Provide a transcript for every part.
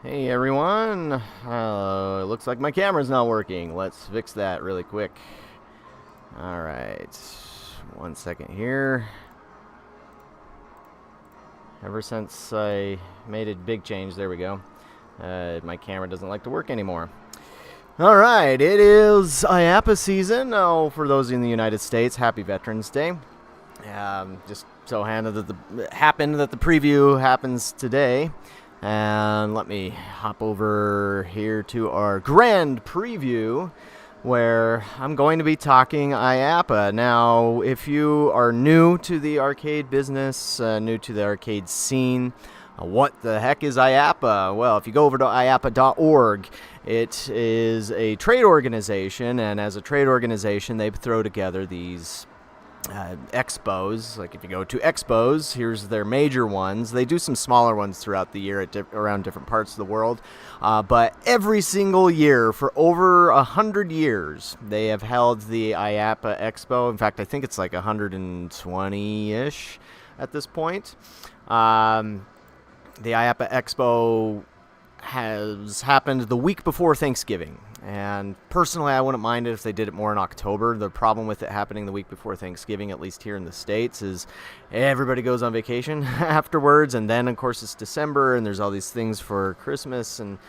Hey everyone, it looks like my camera's not working. Let's fix that really quick. Alright, 1 second here. Ever since I made a big change, there we go. My camera doesn't like to work anymore. Alright, it is IAAPA season. Oh, for those in the United States, happy Veterans Day. Just so happened that the preview happens today. And let me hop over here to our grand preview where I'm going to be talking IAAPA. Now, if you are new to the arcade business, new to the arcade scene, what the heck is IAAPA? Well, if you go over to IAAPA.org, it is a trade organization, and as a trade organization, they throw together these expos. Like if you go to expos, here's their major ones. They do some smaller ones throughout the year around different parts of the world, but every single year for over 100 years they have held the IAAPA Expo. In fact, I think it's like 120-ish at this point. The IAAPA Expo has happened the week before Thanksgiving. And personally, I wouldn't mind it if they did it more in October. The problem with it happening the week before Thanksgiving, at least here in the States, is everybody goes on vacation afterwards. And then, of course, it's December, and there's all these things for Christmas and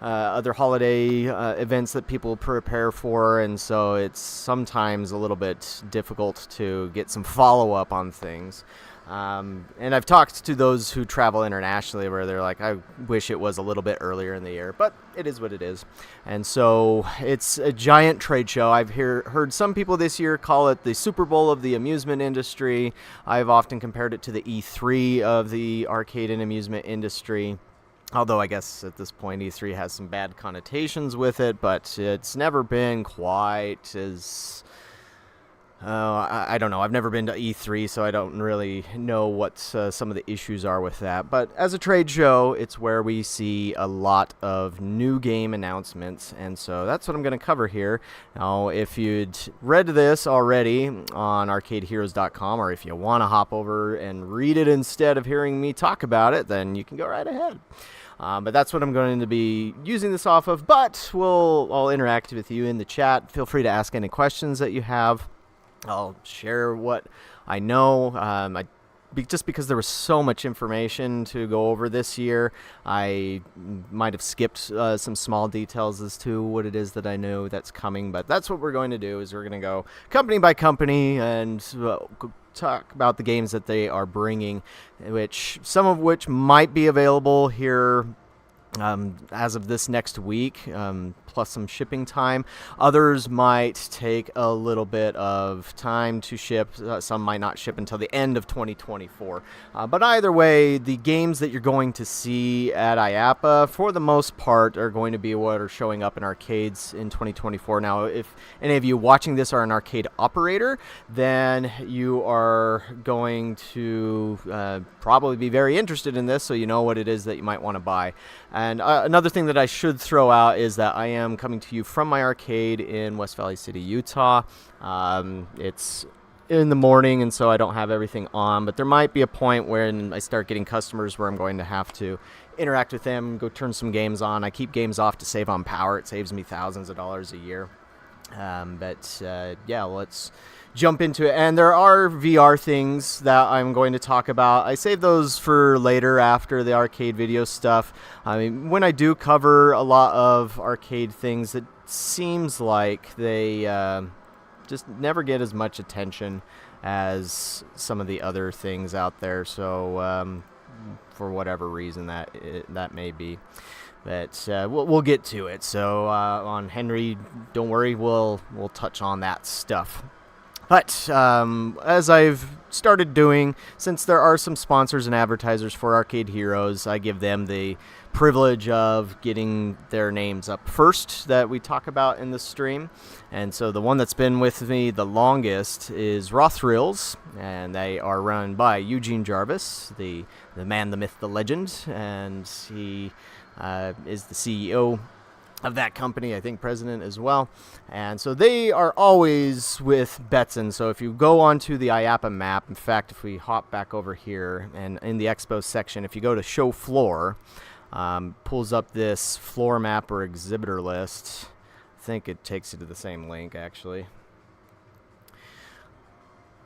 other holiday events that people prepare for. And so it's sometimes a little bit difficult to get some follow-up on things. And I've talked to those who travel internationally where they're like, I wish it was a little bit earlier in the year, but it is what it is. And so it's a giant trade show. I've heard some people this year call it the Super Bowl of the amusement industry. I've often compared it to the E3 of the arcade and amusement industry. Although I guess at this point E3 has some bad connotations with it, but it's never been quite as... I don't know. I've never been to E3, so I don't really know what some of the issues are with that. But as a trade show, it's where we see a lot of new game announcements, and so that's what I'm going to cover here. Now, if you'd read this already on arcadeheroes.com, or if you want to hop over and read it instead of hearing me talk about it, then you can go right ahead. But that's what I'm going to be using this off of. But I'll interact with you in the chat. Feel free to ask any questions that you have. I'll share what I know. Just because there was so much information to go over this year, I might have skipped some small details as to what it is that I know that's coming. But that's what we're going to do, is we're going to go company by company and talk about the games that they are bringing, some of which might be available here as of this next week, plus some shipping time. Others might take a little bit of time to ship. Some might not ship until the end of 2024. But either way, the games that you're going to see at IAAPA, for the most part, are going to be what are showing up in arcades in 2024. Now, if any of you watching this are an arcade operator, then you are going to probably be very interested in this, so you know what it is that you might want to buy. And another thing that I should throw out is that I am coming to you from my arcade in West Valley City, Utah. It's in the morning, and so I don't have everything on, but there might be a point when I start getting customers where I'm going to have to interact with them, go turn some games on. I keep games off to save on power. It saves me thousands of dollars a year. Yeah, let's jump into it. And there are VR things that I'm going to talk about. I save those for later after the arcade video stuff. I mean, when I do cover a lot of arcade things, it seems like they just never get as much attention as some of the other things out there. So for whatever reason that may be. But we'll get to it. So on Henry, don't worry, we'll touch on that stuff. But as I've started doing, since there are some sponsors and advertisers for Arcade Heroes, I give them the privilege of getting their names up first that we talk about in the stream. And so the one that's been with me the longest is Raw Thrills, and they are run by Eugene Jarvis, the man, the myth, the legend, and he is the CEO of that company, I think president as well. And so they are always with Betson. So if you go onto the IAAPA map, in fact, if we hop back over here and in the expo section, if you go to show floor, pulls up this floor map or exhibitor list. I think it takes you to the same link actually.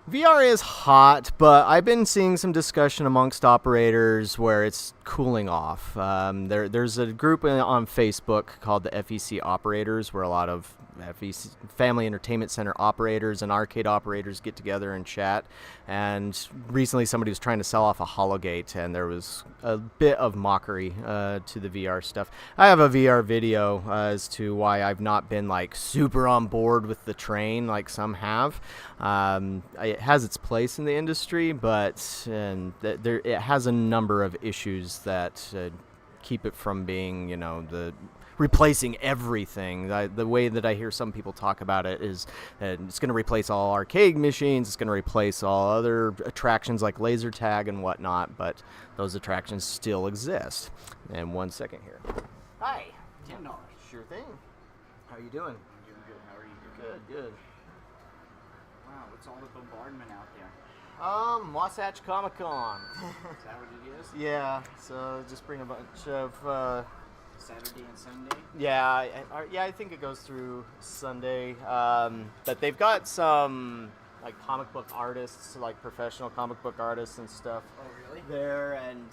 VR is hot, but I've been seeing some discussion amongst operators where it's cooling off. There's a group on Facebook called the FEC Operators where a lot of FEC, Family Entertainment Center operators and arcade operators get together and chat. And recently somebody was trying to sell off a Hologate, and there was a bit of mockery to the VR stuff. I have a VR video as to why I've not been like super on board with the train like some have. It has its place in the industry, but it has a number of issues that keep it from being, the replacing everything. The way that I hear some people talk about it is it's going to replace all arcade machines, it's going to replace all other attractions like laser tag and whatnot, but those attractions still exist. And 1 second here. Hi. $10. Sure thing. How are you doing? I'm doing good. How are you? Good. Wow, what's all the bombardment out there? Wasatch Comic Con. Is that what it is? Yeah, so just bring a bunch of Saturday and Sunday? Yeah, I think it goes through Sunday. But they've got some like comic book artists, like professional comic book artists and stuff. Oh, really? There and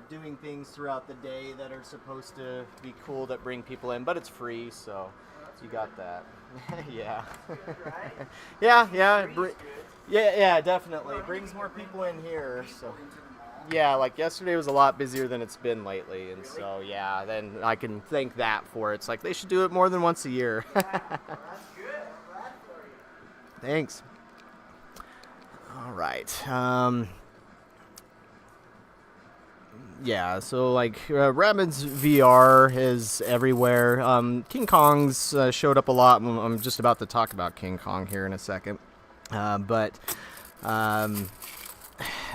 doing things throughout the day that are supposed to be cool that bring people in, but it's free, so you got that. Yeah. Good, right? Yeah. Good. Yeah, definitely. Brings more people in here. So. Yeah, like yesterday was a lot busier than it's been lately, and really? so yeah, then I can thank that for it. It's like they should do it more than once a year. Well, that's good. I'm glad for you. Thanks. All right. Yeah, so like Rabbids VR is everywhere. King Kong's showed up a lot. I'm just about to talk about King Kong here in a second, but.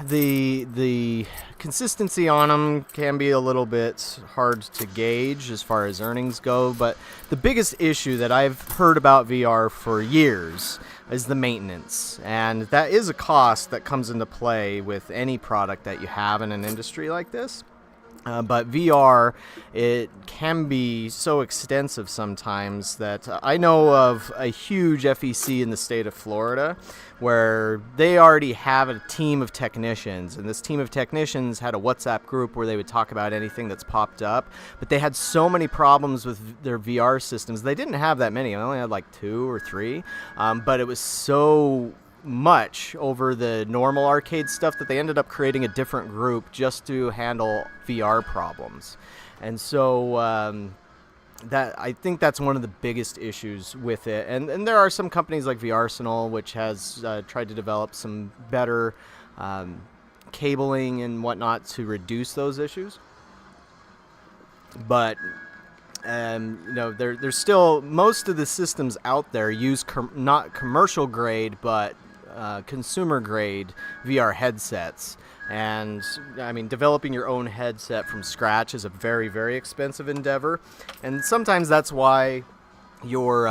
The consistency on them can be a little bit hard to gauge as far as earnings go, but the biggest issue that I've heard about VR for years is the maintenance, and that is a cost that comes into play with any product that you have in an industry like this. But VR, it can be so extensive sometimes that I know of a huge FEC in the state of Florida where they already have a team of technicians, and this team of technicians had a WhatsApp group where they would talk about anything that's popped up, but they had so many problems with their VR systems. They didn't have that many. I only had like 2 or 3, but it was so much over the normal arcade stuff that they ended up creating a different group just to handle VR problems. And so that I think that's one of the biggest issues with it. And there are some companies like VRarsenal which has tried to develop some better cabling and whatnot to reduce those issues. But there's still most of the systems out there use not commercial grade but consumer grade VR headsets, and I mean developing your own headset from scratch is a very, very expensive endeavor, and sometimes that's why your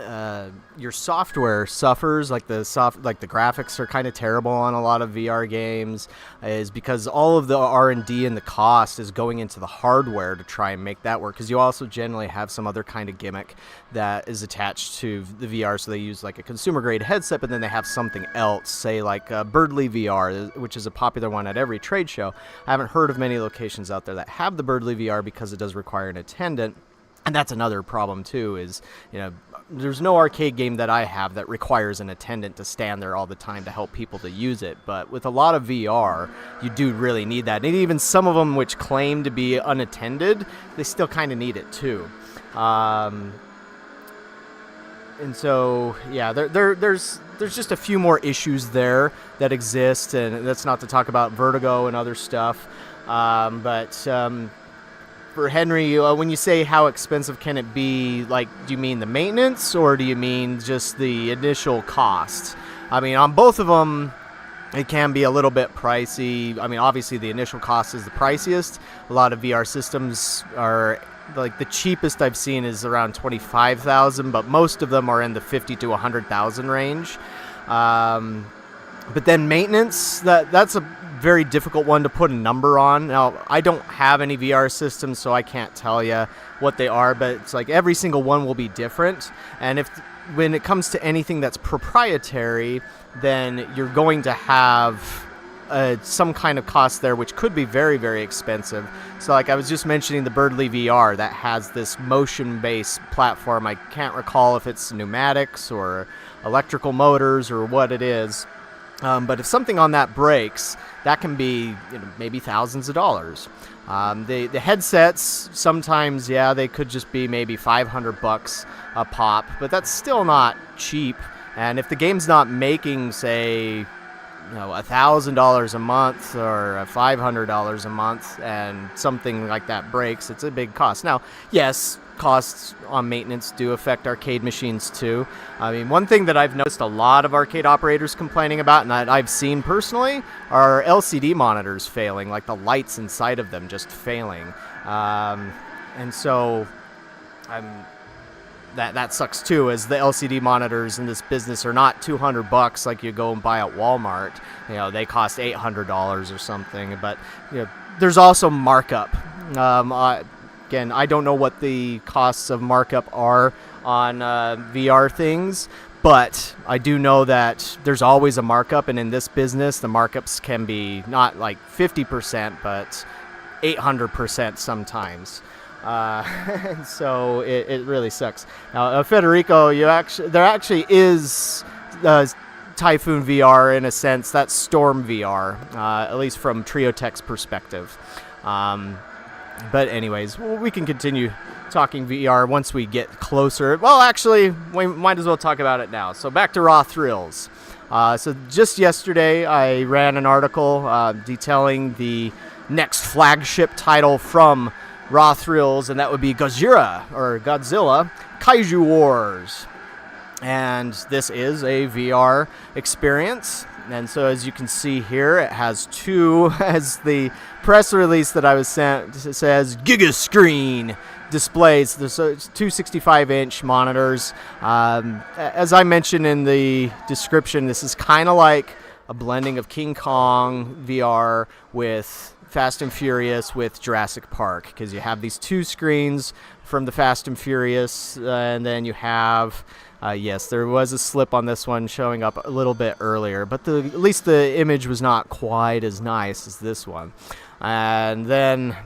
your software suffers, like the graphics are kind of terrible on a lot of VR games, is because all of the R&D and the cost is going into the hardware to try and make that work, because you also generally have some other kind of gimmick that is attached to the VR. So they use like a consumer grade headset, but then they have something else, say like Birdly VR, which is a popular one at every trade show. I haven't heard of many locations out there that have the Birdly VR because it does require an attendant. And that's another problem too, is, there's no arcade game that I have that requires an attendant to stand there all the time to help people to use it. But with a lot of VR, you do really need that. And even some of them which claim to be unattended, they still kind of need it too. And so, yeah, there's just a few more issues there that exist, and that's not to talk about Vertigo and other stuff. For Henry, when you say how expensive can it be, like, do you mean the maintenance or do you mean just the initial cost? I mean, on both of them, it can be a little bit pricey. I mean, obviously the initial cost is the priciest. A lot of VR systems are, like, the cheapest I've seen is around $25,000, but most of them are in the $50,000 to $100,000 range. But then maintenance, that's a very difficult one to put a number on. Now, I don't have any VR systems, so I can't tell you what they are, but it's like every single one will be different. And when it comes to anything that's proprietary, then you're going to have some kind of cost there, which could be very, very expensive. So like I was just mentioning the Birdly VR that has this motion-based platform. I can't recall if it's pneumatics or electrical motors or what it is. But if something on that breaks, that can be maybe thousands of dollars. The headsets, sometimes, they could just be maybe $500 a pop, but that's still not cheap. And if the game's not making, say, $1,000 a month or $500 a month, and something like that breaks, it's a big cost. Now, yes, costs on maintenance do affect arcade machines too. I mean, one thing that I've noticed a lot of arcade operators complaining about, and that I've seen personally, are LCD monitors failing, like the lights inside of them just failing. And so that sucks too, as the LCD monitors in this business are not $200 like you go and buy at Walmart. They cost $800 or something. But there's also markup. Again, I don't know what the costs of markup are on VR things, but I do know that there's always a markup, and in this business, the markups can be not like 50%, but 800% sometimes. So it really sucks. Now, Federico, there actually is Typhoon VR in a sense. That's Storm VR, at least from Triotech's perspective. But anyways, we can continue talking VR once we get closer. Well, actually, we might as well talk about it now. So back to Raw Thrills. So just yesterday, I ran an article detailing the next flagship title from Raw Thrills, and that would be Godzilla Kaiju Wars. And this is a VR experience. And so as you can see here, it has two, as the press release that I was sent says, Giga Screen displays. There's two 65-inch monitors. As I mentioned in the description, this is kind of like a blending of King Kong VR with Fast and Furious with Jurassic Park, because you have these two screens from the Fast and Furious, and then you have... yes, there was a slip on this one showing up a little bit earlier, but at least the image was not quite as nice as this one. And then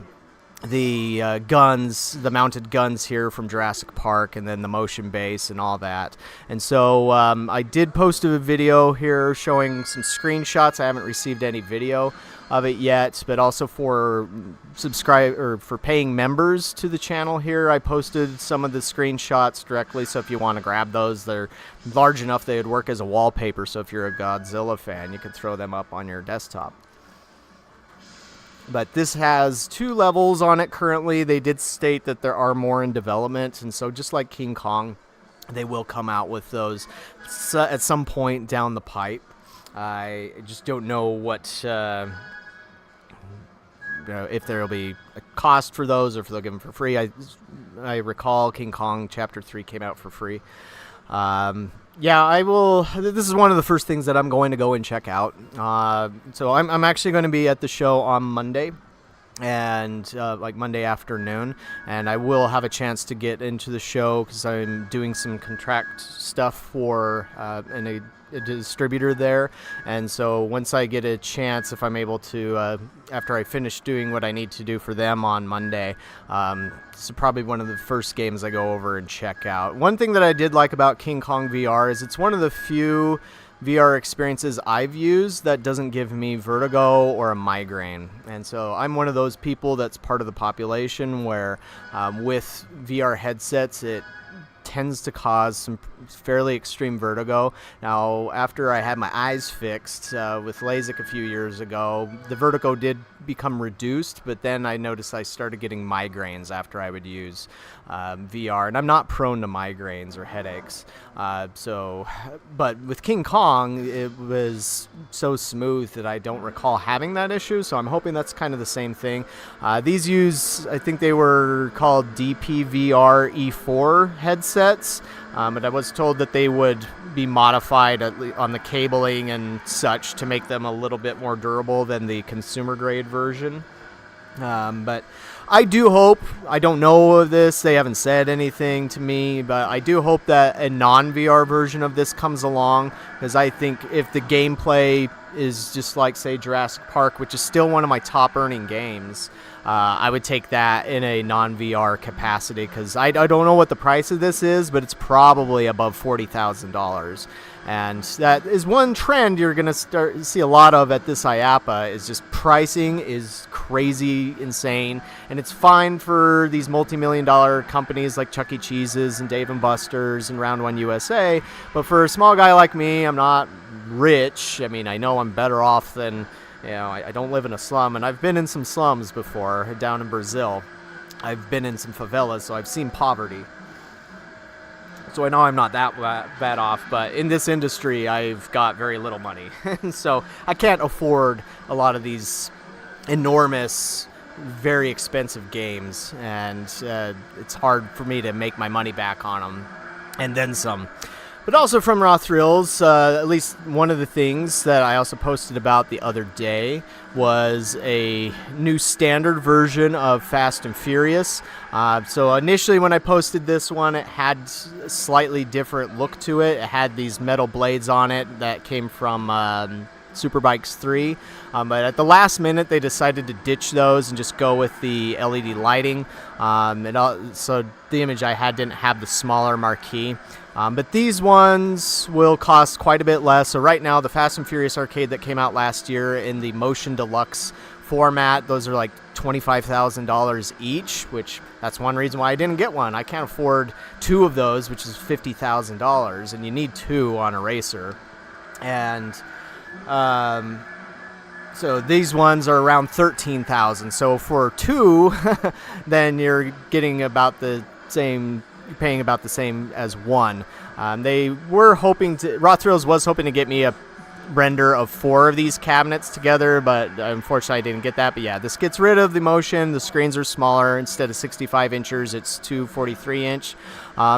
the the mounted guns here from Jurassic Park, and then the motion base and all that. And so I did post a video here showing some screenshots. I haven't received any video of it yet, but also for for paying members to the channel here, I posted some of the screenshots directly. So if you want to grab those, they're large enough they would work as a wallpaper. So if you're a Godzilla fan, you could throw them up on your desktop. But this has 2 levels on it currently. They did state that there are more in development, and so just like King Kong, they will come out with those at some point down the pipe. I just don't know what if there will be a cost for those, or if they'll give them for free. I recall King Kong Chapter 3 came out for free. Yeah, I will. This is one of the first things that I'm going to go and check out. So I'm actually going to be at the show on Monday, and like Monday afternoon, and I will have a chance to get into the show because I'm doing some contract stuff for a distributor there, and so once I get a chance, if I'm able to, after I finish doing what I need to do for them on Monday, this is probably one of the first games I go over and check out. One thing that I did like about King Kong VR is it's one of the few VR experiences I've used that doesn't give me vertigo or a migraine. And so I'm one of those people that's part of the population where with VR headsets it tends to cause some fairly extreme vertigo. Now, after I had my eyes fixed with LASIK a few years ago, the vertigo did become reduced, but then I noticed I started getting migraines after I would use VR, and I'm not prone to migraines or headaches. But with King Kong, it was so smooth that I don't recall having that issue, so I'm hoping that's kind of the same thing. These use, I think they were called DPVR E4 headsets, but I was told that they would be modified on the cabling and such to make them a little bit more durable than the consumer grade version. But I do hope, I don't know of this, they haven't said anything to me, but I do hope that a non-VR version of this comes along, because I think if the gameplay is just like, say, Jurassic Park, which is still one of my top earning games, I would take that in a non-VR capacity, because I don't know what the price of this is, but it's probably above $40,000. And that is one trend you're going to see a lot of at this IAAPA, is just pricing is crazy insane. And it's fine for these multi-million-dollar companies like Chuck E. Cheese's and Dave & Buster's and Round One USA. But for a small guy like me, I'm not rich. I mean, I know I'm better off than, I don't live in a slum. And I've been in some slums before, down in Brazil. I've been in some favelas, so I've seen poverty. So I know I'm not that bad off, but in this industry, I've got very little money. So I can't afford a lot of these enormous, very expensive games, and it's hard for me to make my money back on them, and then some. But also from Raw Thrills, at least one of the things that I also posted about the other day was a new standard version of Fast and Furious. So initially when I posted this one, it had a slightly different look to it. It had these metal blades on it that came from Superbikes 3. But at the last minute, they decided to ditch those and just go with the LED lighting. So the image I had didn't have the smaller marquee. But these ones will cost quite a bit less. So right now, the Fast and Furious arcade that came out last year in the Motion Deluxe format, those are like $25,000 each, which that's one reason why I didn't get one. I can't afford two of those, which is $50,000, and you need two on a racer. And so these ones are around $13,000. So for two, then you're getting about the same. You're paying about the same as one. They were hoping to. Raw Thrills was hoping to get me a render of 4 of these cabinets together, but unfortunately I didn't get that. But yeah, this gets rid of the motion. The screens are smaller. Instead of 65 inches, it's 243 inch.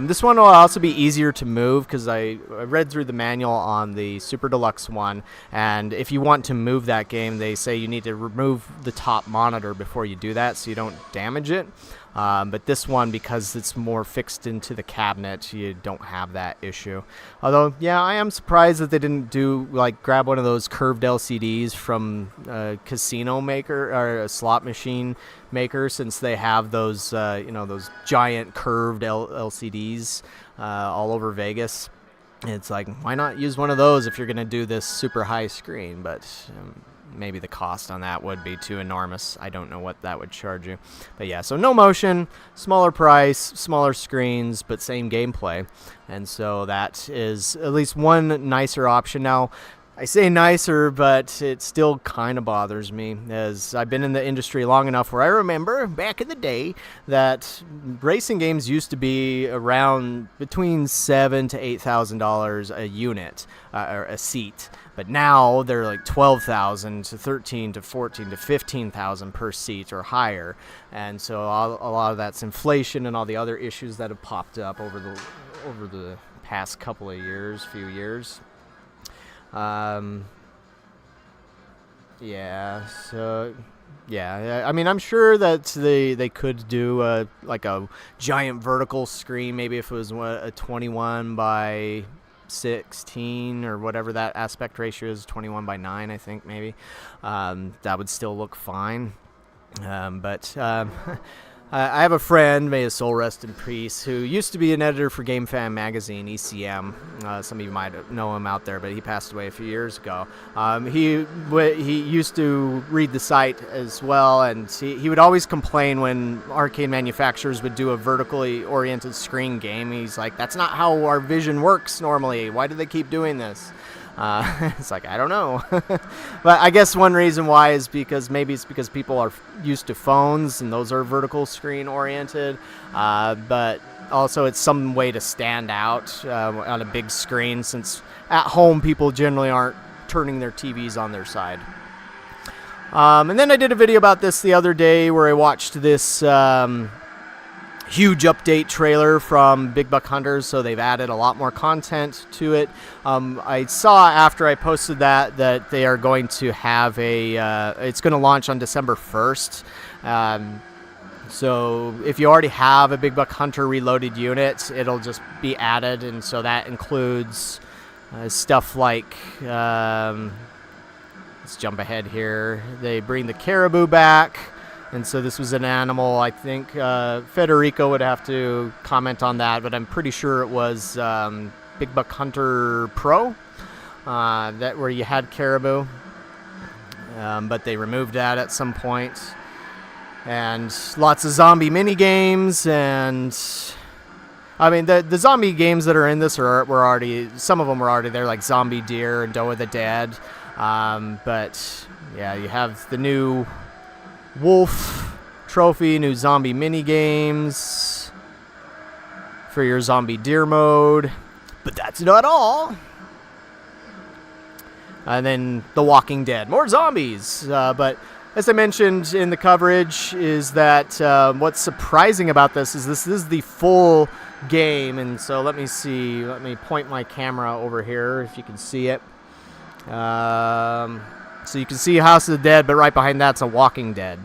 This one will also be easier to move, because I read through the manual on the Super Deluxe one, and if you want to move that game, they say you need to remove the top monitor before you do that so you don't damage it. But this one, because it's more fixed into the cabinet, you don't have that issue. Although, yeah, I am surprised that they didn't grab one of those curved LCDs from a casino maker or a slot machine maker, since they have those, those giant curved LCDs all over Vegas. It's like, why not use one of those if you're going to do this super high screen? But maybe the cost on that would be too enormous. I don't know what that would charge you. But yeah, so no motion, smaller price, smaller screens, but same gameplay. And so that is at least one nicer option. Now, I say nicer, but it still kind of bothers me, as I've been in the industry long enough where I remember back in the day that racing games used to be around between $7,000 to $8,000 a unit or a seat. But now they're like $12,000 to $13,000 to $14,000 to $15,000 per seat or higher, and so a lot of that's inflation and all the other issues that have popped up over the past couple of years, few years. Yeah, so yeah, I mean, I'm sure that they could do like a giant vertical screen, maybe if it was a 21 by 16 or whatever that aspect ratio is, 21 by 9, I think maybe. That would still look fine. But I have a friend, may his soul rest in peace, who used to be an editor for Game Fan Magazine, ECM. Some of you might know him out there, but he passed away a few years ago. He used to read the site as well, and he would always complain when arcade manufacturers would do a vertically oriented screen game. He's like, that's not how our vision works normally. Why do they keep doing this? It's like, I don't know. But I guess one reason why is because people are used to phones and those are vertical screen oriented. But also it's some way to stand out on a big screen, since at home people generally aren't turning their TVs on their side. And then I did a video about this the other day where I watched this huge update trailer from Big Buck Hunters, so they've added a lot more content to it. I saw after I posted that they are going to have it's going to launch on December 1st. So if you already have a Big Buck Hunter Reloaded unit, it'll just be added, and so that includes stuff like, let's jump ahead here. They bring the caribou back. And so this was an animal, I think Federico would have to comment on that, but I'm pretty sure it was Big Buck Hunter Pro, that where you had caribou, but they removed that at some point. And lots of zombie mini games, and I mean the zombie games that are in this were already, some of them were already there, like Zombie Deer and Doe of the Dead. But yeah, you have the new Wolf trophy, new zombie mini games for your zombie deer mode, but that's not all. And then The Walking Dead, more zombies. But as I mentioned in the coverage, is that what's surprising about this is the full game. And so let me point my camera over here if you can see it. So you can see House of the Dead, but right behind that's a Walking Dead.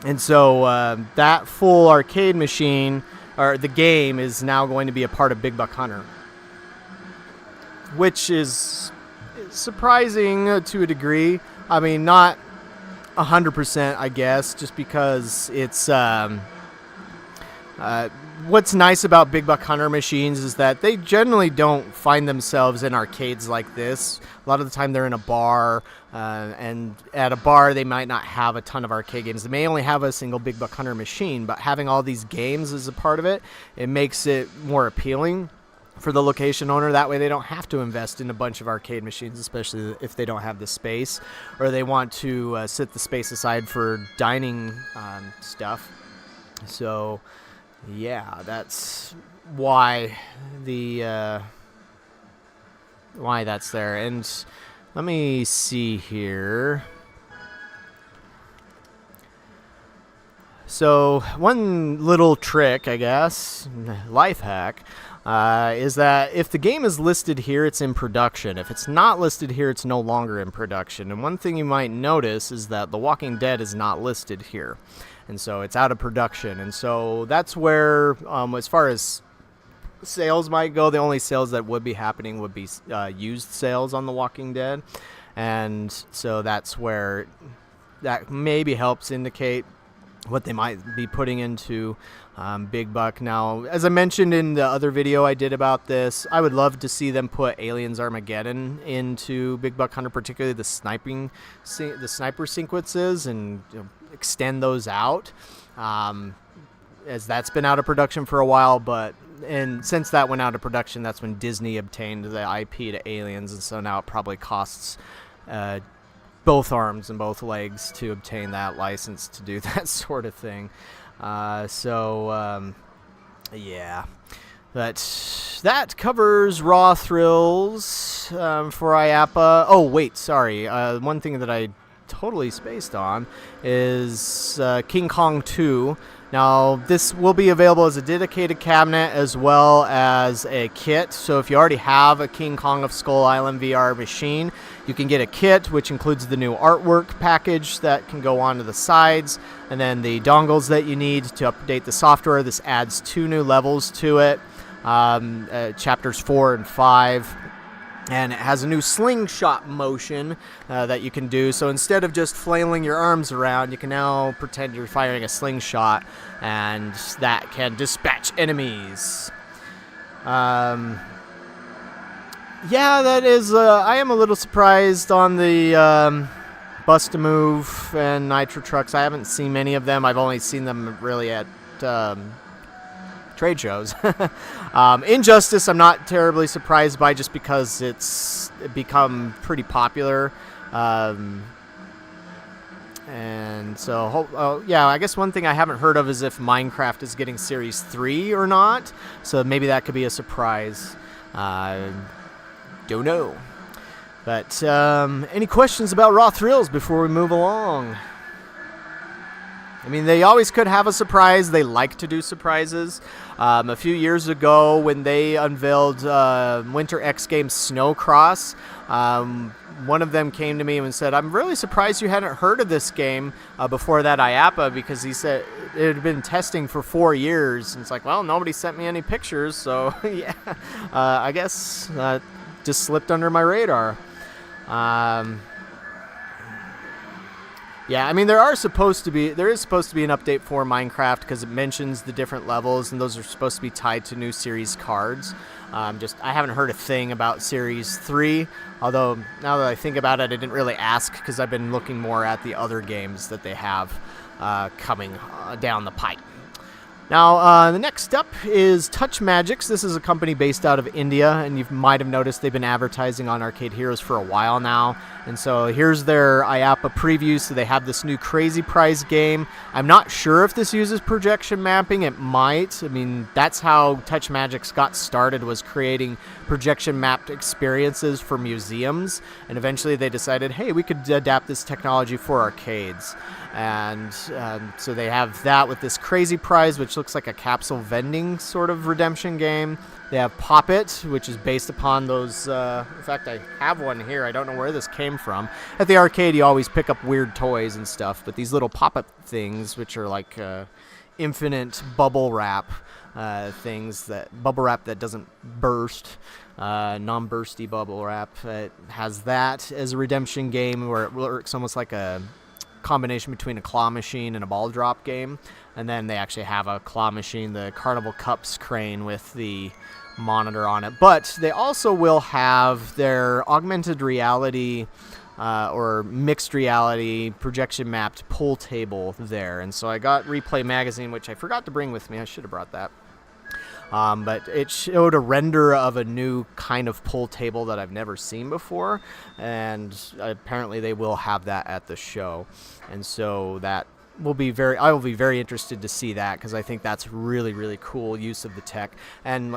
And so that full arcade machine, or the game, is now going to be a part of Big Buck Hunter, which is surprising to a degree. I mean, not 100%, I guess, just because it's what's nice about Big Buck Hunter machines is that they generally don't find themselves in arcades like this. A lot of the time they're in a bar, and at a bar they might not have a ton of arcade games. They may only have a single Big Buck Hunter machine, but having all these games as a part of it, it makes it more appealing for the location owner. That way they don't have to invest in a bunch of arcade machines, especially if they don't have the space, or they want to set the space aside for dining stuff. So yeah, that's why why that's there. And let me see here. So one little trick, I guess, life hack, is that if the game is listed here, it's in production. If it's not listed here, it's no longer in production. And one thing you might notice is that The Walking Dead is not listed here. And so it's out of production. And so that's where, as far as sales might go, the only sales that would be happening would be used sales on The Walking Dead. And so that's where that maybe helps indicate what they might be putting into Big Buck. Now, as I mentioned in the other video I did about this, I would love to see them put Aliens Armageddon into Big Buck Hunter, particularly the sniper sequences, and extend those out, as that's been out of production for a while. And since that went out of production, that's when Disney obtained the IP to Aliens, and so now it probably costs both arms and both legs to obtain that license to do that sort of thing. Yeah. But that covers Raw Thrills for IAAPA. Oh, wait, sorry. One thing that I totally spaced on is King Kong 2 Now, this will be available as a dedicated cabinet as well as a kit. So if you already have a King Kong of Skull Island VR machine, you can get a kit, which includes the new artwork package that can go onto the sides, and then the dongles that you need to update the software. This adds 2 new levels to it, chapters 4 and 5. And it has a new slingshot motion that you can do. So instead of just flailing your arms around, you can now pretend you're firing a slingshot, and that can dispatch enemies. Yeah, that is... I am a little surprised on the Bust-A-Move and Nitro Trucks. I haven't seen many of them. I've only seen them really at... trade shows. Injustice, I'm not terribly surprised by, just because it's become pretty popular. And so, yeah, I guess one thing I haven't heard of is if Minecraft is getting Series 3 or not. So maybe that could be a surprise. Don't know. But any questions about Raw Thrills before we move along? I mean, they always could have a surprise. They like to do surprises. A few years ago, when they unveiled Winter X Games Snowcross, one of them came to me and said, "I'm really surprised you hadn't heard of this game before that IAAPA," because he said it had been testing for 4 years. And it's like, well, nobody sent me any pictures, so yeah, I guess just slipped under my radar. Yeah, I mean, there is supposed to be an update for Minecraft, because it mentions the different levels, and those are supposed to be tied to new series cards. I haven't heard a thing about Series 3, although now that I think about it, I didn't really ask, because I've been looking more at the other games that they have coming down the pipe. Now, the next up is Touch Magics. This is a company based out of India, and you might have noticed they've been advertising on Arcade Heroes for a while now. And so here's their IAAPA preview. So they have this new Crazy Prize game. I'm not sure if this uses projection mapping. It might. I mean, that's how Touch Magics got started, was creating projection mapped experiences for museums. And eventually they decided, hey, we could adapt this technology for arcades. And so they have that with this Crazy Prize, which looks like a capsule vending sort of redemption game. They have Pop It, which is based upon those... in fact, I have one here. I don't know where this came from. At the arcade, you always pick up weird toys and stuff, but these little Pop-It things, which are like infinite bubble wrap things, bubble wrap that doesn't burst, non-bursty bubble wrap. It has that as a redemption game, where it works almost like a combination between a claw machine and a ball drop game. And then they actually have a claw machine, the Carnival Cups crane with the monitor on it. But they also will have their augmented reality or mixed reality projection mapped pool table there. And so I got Replay Magazine, which I forgot to bring with me. I should have brought that. But it showed a render of a new kind of pool table that I've never seen before, and apparently they will have that at the show. And so that will be I will be very interested to see that, because I think that's really, really cool use of the tech. And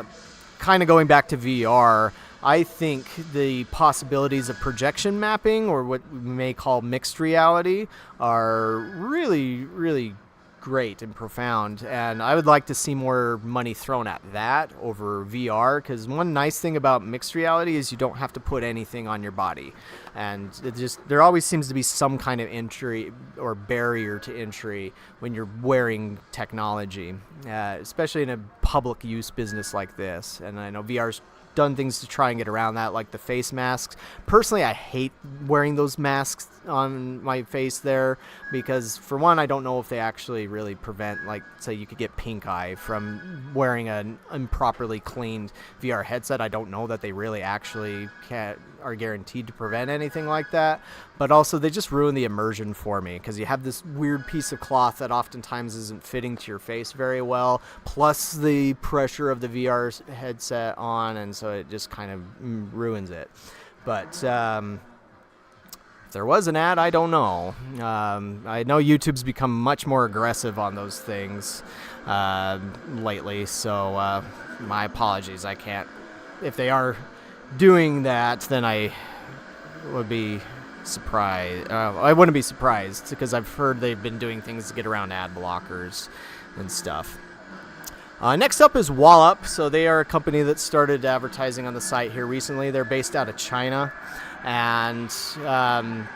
kind of going back to VR, I think the possibilities of projection mapping, or what we may call mixed reality, are really, really great and profound, and I would like to see more money thrown at that over VR, because one nice thing about mixed reality is you don't have to put anything on your body, and there always seems to be some kind of entry or barrier to entry when you're wearing technology, especially in a public use business like this. And I know VR's done things to try and get around that, like the face masks. Personally, I hate wearing those masks on my face there, because for one, I don't know if they actually really prevent, like, say you could get pink eye from wearing an improperly cleaned VR headset. I don't know that they really actually are guaranteed to prevent anything like that. But also, they just ruin the immersion for me, because you have this weird piece of cloth that oftentimes isn't fitting to your face very well, plus the pressure of the VR headset on, and so it just kind of ruins it. But if there was an ad, I don't know. I know YouTube's become much more aggressive on those things lately, so my apologies. I can't. If they are doing that, then I would be surprised. I wouldn't be surprised, because I've heard they've been doing things to get around ad blockers and stuff. Next up is Wallup. So they are a company that started advertising on the site here recently. They're based out of China, and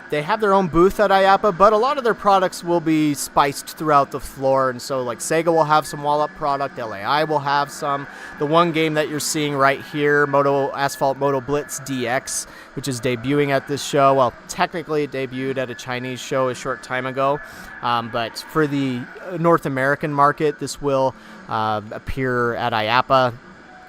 they have their own booth at IAAPA, but a lot of their products will be spiced throughout the floor. And so like Sega will have some Wallup product, LAI will have some. The one game that you're seeing right here, Asphalt Moto Blitz DX, which is debuting at this show. Well, technically it debuted at a Chinese show a short time ago, but for the North American market, this will appear at IAAPA.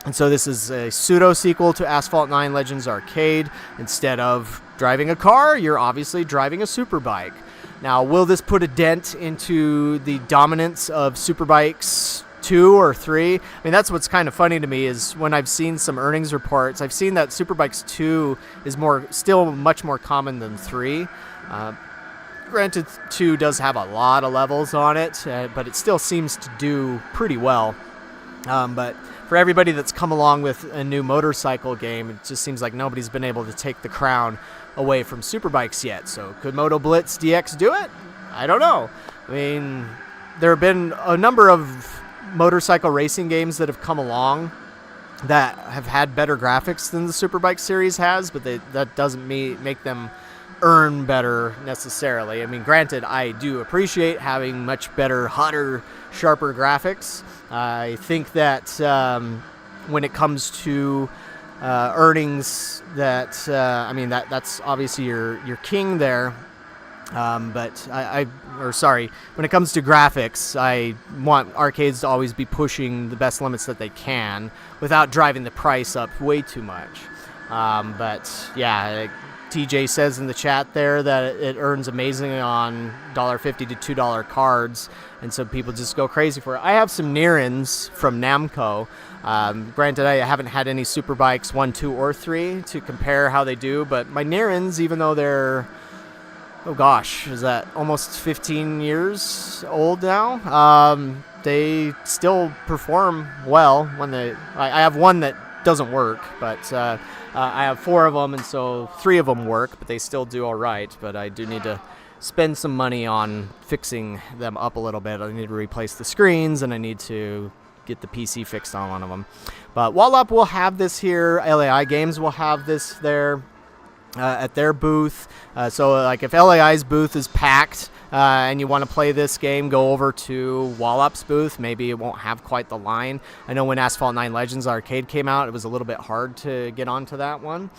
And so this is a pseudo-sequel to Asphalt 9 Legends Arcade. Instead of driving a car, you're obviously driving a superbike. Now, will this put a dent into the dominance of superbikes 2 or 3? I mean, that's what's kind of funny to me is when I've seen some earnings reports, I've seen that superbikes 2 is still much more common than 3. Granted, 2 does have a lot of levels on it, but it still seems to do pretty well. But for everybody that's come along with a new motorcycle game, it just seems like nobody's been able to take the crown away from superbikes yet. So could Moto Blitz DX do it? I don't know. I mean, there have been a number of motorcycle racing games that have come along that have had better graphics than the Superbike series has, but that doesn't make them earn better necessarily. I mean, granted, I do appreciate having much better, hotter, sharper graphics. I think that when it comes to earnings, that's obviously your king there. But when it comes to graphics, I want arcades to always be pushing the best limits that they can without driving the price up way too much. But yeah, TJ says in the chat there that it earns amazingly on $1.50 to $2 cards, and so people just go crazy for it. I have some Nirins from Namco. Granted, I haven't had any Superbikes 1, 2, or 3 to compare how they do, but my Nirins, even though they're, oh gosh, is that almost 15 years old now? They still perform well I have one that doesn't work, but I have 4 of them, and so 3 of them work, but they still do all right. But I do need to spend some money on fixing them up a little bit. I need to replace the screens, and I need to get the PC fixed on one of them. But Wallup will have this here. LAI Games will have this there at their booth. So like if LAI's booth is packed and you want to play this game, go over to Wallup's booth. Maybe it won't have quite the line. I know when Asphalt 9 Legends Arcade came out, it was a little bit hard to get onto that one.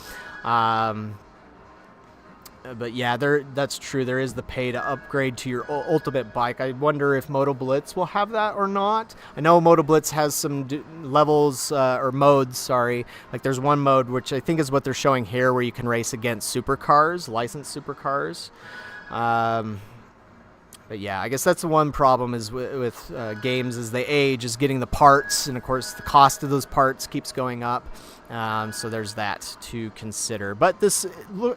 But yeah, that's true. There is the pay to upgrade to your ultimate bike. I wonder if Moto Blitz will have that or not. I know Moto Blitz has some levels or modes, sorry. Like there's one mode, which I think is what they're showing here, where you can race against supercars, licensed supercars. But yeah, I guess that's the one problem is with games as they age, is getting the parts, and of course the cost of those parts keeps going up. So there's that to consider. But this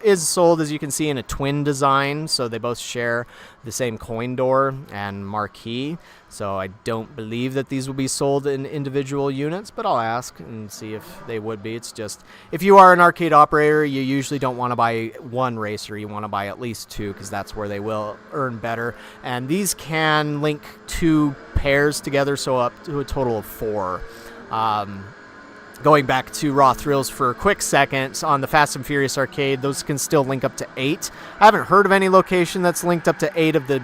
is sold, as you can see, in a twin design, so they both share the same coin door and marquee. So I don't believe that these will be sold in individual units, but I'll ask and see if they would be. It's just, if you are an arcade operator, you usually don't want to buy one racer. You want to buy at least 2, because that's where they will earn better. And these can link 2 pairs together, so up to a total of 4. Going back to Raw Thrills for a quick second, on the Fast and Furious arcade, those can still link up to 8. I haven't heard of any location that's linked up to 8 of the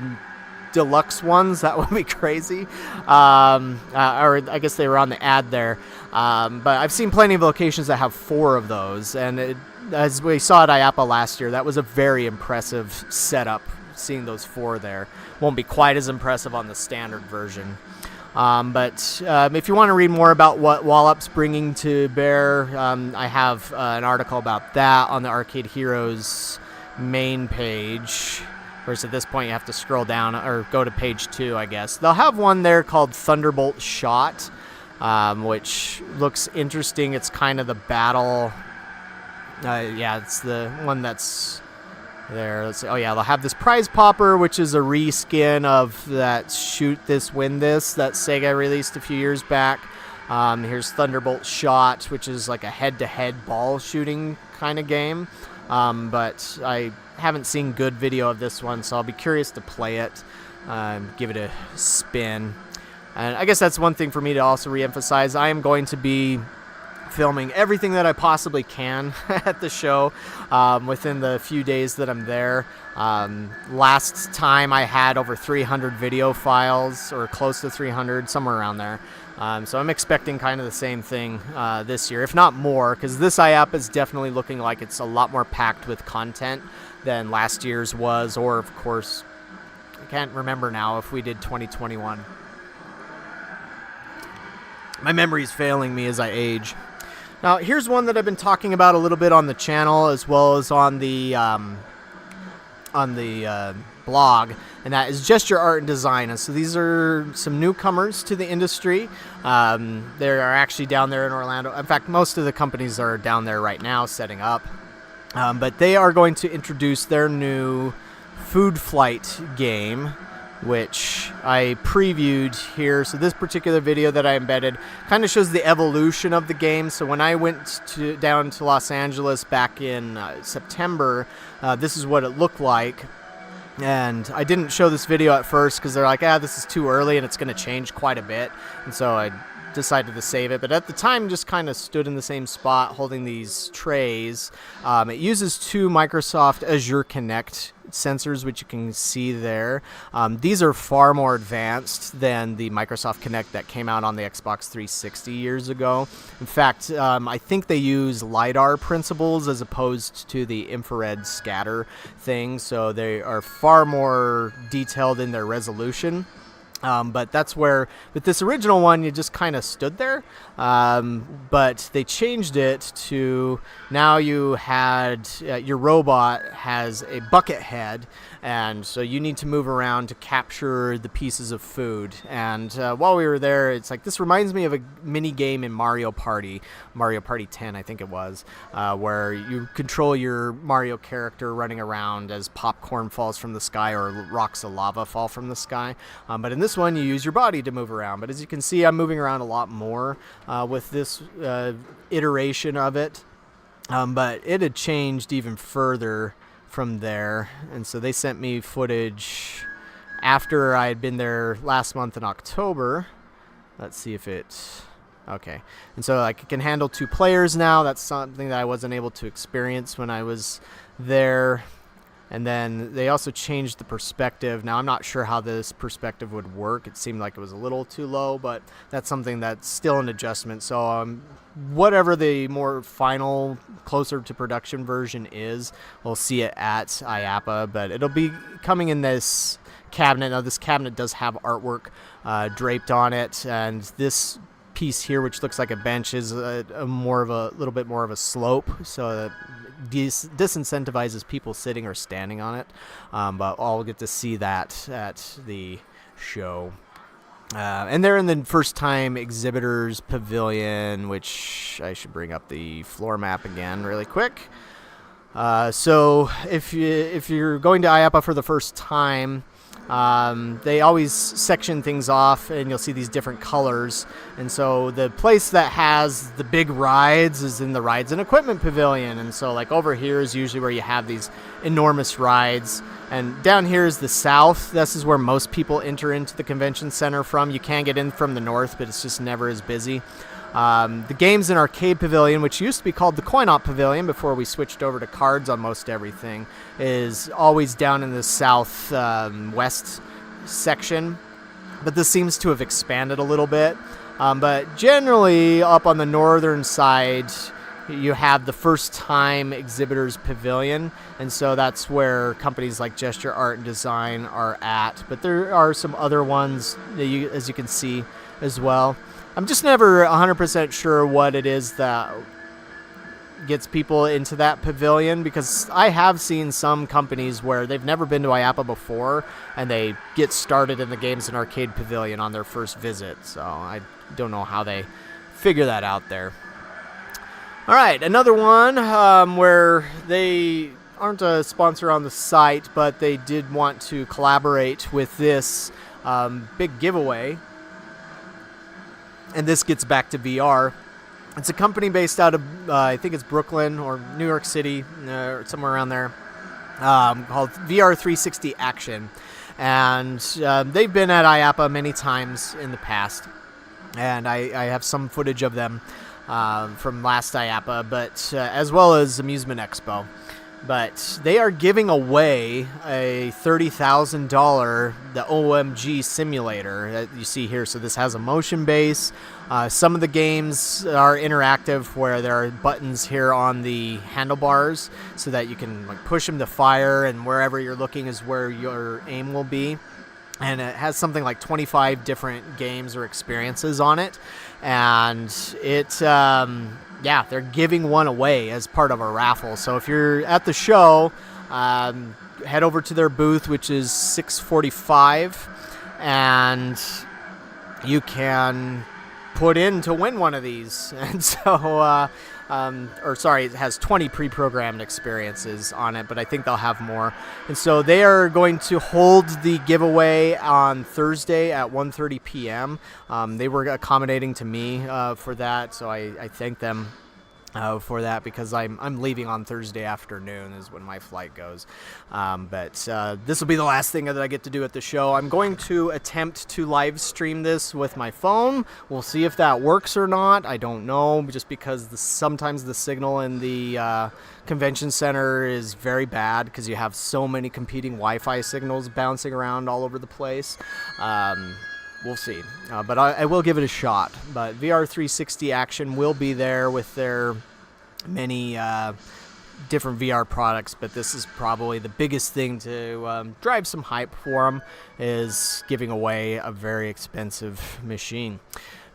deluxe ones. That would be crazy. Or I guess they were on the ad there. But I've seen plenty of locations that have 4 of those, and as we saw at IAAPA last year, that was a very impressive setup, seeing those 4 there. Won't be quite as impressive on the standard version. But if you want to read more about what Wallup's bringing to bear, I have an article about that on the Arcade Heroes main page. Of course, at this point, you have to scroll down or go to page 2, I guess. They'll have one there called Thunderbolt Shot, which looks interesting. It's kind of the battle. Yeah, it's the one that's there. Let's see. Oh yeah, they'll have this prize popper, which is a reskin of that Shoot This, Win This that Sega released a few years back. Here's Thunderbolt Shot, which is like a head-to-head ball shooting kind of game. But I haven't seen good video of this one, so I'll be curious to play it, give it a spin. And I guess that's one thing for me to also reemphasize. I am going to be filming everything that I possibly can at the show within the few days that I'm there. Last time I had over 300 video files, or close to 300, somewhere around there. So I'm expecting kind of the same thing this year, if not more, because this IAAPA is definitely looking like it's a lot more packed with content than last year's was, or of course, I can't remember now if we did 2021. My memory's failing me as I age. Now, here's one that I've been talking about a little bit on the channel as well as on the blog, and that is Gesture Art and Design. And so these are some newcomers to the industry. They are actually down there in Orlando. In fact, most of the companies are down there right now setting up. But they are going to introduce their new Food Flight game, which I previewed here. So this particular video that I embedded kind of shows the evolution of the game. So when I went down to Los Angeles back in September, this is what it looked like. And I didn't show this video at first because they're like, this is too early and it's going to change quite a bit. And so I decided to save it, but at the time just kind of stood in the same spot holding these trays. It uses two Microsoft Azure Connect sensors, which you can see there. These are far more advanced than the Microsoft Connect that came out on the Xbox 360 years ago. In fact, I think they use LiDAR principles as opposed to the infrared scatter thing, so they are far more detailed in their resolution. But that's where, with this original one, you just kind of stood there. But they changed it to now you had, your robot has a bucket head, and so you need to move around to capture the pieces of food. And while we were there, it's like, this reminds me of a mini game in Mario Party 10, I think it was, where you control your Mario character running around as popcorn falls from the sky or rocks of lava fall from the sky. But in this one, you use your body to move around. But as you can see, I'm moving around a lot more with this iteration of it. But it had changed even further from there. And so they sent me footage after I had been there last month in October. Let's see if it... Okay. And so like, it can handle 2 players now. That's something that I wasn't able to experience when I was there. And then they also changed the perspective. Now, I'm not sure how this perspective would work. It seemed like it was a little too low, but that's something that's still an adjustment. So whatever the more final, closer to production version is, we'll see it at IAAPA, but it'll be coming in this cabinet. Now, this cabinet does have artwork draped on it, and this piece here, which looks like a bench, is a little bit more of a slope, so that disincentivizes people sitting or standing on it. But I'll get to see that at the show. And they're in the first time exhibitors pavilion, which I should bring up the floor map again really quick. So if you're going to IAAPA for the first time, they always section things off, and you'll see these different colors. And so the place that has the big rides is in the Rides and Equipment Pavilion. And so like over here is usually where you have these enormous rides. And down here is the south. This is where most people enter into the convention center from. You can get in from the north, but it's just never as busy. The Games and Arcade Pavilion, which used to be called the Coin-Op Pavilion before we switched over to cards on most everything, is always down in the south west section. But this seems to have expanded a little bit. But generally, up on the northern side, you have the first time exhibitors pavilion, and so that's where companies like Gesture Art and Design are at. But there are some other ones that as you can see as well. I'm just never 100% sure what it is that gets people into that pavilion, because I have seen some companies where they've never been to IAAPA before and they get started in the Games and Arcade Pavilion on their first visit. So I don't know how they figure that out there. All right, another one where they aren't a sponsor on the site, but they did want to collaborate with this big giveaway. And this gets back to VR. It's a company based out of, I think it's Brooklyn or New York City, somewhere around there, called VR 360 Action. and they've been at IAAPA many times in the past, and I have some footage of them from last IAAPA, but as well as Amusement Expo. But they are giving away a $30,000 the OMG simulator that you see here. So this has a motion base. Some of the games are interactive, where there are buttons here on the handlebars so that you can like push them to fire, and wherever you're looking is where your aim will be. And it has something like 25 different games or experiences on it, and it yeah, they're giving one away as part of a raffle. So if you're at the show, head over to their booth, which is 645, and you can put in to win one of these. And so, it has 20 pre-programmed experiences on it, but I think they'll have more. And so they are going to hold the giveaway on Thursday at 1:30 p.m. They were accommodating to me for that, so I thank them for that, because I'm leaving on Thursday afternoon is when my flight goes. But this will be the last thing that I get to do at the show. I'm going to attempt to live stream this with my phone. We'll see if that works or not. I don't know, just because sometimes the signal in the convention center is very bad, because you have so many competing Wi-Fi signals bouncing around all over the place. We'll see, but I will give it a shot. But VR 360 Action will be there with their many different VR products, but this is probably the biggest thing to drive some hype for them, is giving away a very expensive machine.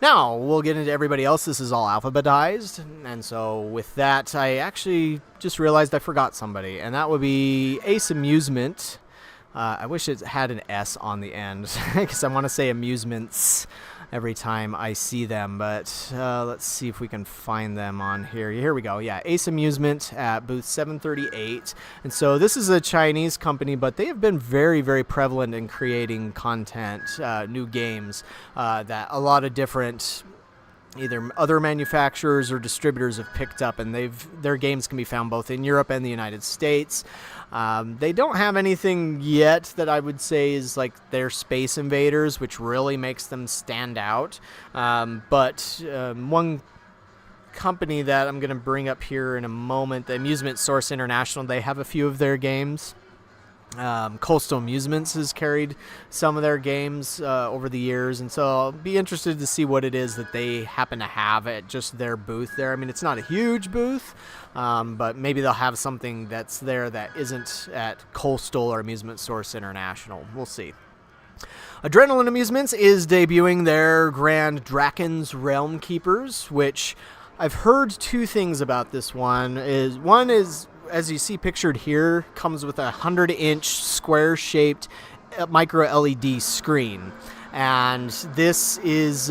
Now, we'll get into everybody else. This is all alphabetized, and so with that, I actually just realized I forgot somebody, and that would be Ace Amusement. I wish it had an S on the end, because I want to say amusements every time I see them, but let's see if we can find them on here. Here we go. Yeah, Ace Amusement at booth 738. And so this is a Chinese company, but they have been very, very prevalent in creating content, new games that a lot of different either other manufacturers or distributors have picked up, and their games can be found both in Europe and the United States. They don't have anything yet that I would say is like their Space Invaders, which really makes them stand out. But one company that I'm going to bring up here in a moment, the Amusement Source International, they have a few of their games. Coastal Amusements has carried some of their games over the years, and so I'll be interested to see what it is that they happen to have at just their booth there. I mean, it's not a huge booth, but maybe they'll have something that's there that isn't at Coastal or Amusement Source International. We'll see. Adrenaline Amusements is debuting their Grand Draken's Realm Keepers, which I've heard two things about this one. One is, as you see pictured here, comes with a 100-inch square-shaped micro LED screen, and this is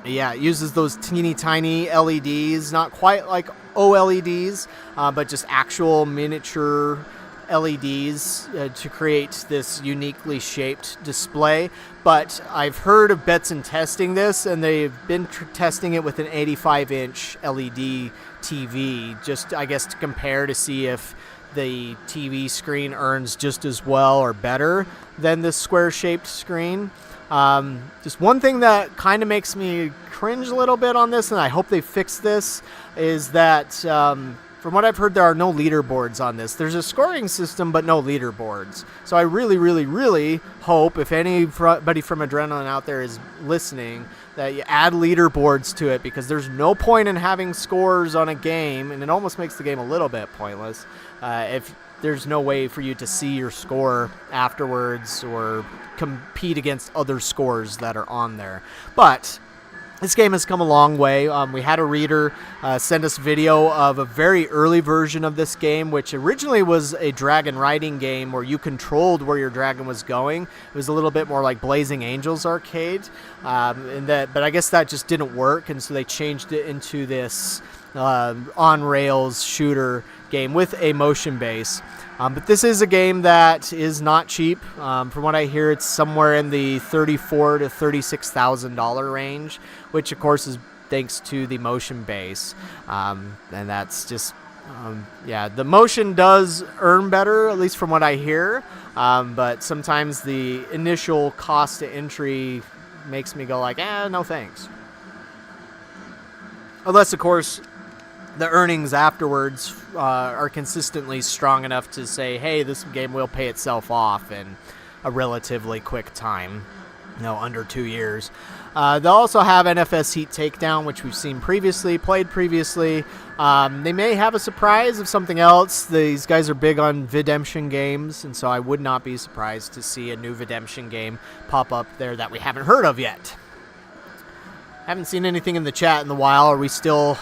it uses those teeny tiny LEDs, not quite like OLEDs, but just actual miniature LEDs to create this uniquely shaped display. But I've heard of Betson testing this, and they've been testing it with an 85-inch LED TV, just I guess to compare to see if the TV screen earns just as well or better than this square-shaped screen. Just one thing that kind of makes me cringe a little bit on this, and I hope they fix this, is that from what I've heard, there are no leaderboards on this. There's a scoring system, but no leaderboards. So I really, really, really hope, if anybody from Adrenaline out there is listening, that you add leaderboards to it, because there's no point in having scores on a game, and it almost makes the game a little bit pointless if there's no way for you to see your score afterwards or compete against other scores that are on there. But this game has come a long way. We had a reader send us video of a very early version of this game, which originally was a dragon riding game where you controlled where your dragon was going. It was a little bit more like Blazing Angels arcade, but I guess that just didn't work, and so they changed it into this on-rails shooter game with a motion base. But this is a game that is not cheap. From what I hear, it's somewhere in the $34,000 to $36,000 range, which of course is thanks to the motion base. And that's just Yeah, the motion does earn better, at least from what I hear. But sometimes the initial cost to entry makes me go like, no thanks. Unless, of course, the earnings afterwards are consistently strong enough to say, hey, this game will pay itself off in a relatively quick time, under 2 years. They'll also have NFS Heat Takedown, which we've seen played previously. They may have a surprise of something else. These guys are big on Videmption games, and so I would not be surprised to see a new Videmption game pop up there that we haven't heard of yet. Haven't seen anything in the chat in a while. Are we still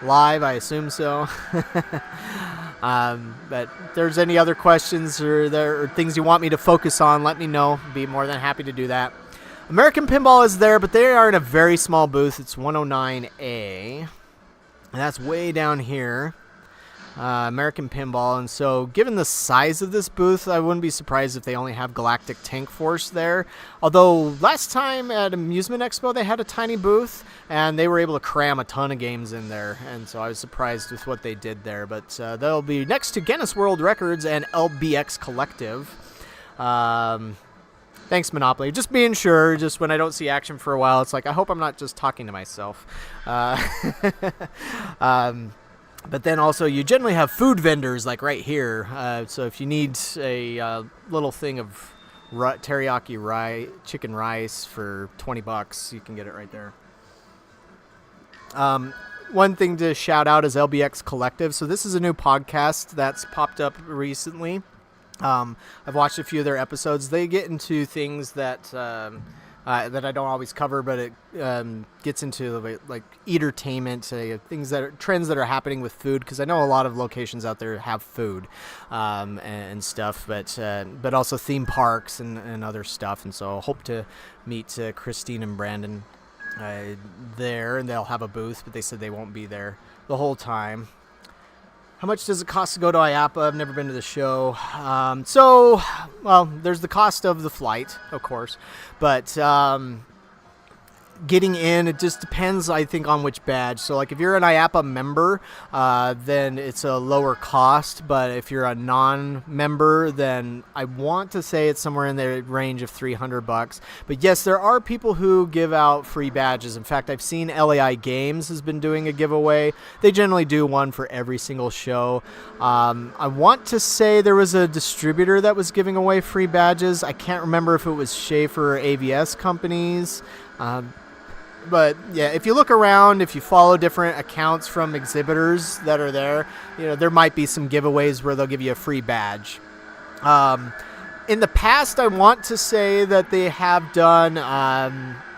live? I assume so. But if there's any other questions or things you want me to focus on, let me know. Be more than happy to do that. American Pinball is there, but they are in a very small booth. It's 109A, and that's way down here. American Pinball, and so given the size of this booth, I wouldn't be surprised if they only have Galactic Tank Force there. Although last time at Amusement Expo they had a tiny booth, and they were able to cram a ton of games in there, and so I was surprised with what they did there. But they'll be next to Guinness World Records and LBX Collective. Thanks, Monopoly. Just being sure, just when I don't see action for a while, it's like, I hope I'm not just talking to myself. But then also, you generally have food vendors, like right here. So if you need a little thing of teriyaki chicken rice for $20, you can get it right there. One thing to shout out is LBX Collective. So this is a new podcast that's popped up recently. I've watched a few of their episodes. They get into things that that I don't always cover, but it gets into like entertainment, trends that are happening with food, because I know a lot of locations out there have food and stuff, but also theme parks and other stuff. And so I hope to meet Christine and Brandon there, and they'll have a booth, but they said they won't be there the whole time. How much does it cost to go to IAAPA? I've never been to the show. Well, there's the cost of the flight, of course. But getting in, it just depends, I think, on which badge. So, like, if you're an IAAPA member, then it's a lower cost. But if you're a non-member, then I want to say it's somewhere in the range of $300. But yes, there are people who give out free badges. In fact, I've seen LAI Games has been doing a giveaway. They generally do one for every single show. I want to say there was a distributor that was giving away free badges. I can't remember if it was Schaefer or AVS companies. But yeah, if you look around, if you follow different accounts from exhibitors that are there, there might be some giveaways where they'll give you a free badge. In the past, I want to say that they have done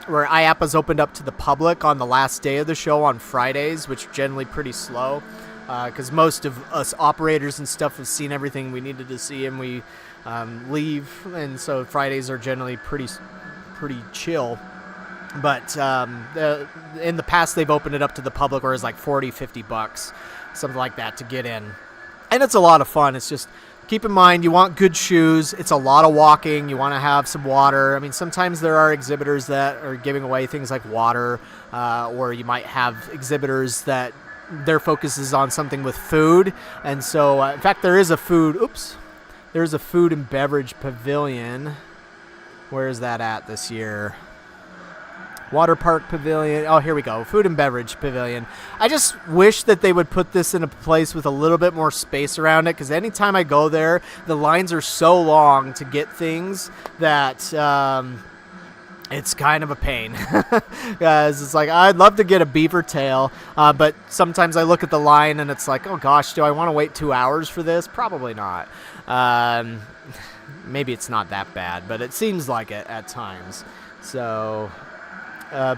where IAAPA's opened up to the public on the last day of the show on Fridays, which are generally pretty slow, because most of us operators and stuff have seen everything we needed to see, and we leave, and so Fridays are generally pretty chill. But in the past, they've opened it up to the public where it's like $40-50, something like that, to get in. And it's a lot of fun. It's just, keep in mind, you want good shoes. It's a lot of walking. You want to have some water. I mean, sometimes there are exhibitors that are giving away things like water, or you might have exhibitors that their focus is on something with food. And so, in fact, there's a food and beverage pavilion. Where is that at this year? Water Park Pavilion. Oh, here we go. Food and Beverage Pavilion. I just wish that they would put this in a place with a little bit more space around it, because anytime I go there, the lines are so long to get things that it's kind of a pain. Guys, it's like, I'd love to get a beaver tail, but sometimes I look at the line and it's like, oh gosh, do I want to wait 2 hours for this? Probably not. Maybe it's not that bad, but it seems like it at times. So...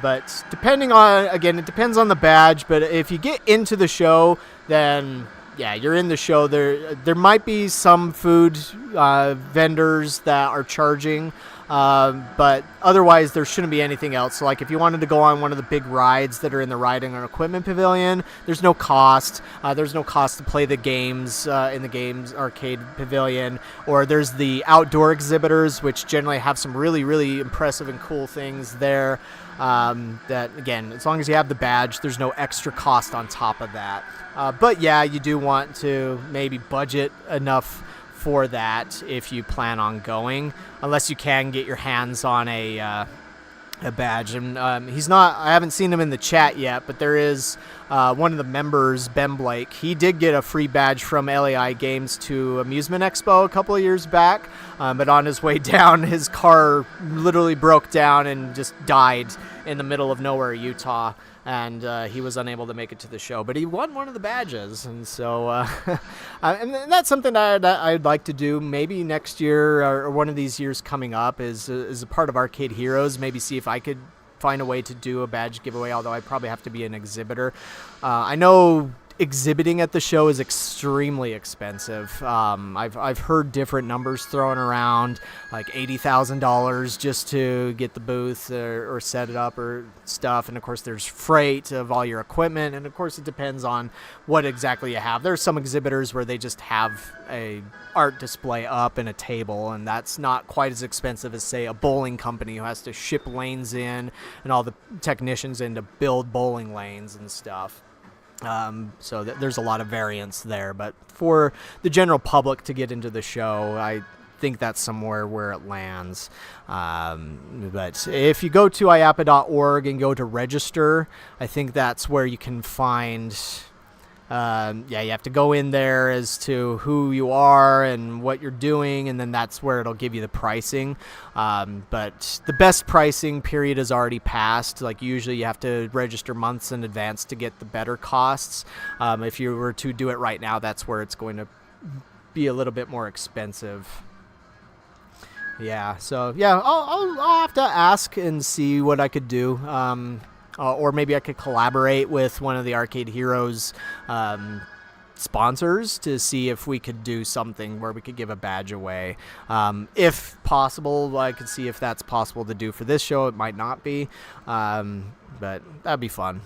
but depending on, again, it depends on the badge, but if you get into the show, then yeah, you're in the show. There might be some food vendors that are charging, but otherwise there shouldn't be anything else. So like if you wanted to go on one of the big rides that are in the Riding and Equipment Pavilion, there's no cost. There's no cost to play the games in the Games Arcade Pavilion. Or there's the outdoor exhibitors, which generally have some really, really impressive and cool things there. That, again, as long as you have the badge, there's no extra cost on top of that. But yeah, you do want to maybe budget enough for that if you plan on going, unless you can get your hands on a badge. And he's not, I haven't seen him in the chat yet, but there is one of the members, Ben Blake. He did get a free badge from LAI Games to Amusement Expo a couple of years back, but on his way down, his car literally broke down and just died in the middle of nowhere, Utah, and he was unable to make it to the show. But he won one of the badges, and so and that's something that I'd like to do maybe next year or one of these years coming up is a part of Arcade Heroes. Maybe see if I could find a way to do a badge giveaway, although I probably have to be an exhibitor. I know exhibiting at the show is extremely expensive. I've heard different numbers thrown around, like $80,000 just to get the booth or set it up or stuff. And of course there's freight of all your equipment, and of course it depends on what exactly you have. There's some exhibitors where they just have a art display up and a table, and that's not quite as expensive as, say, a bowling company who has to ship lanes in and all the technicians in to build bowling lanes and stuff. So there's a lot of variance there, but for the general public to get into the show, I think that's somewhere where it lands. But if you go to IAAPA.org and go to register, I think that's where you can find you have to go in there as to who you are and what you're doing, and then that's where it'll give you the pricing. But the best pricing period is already passed. Like, usually you have to register months in advance to get the better costs. If you were to do it right now, that's where it's going to be a little bit more expensive. Yeah, so yeah, I'll have to ask and see what I could do. Or maybe I could collaborate with one of the Arcade Heroes sponsors to see if we could do something where we could give a badge away. If possible, I could see if that's possible to do for this show. It might not be, but that'd be fun.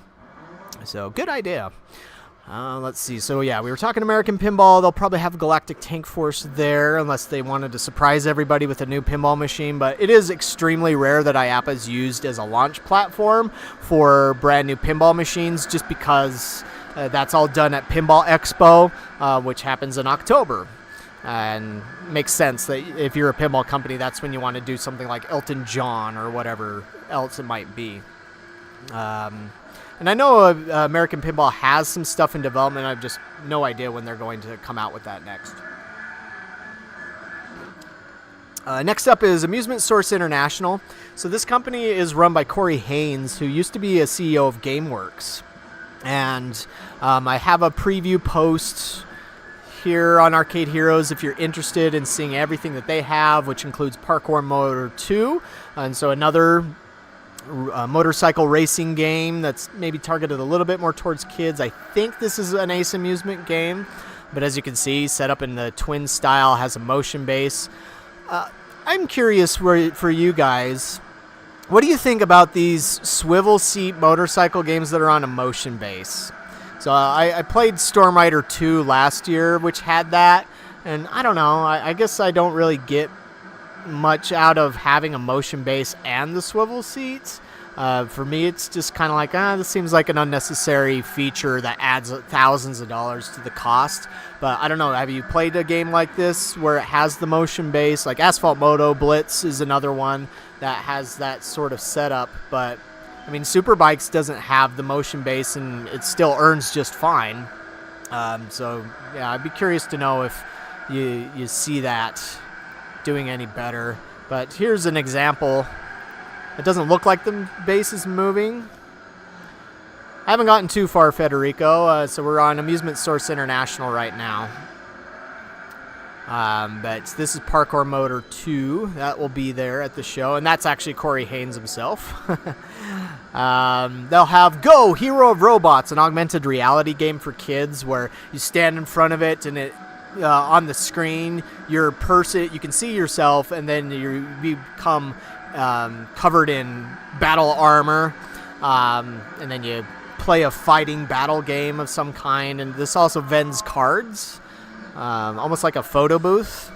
So, good idea. Let's see. So, yeah, we were talking American Pinball. They'll probably have Galactic Tank Force there unless they wanted to surprise everybody with a new pinball machine. But it is extremely rare that IAAPA is used as a launch platform for brand new pinball machines, just because that's all done at Pinball Expo, which happens in October. And makes sense that if you're a pinball company, that's when you want to do something like Elton John or whatever else it might be. And I know American Pinball has some stuff in development. I have just no idea when they're going to come out with that next. Next up is Amusement Source International. So this company is run by Corey Haynes, who used to be a CEO of GameWorks. And I have a preview post here on Arcade Heroes if you're interested in seeing everything that they have, which includes Parkour Motor 2. And so another motorcycle racing game that's maybe targeted a little bit more towards kids. I think this is an Ace Amusement game, but as you can see, set up in the twin style, has a motion base. I'm curious for you guys, what do you think about these swivel seat motorcycle games that are on a motion base? So I played Storm Rider 2 last year, which had that, and I don't know, I guess I don't really get much out of having a motion base and the swivel seats. For me, it's just kind of like, this seems like an unnecessary feature that adds thousands of dollars to the cost. But I don't know, have you played a game like this where it has the motion base? Like Asphalt Moto Blitz is another one that has that sort of setup. But I mean, Superbikes doesn't have the motion base, and it still earns just fine. So yeah, I'd be curious to know if you see that doing any better. But here's an example. It doesn't look like the base is moving. I haven't gotten too far, Federico, so we're on Amusement Source International right now. But this is Parkour Motor 2. That will be there at the show, and that's actually Corey Haynes himself. They'll have Go, Hero of Robots, an augmented reality game for kids where you stand in front of it and it on the screen, your person, you can see yourself, and then you become covered in battle armor, and then you play a fighting battle game of some kind. And this also vends cards, almost like a photo booth.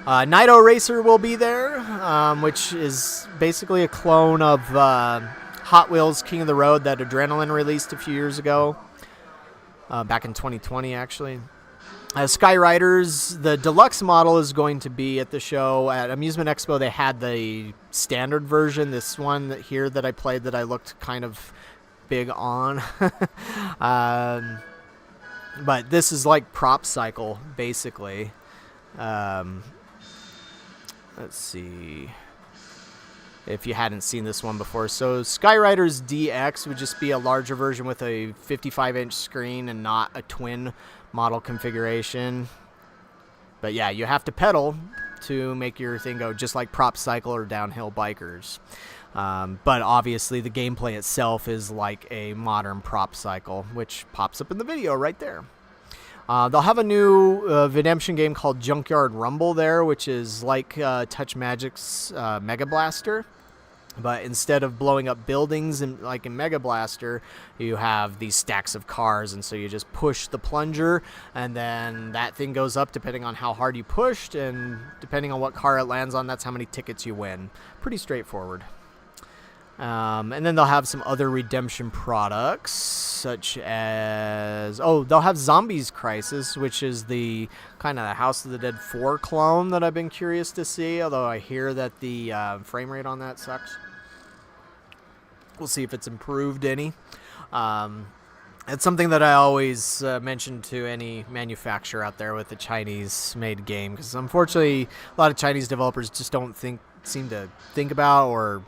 Nido Racer will be there. which is basically a clone of Hot Wheels King of the Road that Adrenaline released a few years ago, back in 2020 actually. Skyriders, the deluxe model is going to be at the show. At Amusement Expo, they had the standard version, this one here that I played that I looked kind of big on. But this is like Prop Cycle, basically. Let's see if you hadn't seen this one before. So Skyriders DX would just be a larger version with a 55-inch screen and not a twin model configuration. But yeah, you have to pedal to make your thing go, just like Prop Cycle or Downhill Bikers. But obviously the gameplay itself is like a modern Prop Cycle, which pops up in the video right there. They'll have a new redemption game called Junkyard Rumble there, which is like Touch Magic's Mega Blaster. But instead of blowing up buildings like in Mega Blaster, you have these stacks of cars, and so you just push the plunger, and then that thing goes up depending on how hard you pushed, and depending on what car it lands on, that's how many tickets you win. Pretty straightforward. And then they'll have some other redemption products, such as... Oh, they'll have Zombies Crisis, which is the kind of House of the Dead 4 clone that I've been curious to see, although I hear that the frame rate on that sucks. We'll see if it's improved any. It's something that I always mention to any manufacturer out there with a Chinese-made game, because unfortunately a lot of Chinese developers just don't seem to think about or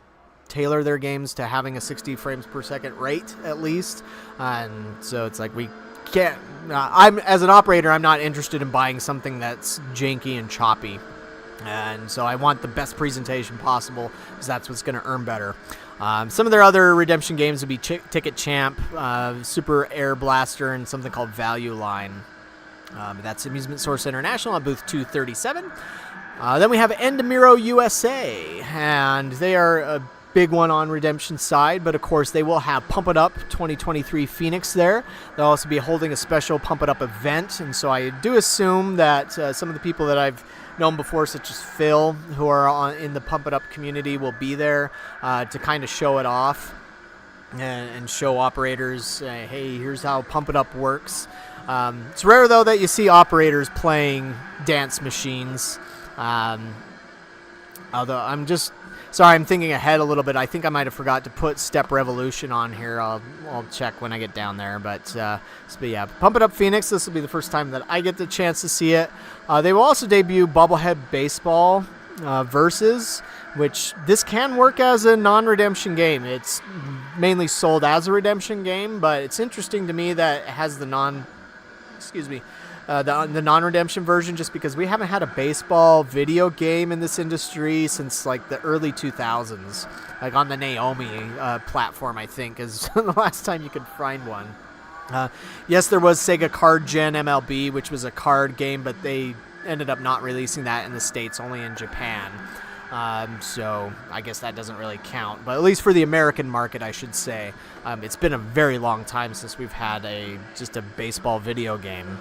tailor their games to having a 60 frames per second rate at least, and so it's like we can't. I'm as an operator, I'm not interested in buying something that's janky and choppy, and so I want the best presentation possible because that's what's going to earn better. Some of their other redemption games would be Ticket Champ, Super Air Blaster, and something called Value Line. That's Amusement Source International at booth 237. Then we have Endemiro USA, and they are a big one on redemption side, but of course they will have Pump It Up 2023 Phoenix there. They'll also be holding a special Pump It Up event, and so I do assume that some of the people that I've known before, such as Phil, who are in the Pump It Up community, will be there to kind of show it off and show operators, hey, here's how Pump It Up works. It's rare, though, that you see operators playing dance machines. Although I'm just... Sorry, I'm thinking ahead a little bit. I think I might have forgot to put Step Revolution on here. I'll check when I get down there. But yeah, Pump It Up Phoenix. This will be the first time that I get the chance to see it. They will also debut Bobblehead Baseball Versus, which this can work as a non-redemption game. It's mainly sold as a redemption game, but it's interesting to me that it has the the non-redemption version, just because we haven't had a baseball video game in this industry since like the early 2000s, like on the Naomi platform, I think is the last time you could find one. Yes, there was Sega Card Gen MLB, which was a card game, but they ended up not releasing that in the States, only in Japan. So I guess that doesn't really count, but at least for the American market, I should say, it's been a very long time since we've had just a baseball video game.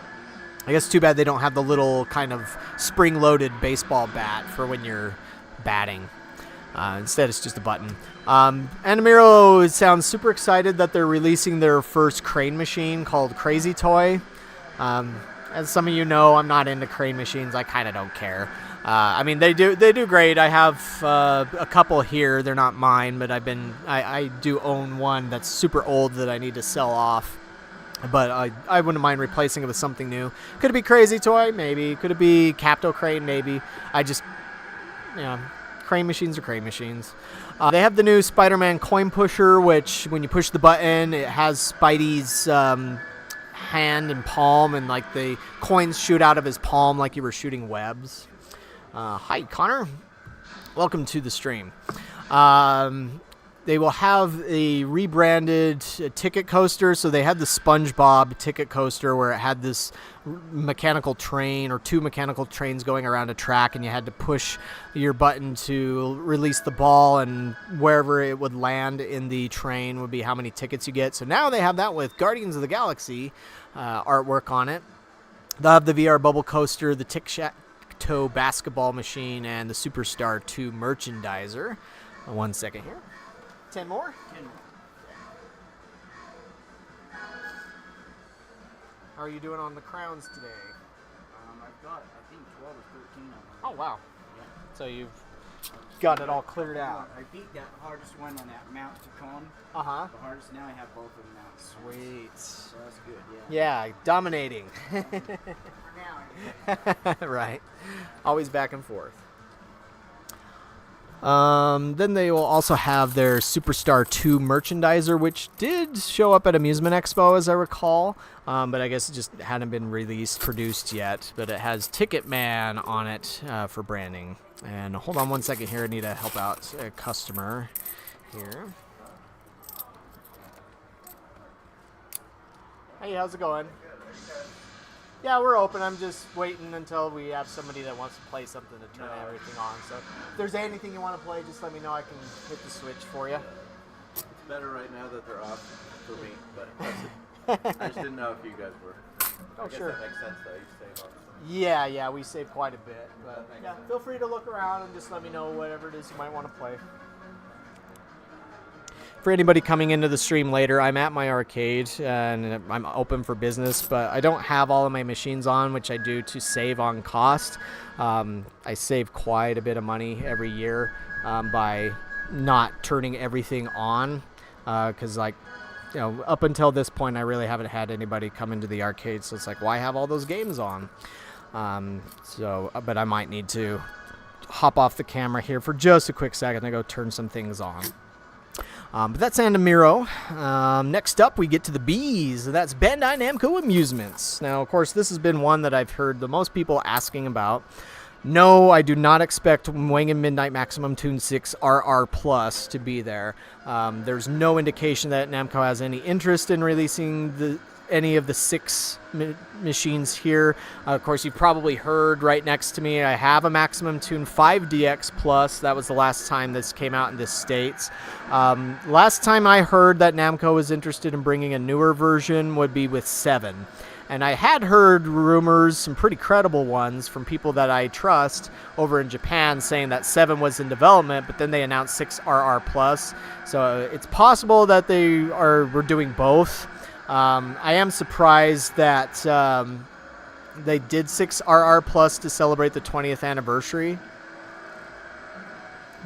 I guess too bad they don't have the little kind of spring-loaded baseball bat for when you're batting. Instead, it's just a button. Endemiro sounds super excited that they're releasing their first crane machine called Crazy Toy. As some of you know, I'm not into crane machines. I kind of don't care. I mean, they do great. I have a couple here. They're not mine, but I do own one that's super old that I need to sell off. But I wouldn't mind replacing it with something new. Could it be Crazy Toy? Maybe. Could it be Capto Crane? Maybe. Crane machines are crane machines. They have the new Spider-Man coin pusher, which when you push the button, it has Spidey's hand and palm, and like the coins shoot out of his palm like you were shooting webs. Hi, Connor. Welcome to the stream. They will have a rebranded ticket coaster. So they had the SpongeBob ticket coaster where it had this mechanical train or two mechanical trains going around a track, and you had to push your button to release the ball, and wherever it would land in the train would be how many tickets you get. So now they have that with Guardians of the Galaxy artwork on it. They'll have the VR bubble coaster, the toe basketball machine and the Superstar 2 merchandiser. 1 second here. 10 more? 10 more. How are you doing on the crowns today? I've got, I think, 12 or 13 of them. Oh, wow. Yeah. So you've got it all cleared out. I beat that hardest one on that mount to con. Uh-huh. The hardest. Now I have both of them mounts. Sweet. So that's good, yeah. Yeah, dominating. For now. Right. Always back and forth. Then they will also have their Superstar 2 merchandiser, which did show up at Amusement Expo, as I recall. But I guess it just hadn't been produced yet. But it has Ticketman on it for branding. And hold on 1 second here. I need to help out a customer here. Hey, how's it going? Yeah, we're open. I'm just waiting until we have somebody that wants to play something to turn everything on. So if there's anything you want to play, just let me know. I can hit the switch for you. It's better right now that they're off for me, but I just didn't know if you guys were. Oh, I guess sure. that makes sense though. You save on some. Yeah, we save quite a bit. But That makes yeah, sense. feel free to look around and just let me know whatever it is you might want to play. For anybody coming into the stream later, I'm at my arcade and I'm open for business, but I don't have all of my machines on, which I do to save on cost. I save quite a bit of money every year by not turning everything on, because up until this point, I really haven't had anybody come into the arcade, so it's like, why have all those games on? But I might need to hop off the camera here for just a quick second and go turn some things on. But that's Andamiro. Next up, we get to the B's. That's Bandai Namco Amusements. Now, of course, this has been one that I've heard the most people asking about. No, I do not expect Wang and Midnight Maximum Tune 6 RR Plus to be there. There's no indication that Namco has any interest in releasing any of the 6 machines here. Of course, you've probably heard right next to me, I have a Maximum Tune 5 DX Plus. That was the last time this came out in the States. Last time I heard that Namco was interested in bringing a newer version would be with 7. And I had heard rumors, some pretty credible ones, from people that I trust over in Japan saying that 7 was in development, but then they announced 6 RR Plus. So it's possible that we're doing both. I am surprised that they did 6 RR Plus to celebrate the 20th anniversary.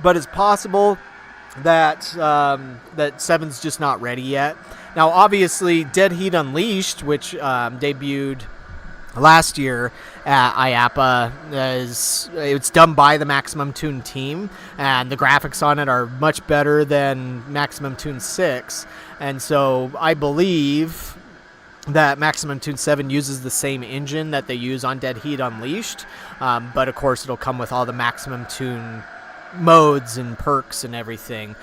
But it's possible that 7's just not ready yet. Now, obviously, Dead Heat Unleashed, which debuted last year at IAAPA, it's done by the Maximum Tune team, and the graphics on it are much better than Maximum Tune 6. And so I believe that Maximum Tune 7 uses the same engine that they use on Dead Heat Unleashed, but of course it'll come with all the Maximum Tune modes and perks and everything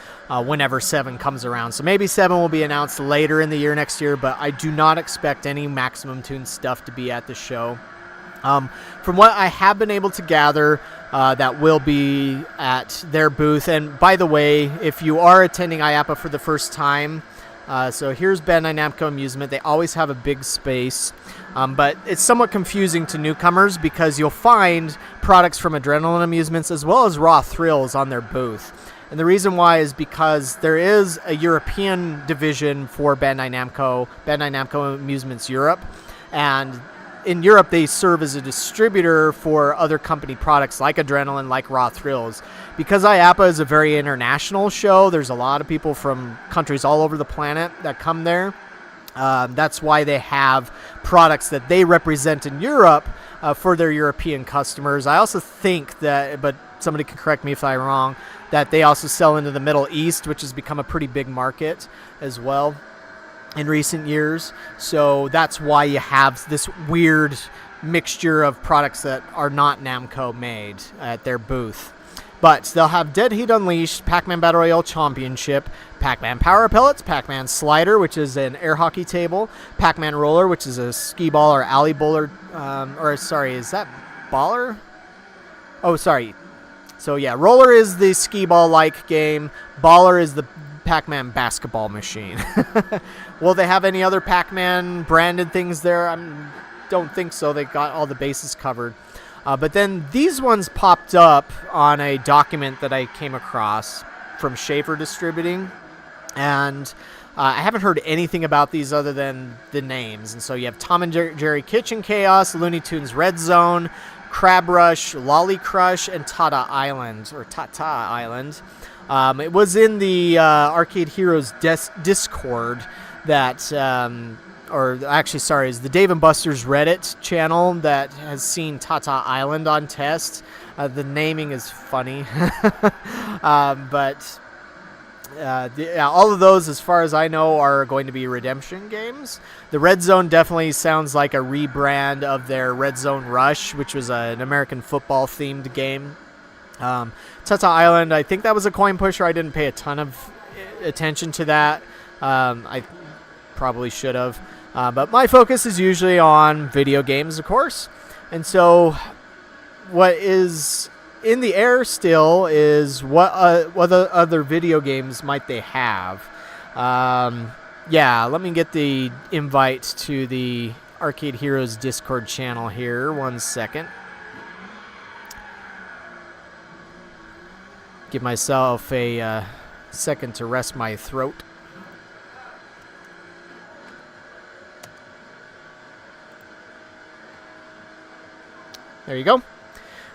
whenever 7 comes around. So maybe 7 will be announced later in the year next year, but I do not expect any Maximum Tune stuff to be at the show. From what I have been able to gather, that will be at their booth. And by the way, if you are attending IAAPA for the first time, so here's Bandai Namco Amusement. They always have a big space, but it's somewhat confusing to newcomers because you'll find products from Adrenaline Amusements as well as Raw Thrills on their booth. And the reason why is because there is a European division for Bandai Namco Amusements Europe, and in Europe, they serve as a distributor for other company products like Adrenaline, like Raw Thrills. Because IAAPA is a very international show, there's a lot of people from countries all over the planet that come there. That's why they have products that they represent in Europe for their European customers. I also think that, but somebody can correct me if I'm wrong, that they also sell into the Middle East, which has become a pretty big market as well in recent years. So that's why you have this weird mixture of products that are not Namco made at their booth. But they'll have Dead Heat Unleashed, Pac-Man Battle Royale Championship, Pac-Man Power Pellets, Pac-Man Slider, which is an air hockey table, Pac-Man Roller, which is a skee ball or alley bowler, is that baller? Oh, sorry. So yeah, Roller is the skee ball-like game, Baller is the Pac-Man basketball machine. Will they have any other Pac-Man branded things there? I don't think so. They got all the bases covered. But then these ones popped up on a document that I came across from Schaefer Distributing, and I haven't heard anything about these other than the names. And so you have Tom and Jerry Kitchen Chaos, Looney Tunes Red Zone, Crab Rush, Lolly Crush, and Tata Island, or Tata Island. It was in the Arcade Heroes Discord that, or actually, sorry, is the Dave and Buster's Reddit channel that has seen Tata Island on test. The naming is funny, but yeah, all of those, as far as I know, are going to be redemption games. The Red Zone definitely sounds like a rebrand of their Red Zone Rush, which was an American football themed game. Tata Island, I think that was a coin pusher. I didn't pay a ton of attention to that. I probably should have. But my focus is usually on video games, of course. And so what is in the air still is what other video games might they have. Yeah, let me get the invite to the Arcade Heroes Discord channel here. 1 second. Give myself a second to rest my throat. There you go.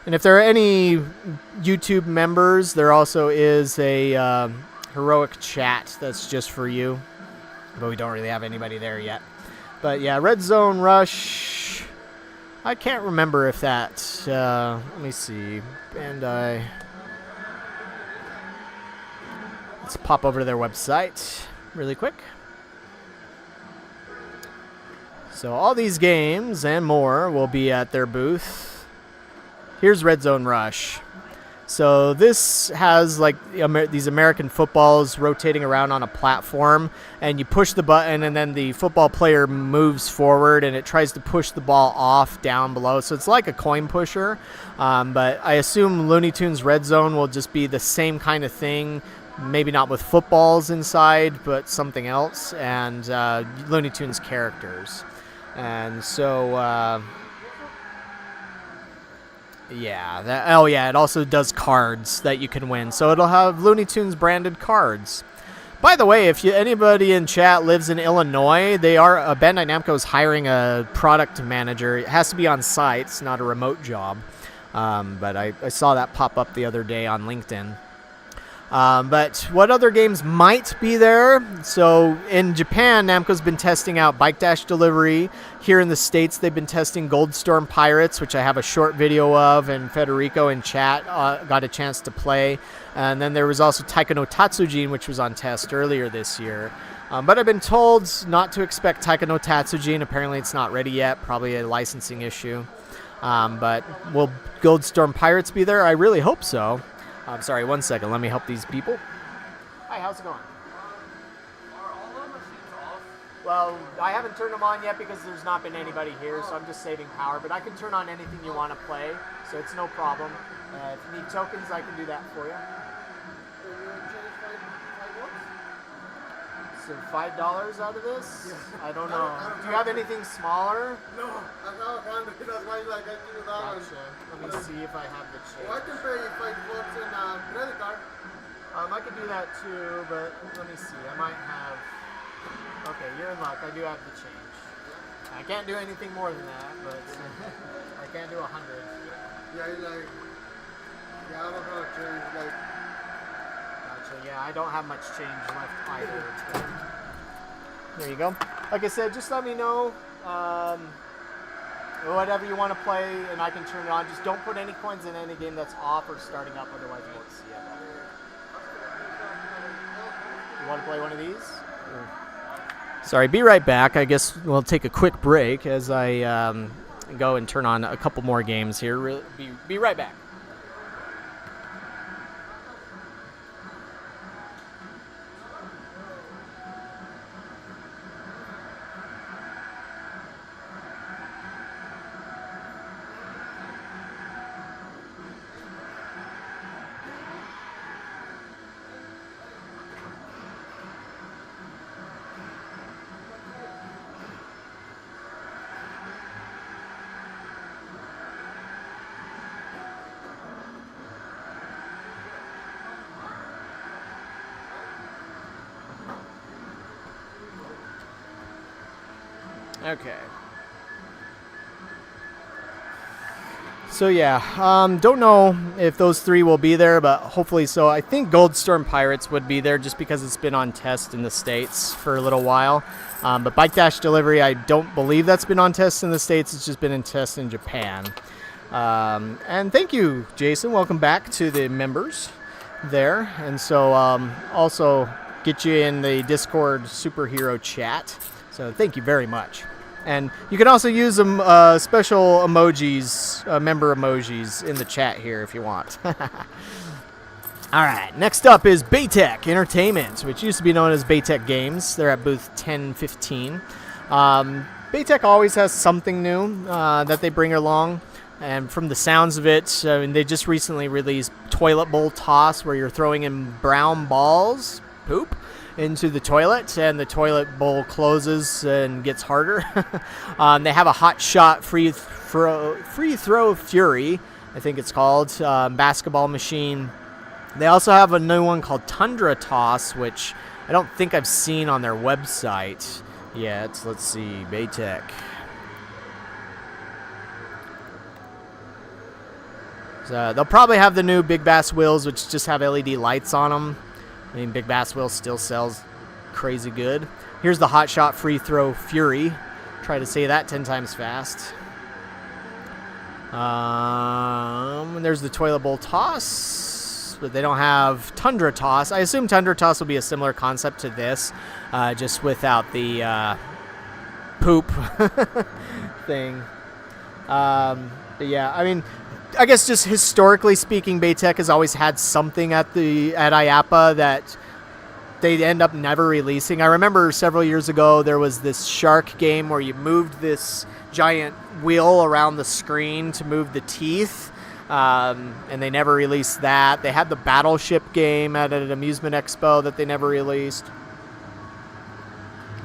And if there are any YouTube members, there also is a heroic chat that's just for you. But we don't really have anybody there yet. But yeah, Red Zone Rush. I can't remember if that... let me see. Bandai. Let's pop over to their website really quick. So all these games and more will be at their booth. Here's Red Zone Rush. So this has like these American footballs rotating around on a platform, and you push the button and then the football player moves forward and it tries to push the ball off down below. So it's like a coin pusher, but I assume Looney Tunes Red Zone will just be the same kind of thing, maybe not with footballs inside, but something else, and Looney Tunes characters. And so... yeah, it also does cards that you can win. So it'll have Looney Tunes branded cards. By the way, if anybody in chat lives in Illinois, Bandai Namco is hiring a product manager. It has to be on site. It's not a remote job. But I saw that pop up the other day on LinkedIn. But what other games might be there? So in Japan, Namco's been testing out Bike Dash Delivery. Here in the States, they've been testing Goldstorm Pirates, which I have a short video of, and Federico in chat got a chance to play. And then there was also Taika no Tatsujin, which was on test earlier this year. But I've been told not to expect Taika no Tatsujin. Apparently it's not ready yet, probably a licensing issue. But will Goldstorm Pirates be there? I really hope so. I'm sorry, 1 second. Let me help these people. Hi, how's it going? Are all the machines off? Well, I haven't turned them on yet because there's not been anybody here, so I'm just saving power. But I can turn on anything you want to play, so it's no problem. If you need tokens, I can do that for you. So $5 out of this? Yeah. I don't know. Do you have anything smaller? No, I have $100. That's why I give you that one. Gotcha. Let me see if I have the change. Well, I can pay you $5 in a credit card. I could do that too, but let me see. I might have... Okay, you're in luck. I do have the change. I can't do anything more than that, but I can't do 100. Yeah, I don't know change, Gotcha, yeah, I don't have much change left either. There you go. Like I said, just let me know whatever you want to play, and I can turn it on. Just don't put any coins in any game that's off or starting up, otherwise you won't see it. You want to play one of these? Sorry, be right back. I guess we'll take a quick break as I go and turn on a couple more games here. Be right back. Okay. So yeah, don't know if those 3 will be there, but hopefully so. I think Goldstorm Pirates would be there just because it's been on test in the States for a little while. But Bike Dash Delivery, I don't believe that's been on test in the States. It's just been in test in Japan. And thank you, Jason. Welcome back to the members there. And so also get you in the Discord superhero chat. So thank you very much. And you can also use some special emojis, member emojis in the chat here if you want. All right, next up is Baytech Entertainment, which used to be known as Baytech Games. They're at booth 1015. Baytech always has something new that they bring along. And from the sounds of it, I mean, they just recently released Toilet Bowl Toss, where you're throwing in brown balls, poop, into the toilet, and the toilet bowl closes and gets harder. They have a Hot Shot Free Throw Fury, I think it's called, basketball machine. They also have a new one called Tundra Toss, which I don't think I've seen on their website yet. Let's see, Baytech. So they'll probably have the new Big Bass wheels, which just have LED lights on them. I mean, Big Bass Wheel still sells crazy good. Here's the Hot Shot Free Throw Fury. Try to say that 10 times fast. There's the Toilet Bowl Toss, but they don't have Tundra Toss. I assume Tundra Toss will be a similar concept to this, just without the poop thing. But yeah, I mean, I guess just historically speaking, Baytech has always had something at IAAPA that they end up never releasing. I remember several years ago there was this shark game where you moved this giant wheel around the screen to move the teeth, and they never released that. They had the Battleship game at an Amusement Expo that they never released.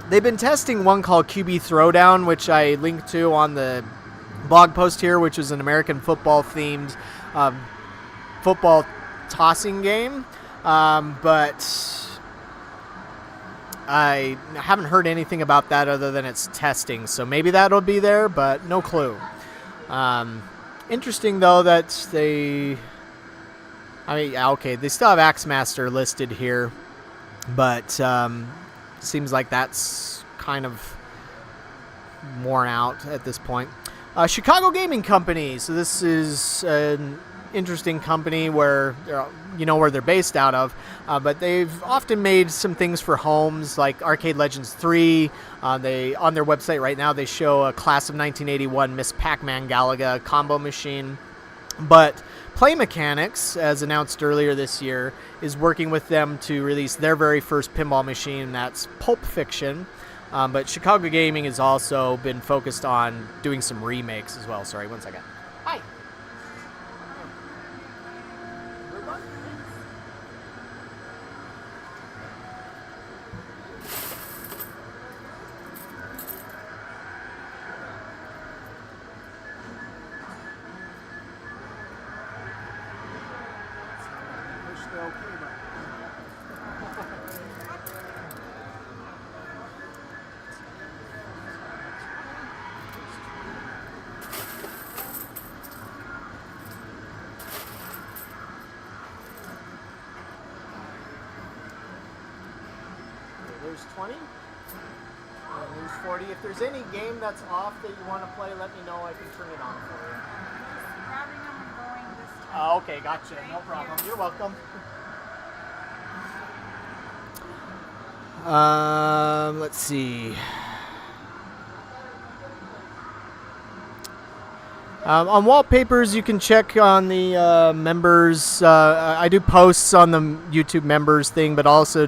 They've been testing one called QB Throwdown, which I linked to on the blog post here, which is an American football themed football tossing game, but I haven't heard anything about that other than it's testing, so maybe that'll be there, but no clue. Interesting though that they still have Axemaster listed here, but seems like that's kind of worn out at this point. Chicago Gaming Company. So this is an interesting company where where they're based out of, but they've often made some things for homes like Arcade Legends 3. They on their website right now they show a class of 1981 Miss Pac-Man Galaga combo machine. But Play Mechanics, as announced earlier this year, is working with them to release their very first pinball machine. That's Pulp Fiction. But Chicago Gaming has also been focused on doing some remakes as well. Sorry, one second. Hi. There's 20. And there's 40. If there's any game that's off that you want to play, let me know. I can turn it on for you. Grabbing them and going this time. Oh, okay, gotcha. No problem. You're welcome. Let's see. On wallpapers, you can check on the members. I do posts on the YouTube members thing, but also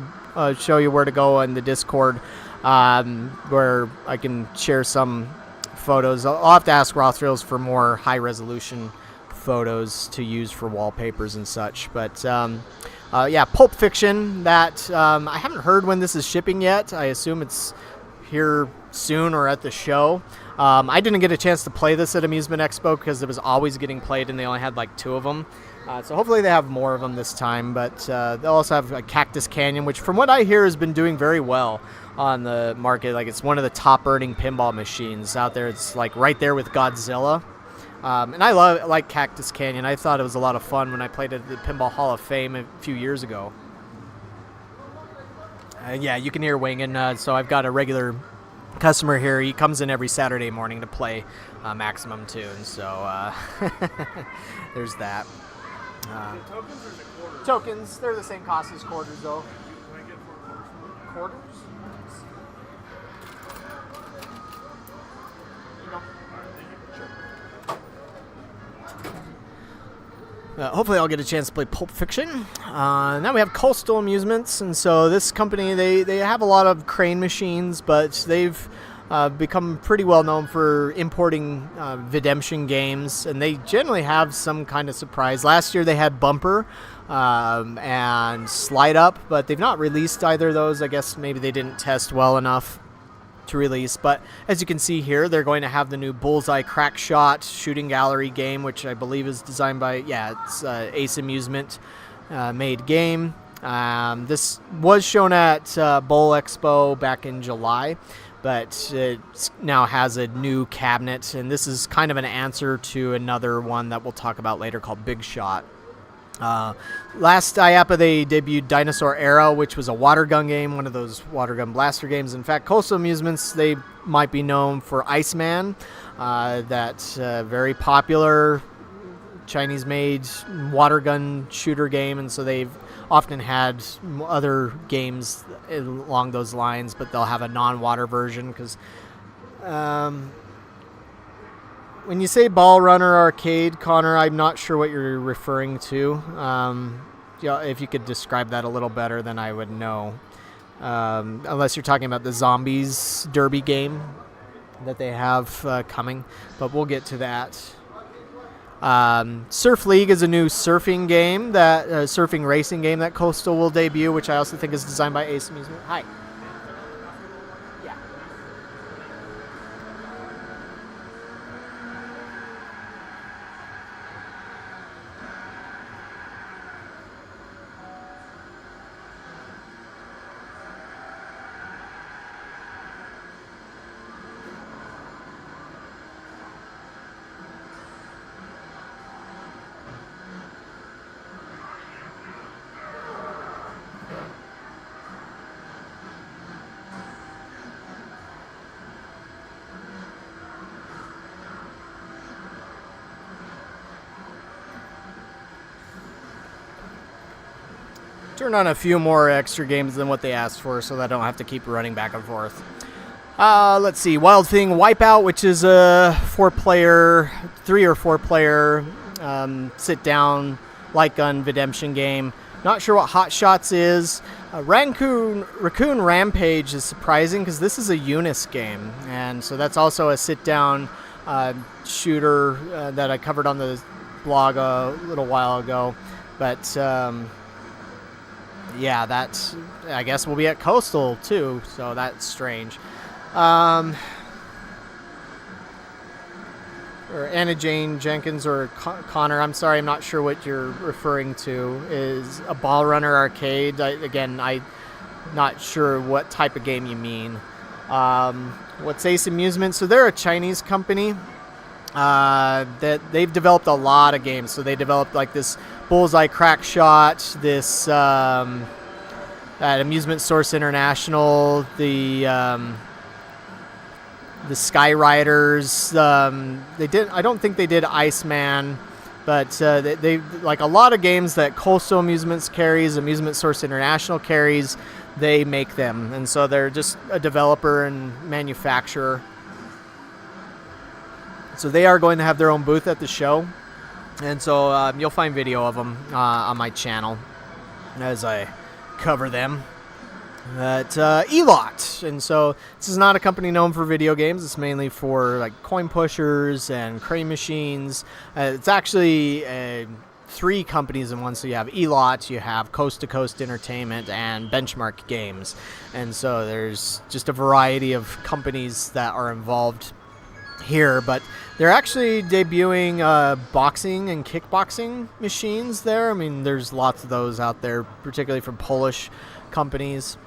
show you where to go on the Discord, where I can share some photos. I'll have to ask Raw Thrills for more high-resolution photos to use for wallpapers and such. But yeah, Pulp Fiction. That I haven't heard when this is shipping yet. I assume it's here soon or at the show. I didn't get a chance to play this at Amusement Expo because it was always getting played and they only had like 2 of them. So hopefully they have more of them this time, but they'll also have a Cactus Canyon, which from what I hear has been doing very well on the market. Like, it's one of the top earning pinball machines out there. It's like right there with Godzilla. And I like Cactus Canyon. I thought it was a lot of fun when I played at the Pinball Hall of Fame a few years ago. Yeah, you can hear Wingen. So I've got a regular customer here. He comes in every Saturday morning to play Maximum Tunes. So there's that. Tokens, they're the same cost as quarters, though. Quarters? Hopefully I'll get a chance to play Pulp Fiction. Now we have Coastal Amusements, and so this company, they have a lot of crane machines, but they've become pretty well known for importing Videmption games, and they generally have some kind of surprise. Last year they had Bumper and Slide Up, but they've not released either of those. I guess maybe they didn't test well enough to release, but as you can see here, they're going to have the new Bullseye Crack Shot shooting gallery game, which I believe is designed by, it's Ace Amusement made game. This was shown at Bowl Expo back in July, but it now has a new cabinet, and this is kind of an answer to another one that we'll talk about later called Big Shot. Last IAAPA, they debuted Dinosaur Era, which was a water gun game, one of those water gun blaster games. In fact, Coastal Amusements, they might be known for Iceman, that's very popular Chinese-made water gun shooter game, and so they've often had other games along those lines, but they'll have a non-water version because when you say Ball Runner Arcade, Connor, I'm not sure what you're referring to. If you could describe that a little better, then I would know. Unless you're talking about the Zombies Derby game that they have coming, but we'll get to that. Surf League is a new surfing game, surfing racing game that Coastal will debut, which I also think is designed by Ace Amusement. Hi. Turn on a few more extra games than what they asked for so that I don't have to keep running back and forth. Let's see. Wild Thing Wipeout, which is a 3 or 4 player sit-down light gun Videmption game. Not sure what Hot Shots is. Raccoon Rampage is surprising because this is a Unis game. And so that's also a sit-down shooter that I covered on the blog a little while ago. But yeah, that I guess will be at Coastal too, so that's strange. Or Anna Jane Jenkins or Connor, I'm sorry, I'm not sure what you're referring to, is a Ball Runner Arcade. I'm not sure what type of game you mean. What's Ace Amusement? So they're a Chinese company that they've developed a lot of games. So they developed like this Bullseye Crack Shot, this at Amusement Source International, the Skyriders. I don't think they did Iceman, but they like a lot of games that Coastal Amusements carries, Amusement Source International carries. They make them, and so they're just a developer and manufacturer. So they are going to have their own booth at the show. And so you'll find video of them on my channel as I cover them. But ELOT, and so this is not a company known for video games. It's mainly for like coin pushers and crane machines. It's actually 3 companies in one. So you have ELOT, you have Coast to Coast Entertainment, and Benchmark Games. And so there's just a variety of companies that are involved here, but they're actually debuting boxing and kickboxing machines there. I mean, there's lots of those out there, particularly from Polish companies.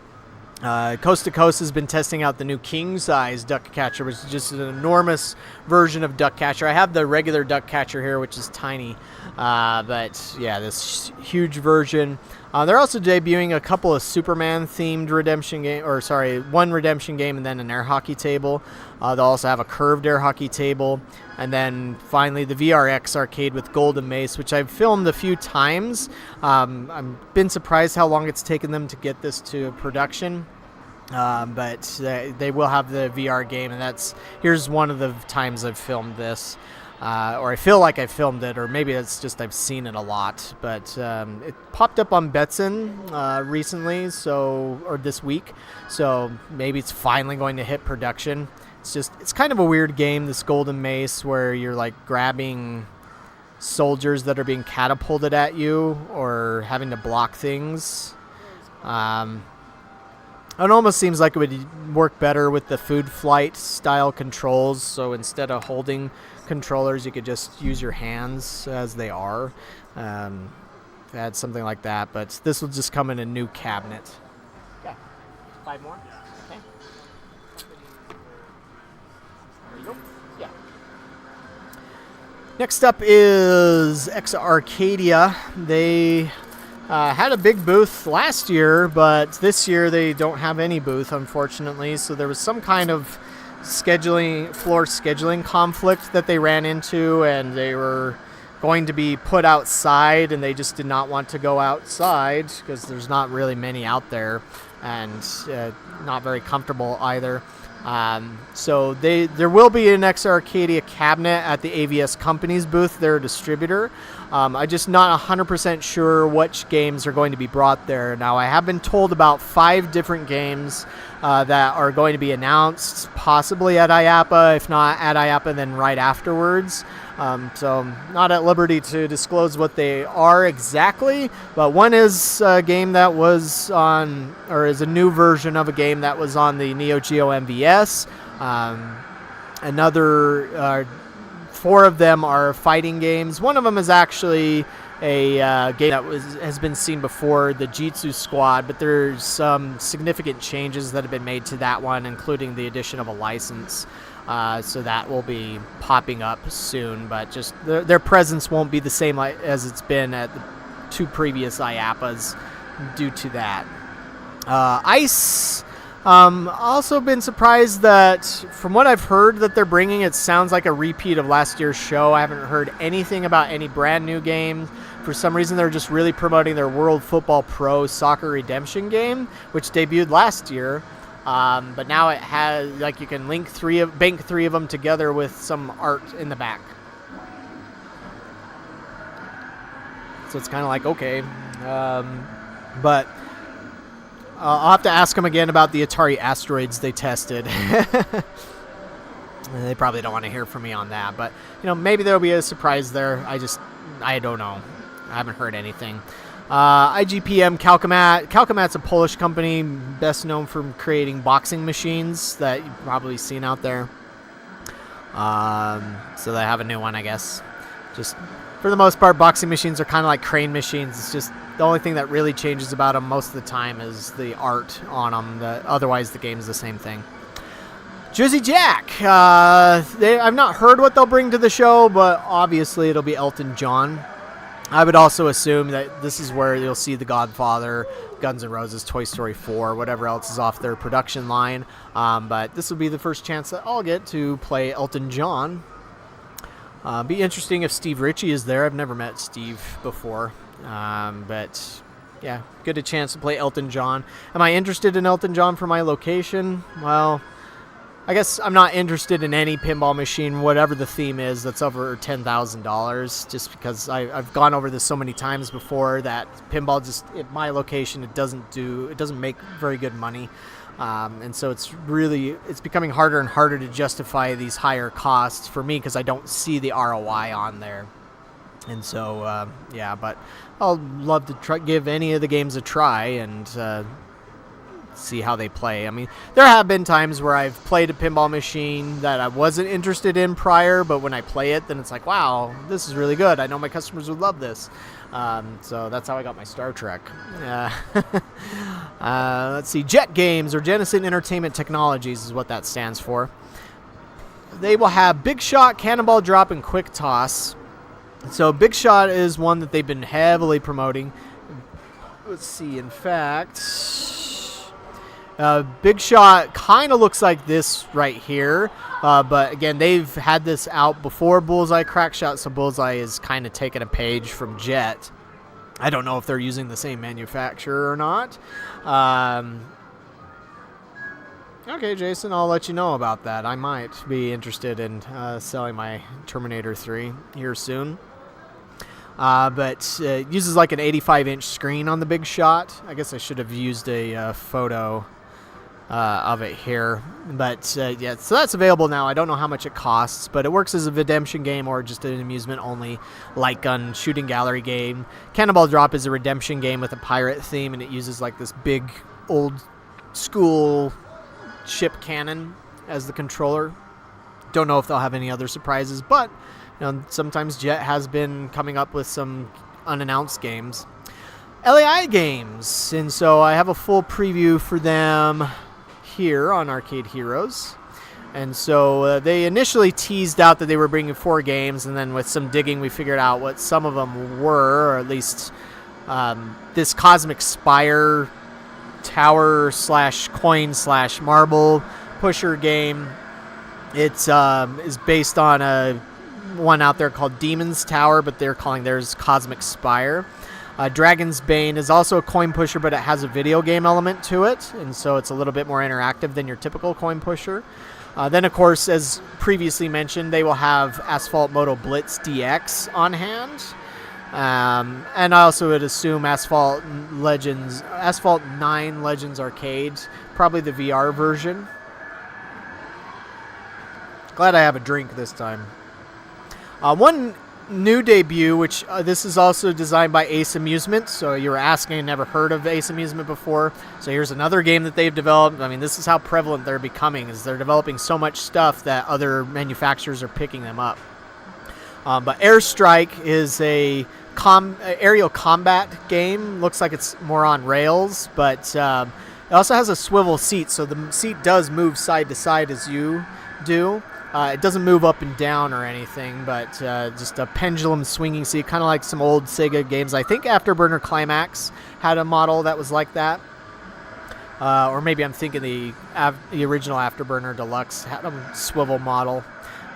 Coast to Coast has been testing out the new king-size duck catcher, which is just an enormous version of duck catcher. I have the regular duck catcher here, which is tiny, but yeah, this huge version. They're also debuting a couple of Superman-themed redemption game, one redemption game and then an air hockey table. They'll also have a curved air hockey table, and then finally the VRX arcade with Golden Mace, which I've filmed a few times. I've been surprised how long it's taken them to get this to production. But they will have the VR game, and here's one of the times I've filmed this. Or I feel like I filmed it, or maybe it's just I've seen it a lot. But it popped up on Betson recently, or this week, so maybe it's finally going to hit production. It's kind of a weird game, this Golden Mace, where you're like grabbing soldiers that are being catapulted at you or having to block things. It almost seems like it would work better with the food flight style controls. So instead of holding controllers, you could just use your hands as they are. Add something like that, but this will just come in a new cabinet. Yeah, 5 more. Okay. There you go. Yeah. Next up is Exa Arcadia. They had a big booth last year, but this year they don't have any booth, unfortunately. So there was some kind of floor scheduling conflict that they ran into, and they were going to be put outside, and they just did not want to go outside because there's not really many out there, and not very comfortable either. So there will be an Exa Arcadia cabinet at the AVS Company's booth. They're a distributor. I'm just not 100% sure which games are going to be brought there. Now, I have been told about 5 different games that are going to be announced, possibly at IAAPA. If not at IAAPA, then right afterwards. So not at liberty to disclose what they are exactly, but one is a game that was on, or is a new version of a game that was on the Neo Geo MVS. Another 4 of them are fighting games. One of them is actually a game that has been seen before, the Jitsu Squad, but there's some significant changes that have been made to that one, including the addition of a license. So that will be popping up soon, but just their presence won't be the same as it's been at the 2 previous IAAPAs due to that. ICE, also been surprised that from what I've heard that they're bringing, it sounds like a repeat of last year's show. I haven't heard anything about any brand new games. For some reason, they're just really promoting their World Football Pro Soccer Redemption game, which debuted last year. But now it has, like, you can bank 3 of them together with some art in the back. So it's kind of like, okay. But I'll have to ask them again about the Atari Asteroids they tested. They probably don't want to hear from me on that. But, maybe there'll be a surprise there. I don't know. I haven't heard anything. IGPM Calcomat. Calcomat's a Polish company best known for creating boxing machines that you've probably seen out there. So they have a new one, I guess. Just for the most part, boxing machines are kind of like crane machines. It's just the only thing that really changes about them most of the time is the art on them. Otherwise, the game's the same thing. Jersey Jack. I've not heard what they'll bring to the show, but obviously it'll be Elton John. I would also assume that this is where you'll see The Godfather, Guns N' Roses, Toy Story 4, whatever else is off their production line. But this will be the first chance that I'll get to play Elton John. Be interesting if Steve Ritchie is there. I've never met Steve before. But yeah, get a chance to play Elton John. Am I interested in Elton John for my location? Well, I guess I'm not interested in any pinball machine, whatever the theme is, that's over $10,000, just because I've gone over this so many times before that pinball just, at my location, it doesn't make very good money. And so it's becoming harder and harder to justify these higher costs for me because I don't see the ROI on there. And so, yeah, but I'll love to give any of the games a try and see how they play. I mean, there have been times where I've played a pinball machine that I wasn't interested in prior, but when I play it, then it's like, wow, this is really good. I know my customers would love this. So that's how I got my Star Trek. Let's see. Jet Games, or Genesis Entertainment Technologies is what that stands for. They will have Big Shot, Cannonball Drop, and Quick Toss. So Big Shot is one that they've been heavily promoting. Let's see. In fact, Big Shot kind of looks like this right here. But again, they've had this out before Bullseye Crackshot, so Bullseye is kind of taking a page from Jet. I don't know if they're using the same manufacturer or not. Okay, Jason, I'll let you know about that. I might be interested in selling my Terminator 3 here soon. But it uses like an 85-inch screen on the Big Shot. I guess I should have used a photo of it here. But yeah, so that's available now. I don't know how much it costs, but it works as a redemption game or just an amusement-only light gun shooting gallery game. Cannonball Drop is a redemption game with a pirate theme, and it uses like this big old school ship cannon as the controller. Don't know if they'll have any other surprises, but you know, sometimes Jet has been coming up with some unannounced games. LAI Games, and so I have a full preview for them here on Arcade Heroes. And so they initially teased out that they were bringing 4 games, and then with some digging we figured out what some of them were, or at least this Cosmic Spire tower / coin / marble pusher game. It's is based on a one out there called Demon's Tower, but they're calling theirs Cosmic Spire. Dragon's Bane is also a coin pusher, but it has a video game element to it, and so it's a little bit more interactive than your typical coin pusher. Then, of course, as previously mentioned, they will have Asphalt Moto Blitz DX on hand. And I also would assume Asphalt 9 Legends Arcade, probably the VR version. Glad I have a drink this time. One new debut, which this is also designed by Ace Amusement. So you were asking, never heard of Ace Amusement before. So here's another game that they've developed. I mean, this is how prevalent they're becoming, is they're developing so much stuff that other manufacturers are picking them up. But Airstrike is a aerial combat game. Looks like it's more on rails, but it also has a swivel seat, so the seat does move side to side as you do. It doesn't move up and down or anything, but just a pendulum swinging seat, kind of like some old Sega games. I think Afterburner Climax had a model that was like that. Or maybe I'm thinking the original Afterburner Deluxe had a swivel model.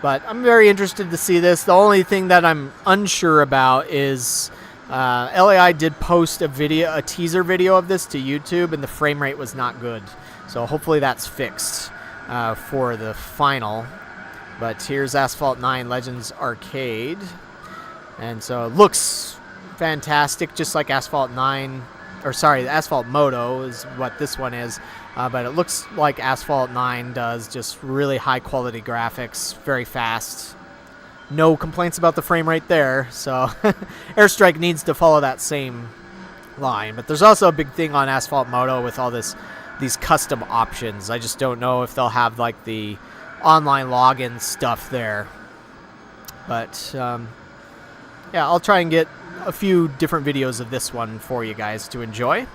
But I'm very interested to see this. The only thing that I'm unsure about is LAI did post a teaser video of this to YouTube, and the frame rate was not good. So hopefully that's fixed for the final. But here's Asphalt 9 Legends Arcade. And so it looks fantastic, just like Asphalt 9, or sorry, Asphalt Moto is what this one is. But it looks like Asphalt 9 does, just really high quality graphics, very fast. No complaints about the frame rate there, so Airstrike needs to follow that same line. But there's also a big thing on Asphalt Moto with all these custom options. I just don't know if they'll have like the online login stuff there. But yeah, I'll try and get a few different videos of this one for you guys to enjoy.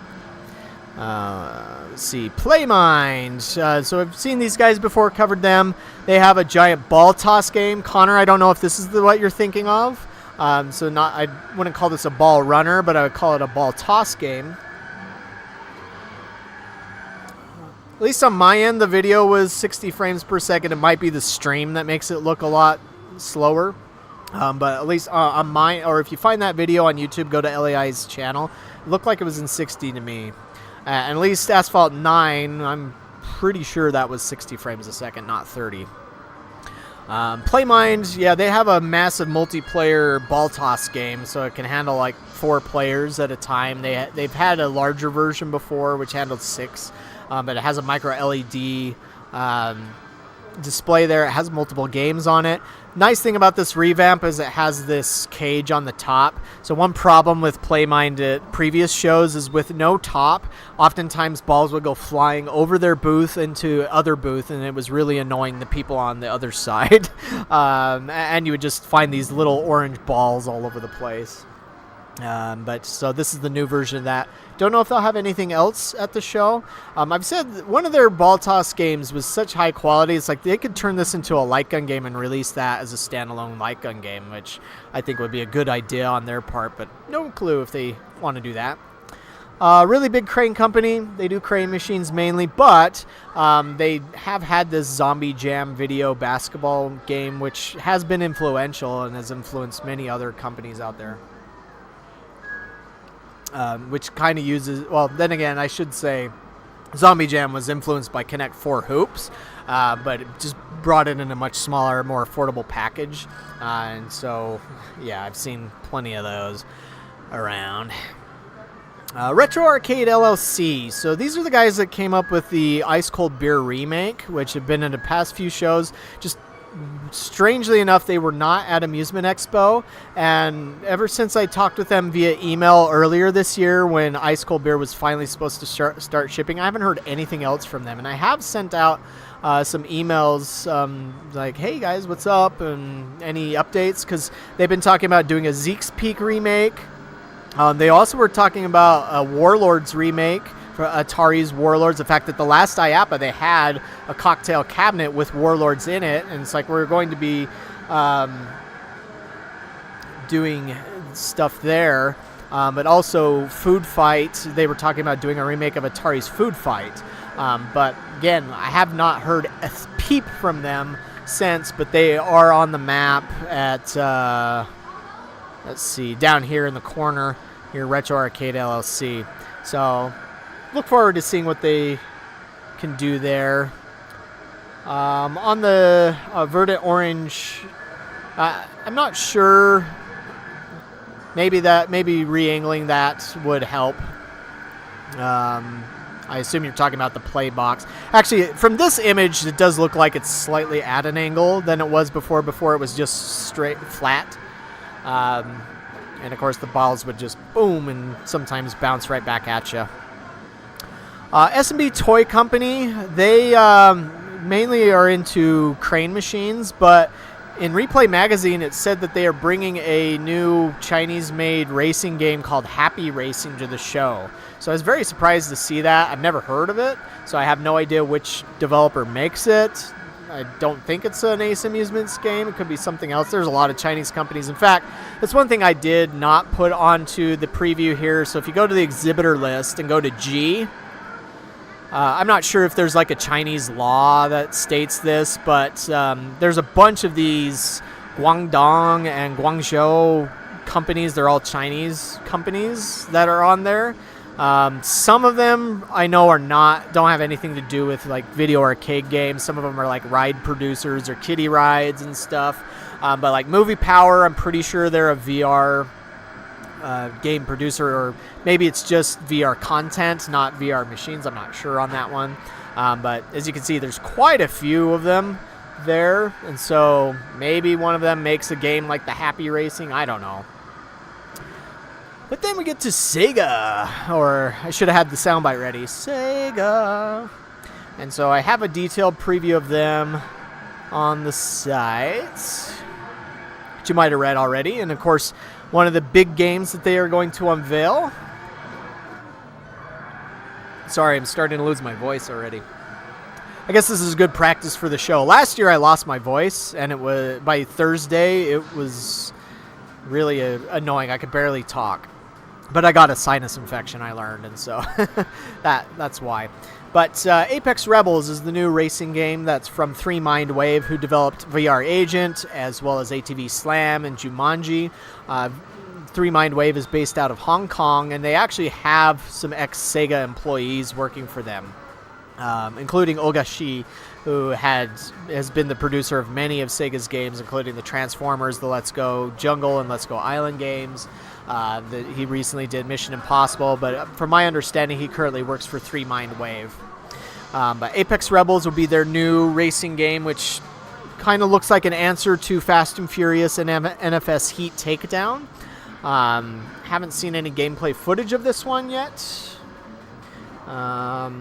Let's see, Playmind. So I've seen these guys before, covered them. They have a giant ball toss game. Connor, I don't know if this is what you're thinking of. So I wouldn't call this a ball runner, but I would call it a ball toss game. At least on my end, the video was 60 frames per second. It might be the stream that makes it look a lot slower. But at least on mine, or if you find that video on YouTube, go to LAI's channel. It looked like it was in 60 to me. At least Asphalt 9, I'm pretty sure that was 60 frames a second, not 30. Playmind, yeah, they have a massive multiplayer ball toss game, so it can handle like 4 players at a time. They've had a larger version before, which handled 6, but it has a micro LED display there. It has multiple games on it. Nice thing about this revamp is it has this cage on the top. So one problem with PlayMind at previous shows is with no top, oftentimes balls would go flying over their booth into other booth, and it was really annoying the people on the other side. And you would just find these little orange balls all over the place. But so this is the new version of that. Don't know if they'll have anything else at the show. I've said one of their ball toss games was such high quality. It's like they could turn this into a light gun game and release that as a standalone light gun game, which I think would be a good idea on their part, but no clue if they want to do that. Really big crane company. They do crane machines mainly, but they have had this Zombie Jam video basketball game, which has been influential and has influenced many other companies out there. Which kind of uses, well, then again, I should say Zombie Jam was influenced by Connect 4 hoops, but it just brought it in a much smaller, more affordable package. And so, yeah, I've seen plenty of those around. Retro Arcade LLC. So these are the guys that came up with the Ice Cold Beer remake, which have been in the past few shows. Just strangely enough, they were not at Amusement Expo, and ever since I talked with them via email earlier this year when Ice Cold Beer was finally supposed to start shipping, I haven't heard anything else from them. And I have sent out some emails like, hey guys, what's up, and any updates, because they've been talking about doing a Zeke's Peak remake. They also were talking about a Warlords remake for Atari's Warlords. The fact that the last IAAPA they had a cocktail cabinet with Warlords in it, and it's like we're going to be doing stuff there. But also Food Fight, they were talking about doing a remake of Atari's Food Fight. But again, I have not heard a peep from them since, but they are on the map at, let's see, down here in the corner here, Retro Arcade LLC. So look forward to seeing what they can do there. On the Verdant Orange, I'm not sure. Maybe re-angling that would help. I assume you're talking about the play box. Actually, from this image, it does look like it's slightly at an angle than it was before. Before it was just straight flat. And of course, the balls would just boom and sometimes bounce right back at you. S&B Toy Company, they mainly are into crane machines, but in Replay Magazine, it said that they are bringing a new Chinese-made racing game called Happy Racing to the show. So I was very surprised to see that. I've never heard of it, so I have no idea which developer makes it. I don't think it's an Ace Amusements game. It could be something else. There's a lot of Chinese companies. In fact, that's one thing I did not put onto the preview here. So if you go to the exhibitor list and go to G, I'm not sure if there's like a Chinese law that states this, but there's a bunch of these Guangdong and Guangzhou companies. They're all Chinese companies that are on there. Some of them I know don't have anything to do with like video arcade games. Some of them are like ride producers or kiddie rides and stuff. But like Movie Power, I'm pretty sure they're a VR game producer, or maybe it's just VR content, not VR machines. I'm not sure on that one. But as you can see, there's quite a few of them there. And so maybe one of them makes a game like the Happy Racing. I don't know. But then we get to Sega, or I should have had the soundbite ready. Sega. And so I have a detailed preview of them on the site, which you might have read already. And of course, one of the big games that they are going to unveil. Sorry, I'm starting to lose my voice already. I guess this is good practice for the show. Last year I lost my voice, and it was by Thursday it was really annoying. I could barely talk. But I got a sinus infection, I learned, and so that's why. But Apex Rebels is the new racing game that's from 3 Mind Wave, who developed VR Agent, as well as ATV Slam and Jumanji. 3 Mind Wave is based out of Hong Kong, and they actually have some ex-Sega employees working for them, including Ogashi, who has been the producer of many of Sega's games, including the Transformers, the Let's Go Jungle, and Let's Go Island games. He recently did Mission Impossible, but from my understanding, he currently works for 3 Mind Wave. But Apex Rebels will be their new racing game, which kind of looks like an answer to Fast and Furious and NFS Heat Takedown. Haven't seen any gameplay footage of this one yet. I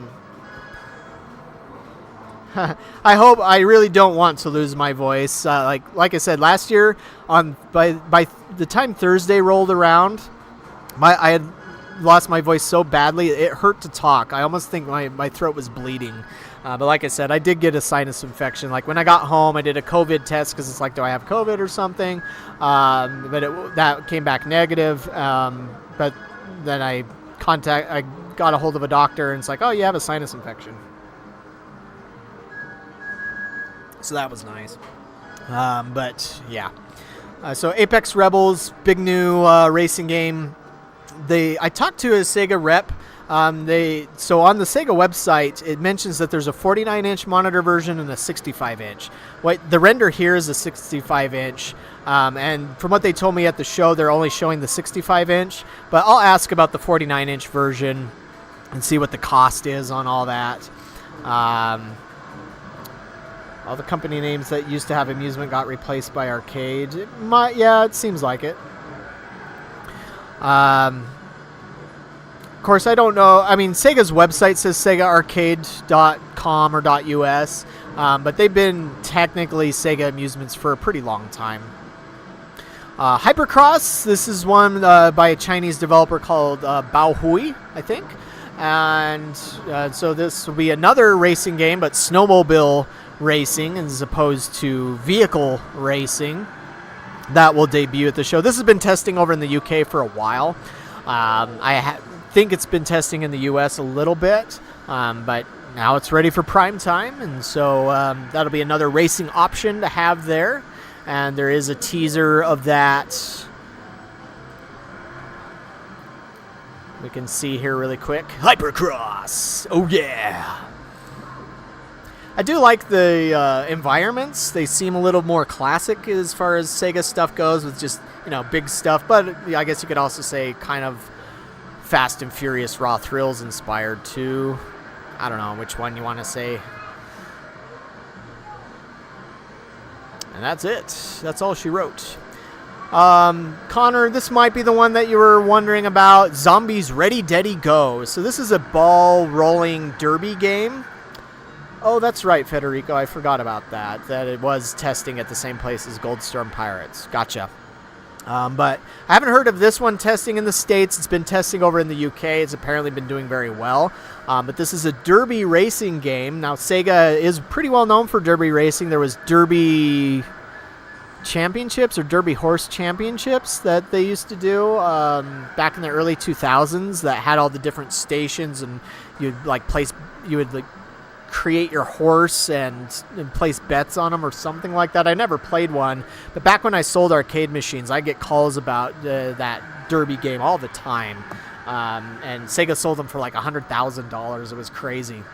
really don't want to lose my voice. Like I said last year, by the time Thursday rolled around, I had lost my voice so badly it hurt to talk. I almost think my throat was bleeding. But like I said, I did get a sinus infection. Like when I got home, I did a COVID test because it's like, do I have COVID or something? But that came back negative. But then I got a hold of a doctor, and it's like, oh, you have a sinus infection. So that was nice. But yeah. So Apex Rebels, big new racing game. I talked to a Sega rep. So on the Sega website, it mentions that there's a 49-inch monitor version and a 65-inch. The render here is a 65-inch, and from what they told me at the show, they're only showing the 65-inch. But I'll ask about the 49-inch version and see what the cost is on all that. All the company names that used to have Amusement got replaced by Arcade. It seems like it. Of course, I don't know. I mean, Sega's website says SegaArcade.com or .us, but they've been technically Sega Amusements for a pretty long time. Hypercross, this is one by a Chinese developer called Baohui, I think. And so this will be another racing game, but snowmobile racing as opposed to vehicle racing. That will debut at the show. This has been testing over in the UK for a while. I think it's been testing in the US a little bit, but now it's ready for prime time, and so that'll be another racing option to have there. And there is a teaser of that. We can see here really quick. Hypercross! Oh yeah! I do like the environments. They seem a little more classic as far as Sega stuff goes, with just, big stuff. But I guess you could also say kind of Fast and Furious Raw Thrills inspired too. I don't know which one you want to say. And that's it. That's all she wrote. Connor, this might be the one that you were wondering about. Zombies Ready, Deady, Go. So this is a ball rolling derby game. Oh, that's right, Federico. I forgot about that. That it was testing at the same place as Goldstorm Pirates. Gotcha. But I haven't heard of this one testing in the States. It's been testing over in the UK. It's apparently been doing very well. But this is a derby racing game. Now, Sega is pretty well known for derby racing. There was Derby Championships or Derby Horse Championships that they used to do back in the early 2000s that had all the different stations, and you'd create your horse and place bets on them or something like that. I never played one, but back when I sold arcade machines, I get calls about that derby game all the time. And Sega sold them for like $100,000. It was crazy.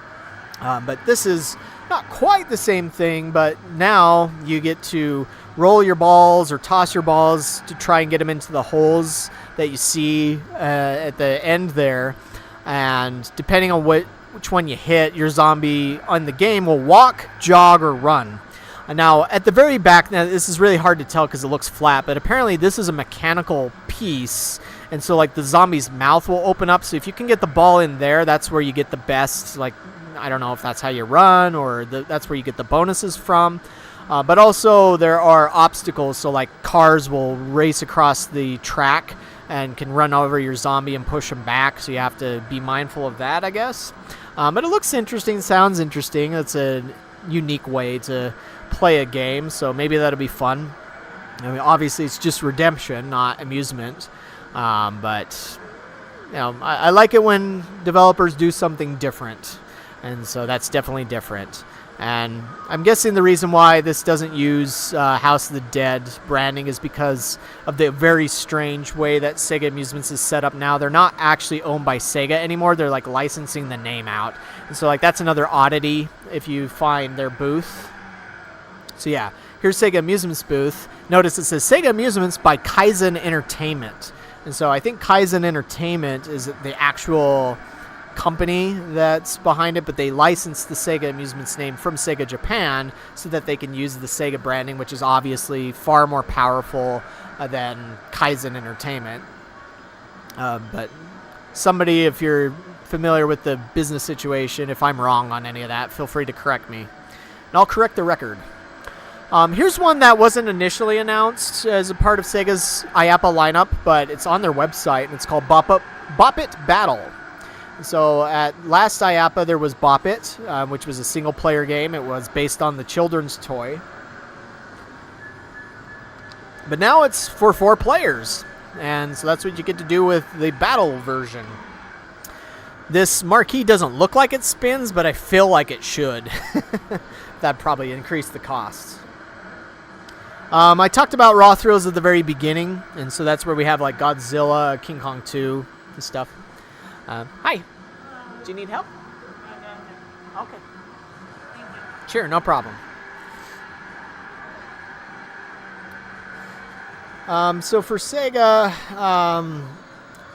But this is not quite the same thing, but now you get to roll your balls or toss your balls to try and get them into the holes that you see at the end there. And depending on which one you hit, your zombie on the game will walk, jog, or run. Now, at the very back, now this is really hard to tell because it looks flat, but apparently this is a mechanical piece, and so like the zombie's mouth will open up, so if you can get the ball in there, that's where you get the best, like, I don't know if that's how you run or that's where you get the bonuses from. But also there are obstacles, so like cars will race across the track and can run over your zombie and push him back, so you have to be mindful of that, I guess. But it looks interesting, sounds interesting. It's a unique way to play a game, so maybe that'll be fun. I mean, obviously it's just redemption, not amusement. But I like it when developers do something different, and so that's definitely different. And I'm guessing the reason why this doesn't use House of the Dead branding is because of the very strange way that Sega Amusements is set up now. They're not actually owned by Sega anymore. They're like licensing the name out. And so like that's another oddity if you find their booth. So yeah, here's Sega Amusements booth. Notice it says Sega Amusements by Kaizen Entertainment. And so I think Kaizen Entertainment is the actual company that's behind it, but they licensed the Sega Amusements name from Sega Japan so that they can use the Sega branding, which is obviously far more powerful than Kaizen Entertainment. But somebody, if you're familiar with the business situation, if I'm wrong on any of that, feel free to correct me, and I'll correct the record. Here's one that wasn't initially announced as a part of Sega's IAAPA lineup, but it's on their website, and it's called Bop It Battle. So at last IAAPA, there was Bop It, which was a single-player game. It was based on the children's toy. But now it's for 4 players, and so that's what you get to do with the battle version. This marquee doesn't look like it spins, but I feel like it should. That'd probably increase the costs. I talked about Raw Thrills at the very beginning, and so that's where we have like Godzilla, King Kong 2, and stuff. Hi. Do you need help? No. Okay. Thank you. Sure, no problem. So for Sega,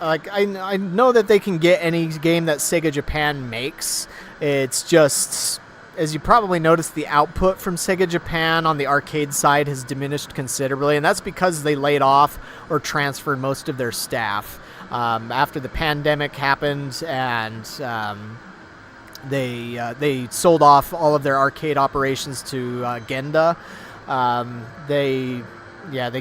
like I know that they can get any game that Sega Japan makes. It's just, as you probably noticed, the output from Sega Japan on the arcade side has diminished considerably, and that's because they laid off or transferred most of their staff. After the pandemic happened and they sold off all of their arcade operations to Genda, they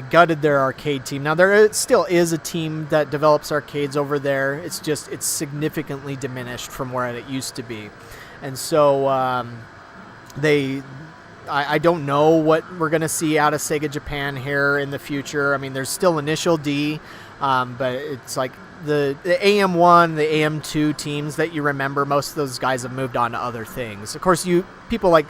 gutted their arcade team. Now there still is a team that develops arcades over there. It's just it's significantly diminished from where it used to be. And so I don't know what we're going to see out of Sega Japan here in the future. I mean, there's still Initial D, but it's like the AM1, the AM2 teams that you remember, most of those guys have moved on to other things. Of course, people like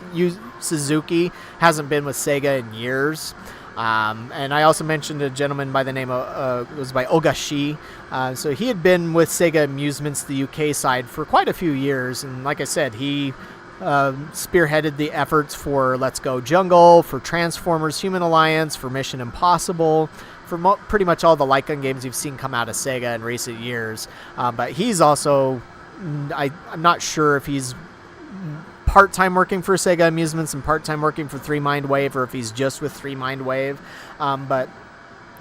Suzuki hasn't been with Sega in years. And I also mentioned a gentleman by the name of, it was by Ogashi. So he had been with Sega Amusements, the UK side, for quite a few years. And like I said, he spearheaded the efforts for Let's Go Jungle, for Transformers Human Alliance, for Mission Impossible, for pretty much all the Lycan games you've seen come out of Sega in recent years. But he's also, I'm not sure if he's part-time working for Sega Amusements and part-time working for Three Mind Wave, or if he's just with Three Mind Wave. But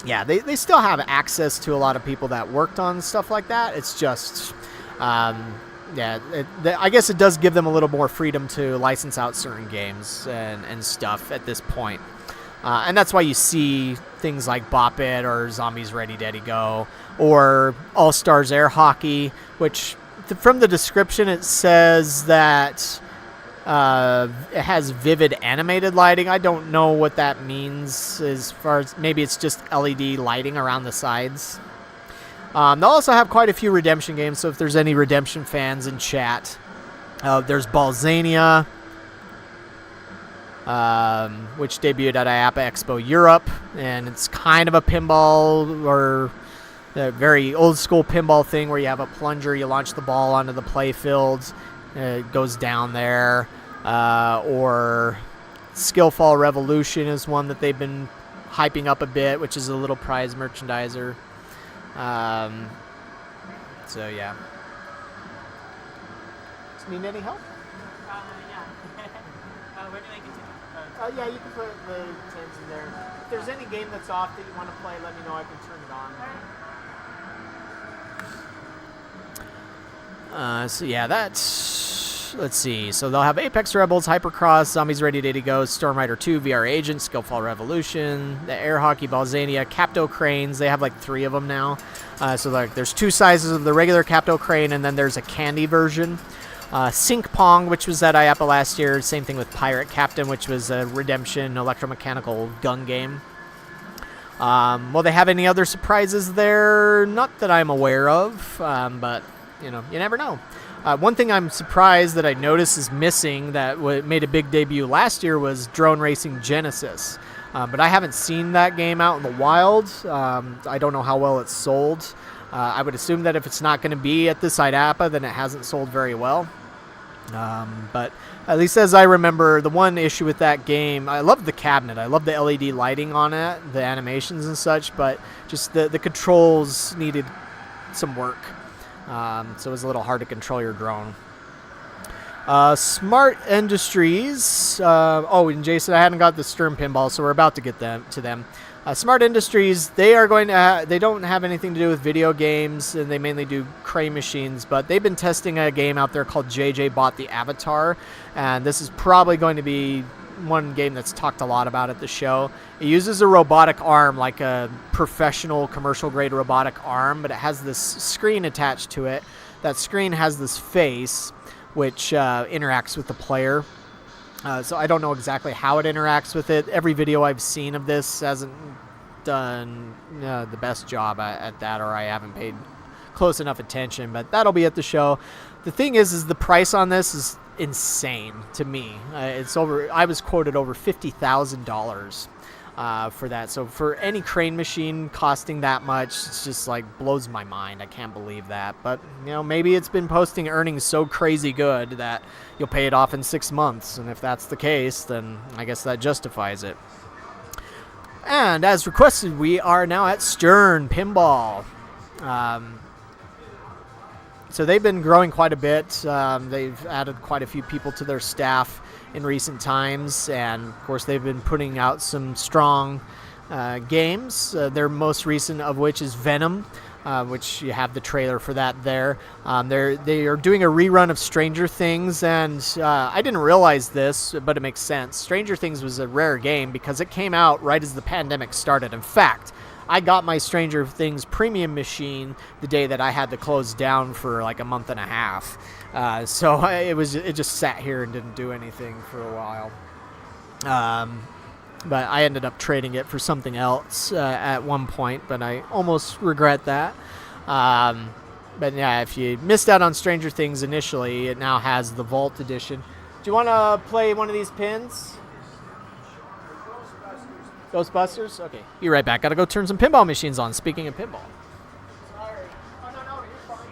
yeah, they still have access to a lot of people that worked on stuff like that. It's just, I guess it does give them a little more freedom to license out certain games and stuff at this point. And that's why you see things like Bop It or Zombies Ready Daddy Go or All Stars Air Hockey, which from the description it says that it has vivid animated lighting. I don't know what that means, as far as maybe it's just LED lighting around the sides. They'll also have quite a few Redemption games, so if there's any Redemption fans in chat, there's Ballzania, which debuted at IAAPA Expo Europe, and it's kind of a pinball or a very old school pinball thing where you have a plunger, you launch the ball onto the play field, it goes down there. Or Skillfall Revolution is one that they've been hyping up a bit, which is a little prize merchandiser. So yeah. Need any help? Yeah. Where do I get to? Yeah, you can put the tins in there. If there's any game that's off that you want to play, let me know. I can turn it on. So yeah, that's, let's see. So they'll have Apex Rebels, Hypercross, Zombies Ready Day to Go, Storm Rider 2, VR Agent, Skillfall Revolution, the Air Hockey, Ballzania, Capto Cranes. They have like 3 of them now. So like there's 2 sizes of the regular Capto Crane, and then there's a candy version. Sync Pong, which was at IAAPA last year. Same thing with Pirate Captain, which was a Redemption electromechanical gun game. Will they have any other surprises there? Not that I'm aware of, but you know, you never know. One thing I'm surprised that I noticed is missing that made a big debut last year was Drone Racing Genesis. But I haven't seen that game out in the wild. I don't know how well it's sold. I would assume that if it's not going to be at this IAAPA, then it hasn't sold very well. But at least as I remember, the one issue with that game, I love the cabinet. I love the LED lighting on it, the animations and such, but just the controls needed some work. so it was a little hard to control your drone. Smart Industries. And Jason, I hadn't got the Stern Pinball, so we're about to get to them. Smart Industries, they are going to. They don't have anything to do with video games, and they mainly do crane machines. But they've been testing a game out there called JJ Bought the Avatar, and this is probably going to be one game that's talked a lot about at the show. It uses a robotic arm, like a professional commercial-grade robotic arm, but it has this screen attached to it. That screen has this face, which interacts with the player. So I don't know exactly how it interacts with it. Every video I've seen of this hasn't done the best job at that, or I haven't paid close enough attention, but that'll be at the show. The thing is the price on this is insane to me. I was quoted over $50,000 for that. So for any crane machine costing that much, it's just like blows my mind. I can't believe that. But maybe it's been posting earnings so crazy good that you'll pay it off in 6 months. And if that's the case, then I guess that justifies it. And as requested, we are now at Stern Pinball. So they've been growing quite a bit. They've added quite a few people to their staff in recent times, and of course they've been putting out some strong games. Their most recent of which is Venom, which you have the trailer for that there. They are doing a rerun of Stranger Things, and I didn't realize this, but it makes sense. Stranger Things was a rare game because it came out right as the pandemic started. In fact, I got my Stranger Things premium machine the day that I had to close down for like a month and a half. So it just sat here and didn't do anything for a while. But I ended up trading it for something else at one point, but I almost regret that. But yeah, if you missed out on Stranger Things initially, it now has the Vault Edition. Do you want to play one of these pins? Ghostbusters? Okay. Be right back. Gotta go turn some pinball machines on. Speaking of pinball. Sorry. Oh, no, you're fine.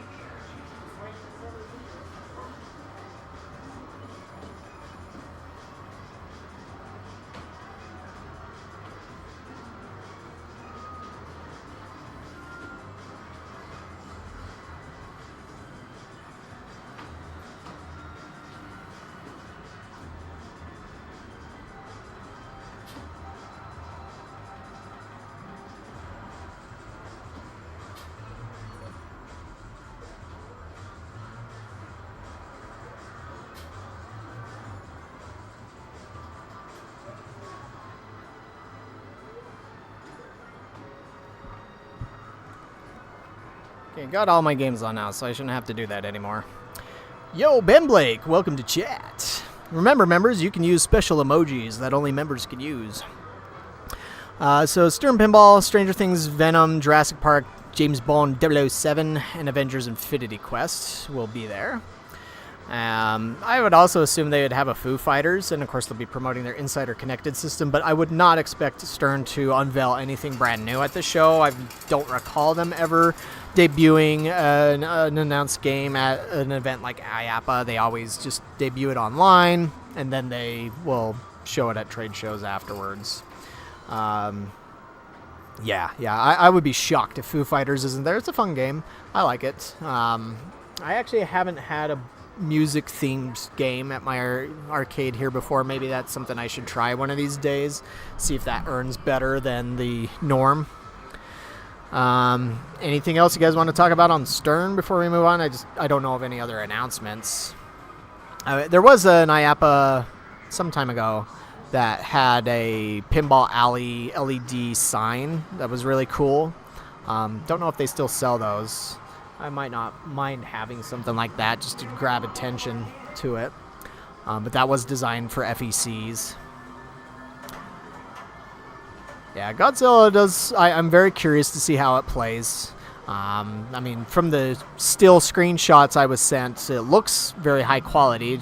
Okay, got all my games on now, so I shouldn't have to do that anymore. Yo, Ben Blake, welcome to chat. Remember, members, you can use special emojis that only members can use. So Stern Pinball, Stranger Things, Venom, Jurassic Park, James Bond 007, and Avengers Infinity Quest will be there. I would also assume they would have a Foo Fighters, and of course they'll be promoting their Insider Connected system, but I would not expect Stern to unveil anything brand new at the show. I don't recall them ever debuting an announced game at an event like IAAPA. They always just debut it online, and then they will show it at trade shows afterwards. I would be shocked if Foo Fighters isn't there. It's a fun game. I like it. I actually haven't had a music-themed game at my arcade here before. Maybe that's something I should try one of these days. See if that earns better than the norm. Anything else you guys want to talk about on Stern before we move on? I don't know of any other announcements. There was an IAAPA some time ago that had a Pinball Alley LED sign that was really cool. Don't know if they still sell those. I might not mind having something like that just to grab attention to it. But that was designed for FECs. Yeah, Godzilla does. I'm very curious to see how it plays. I mean, from the still screenshots I was sent, it looks very high quality.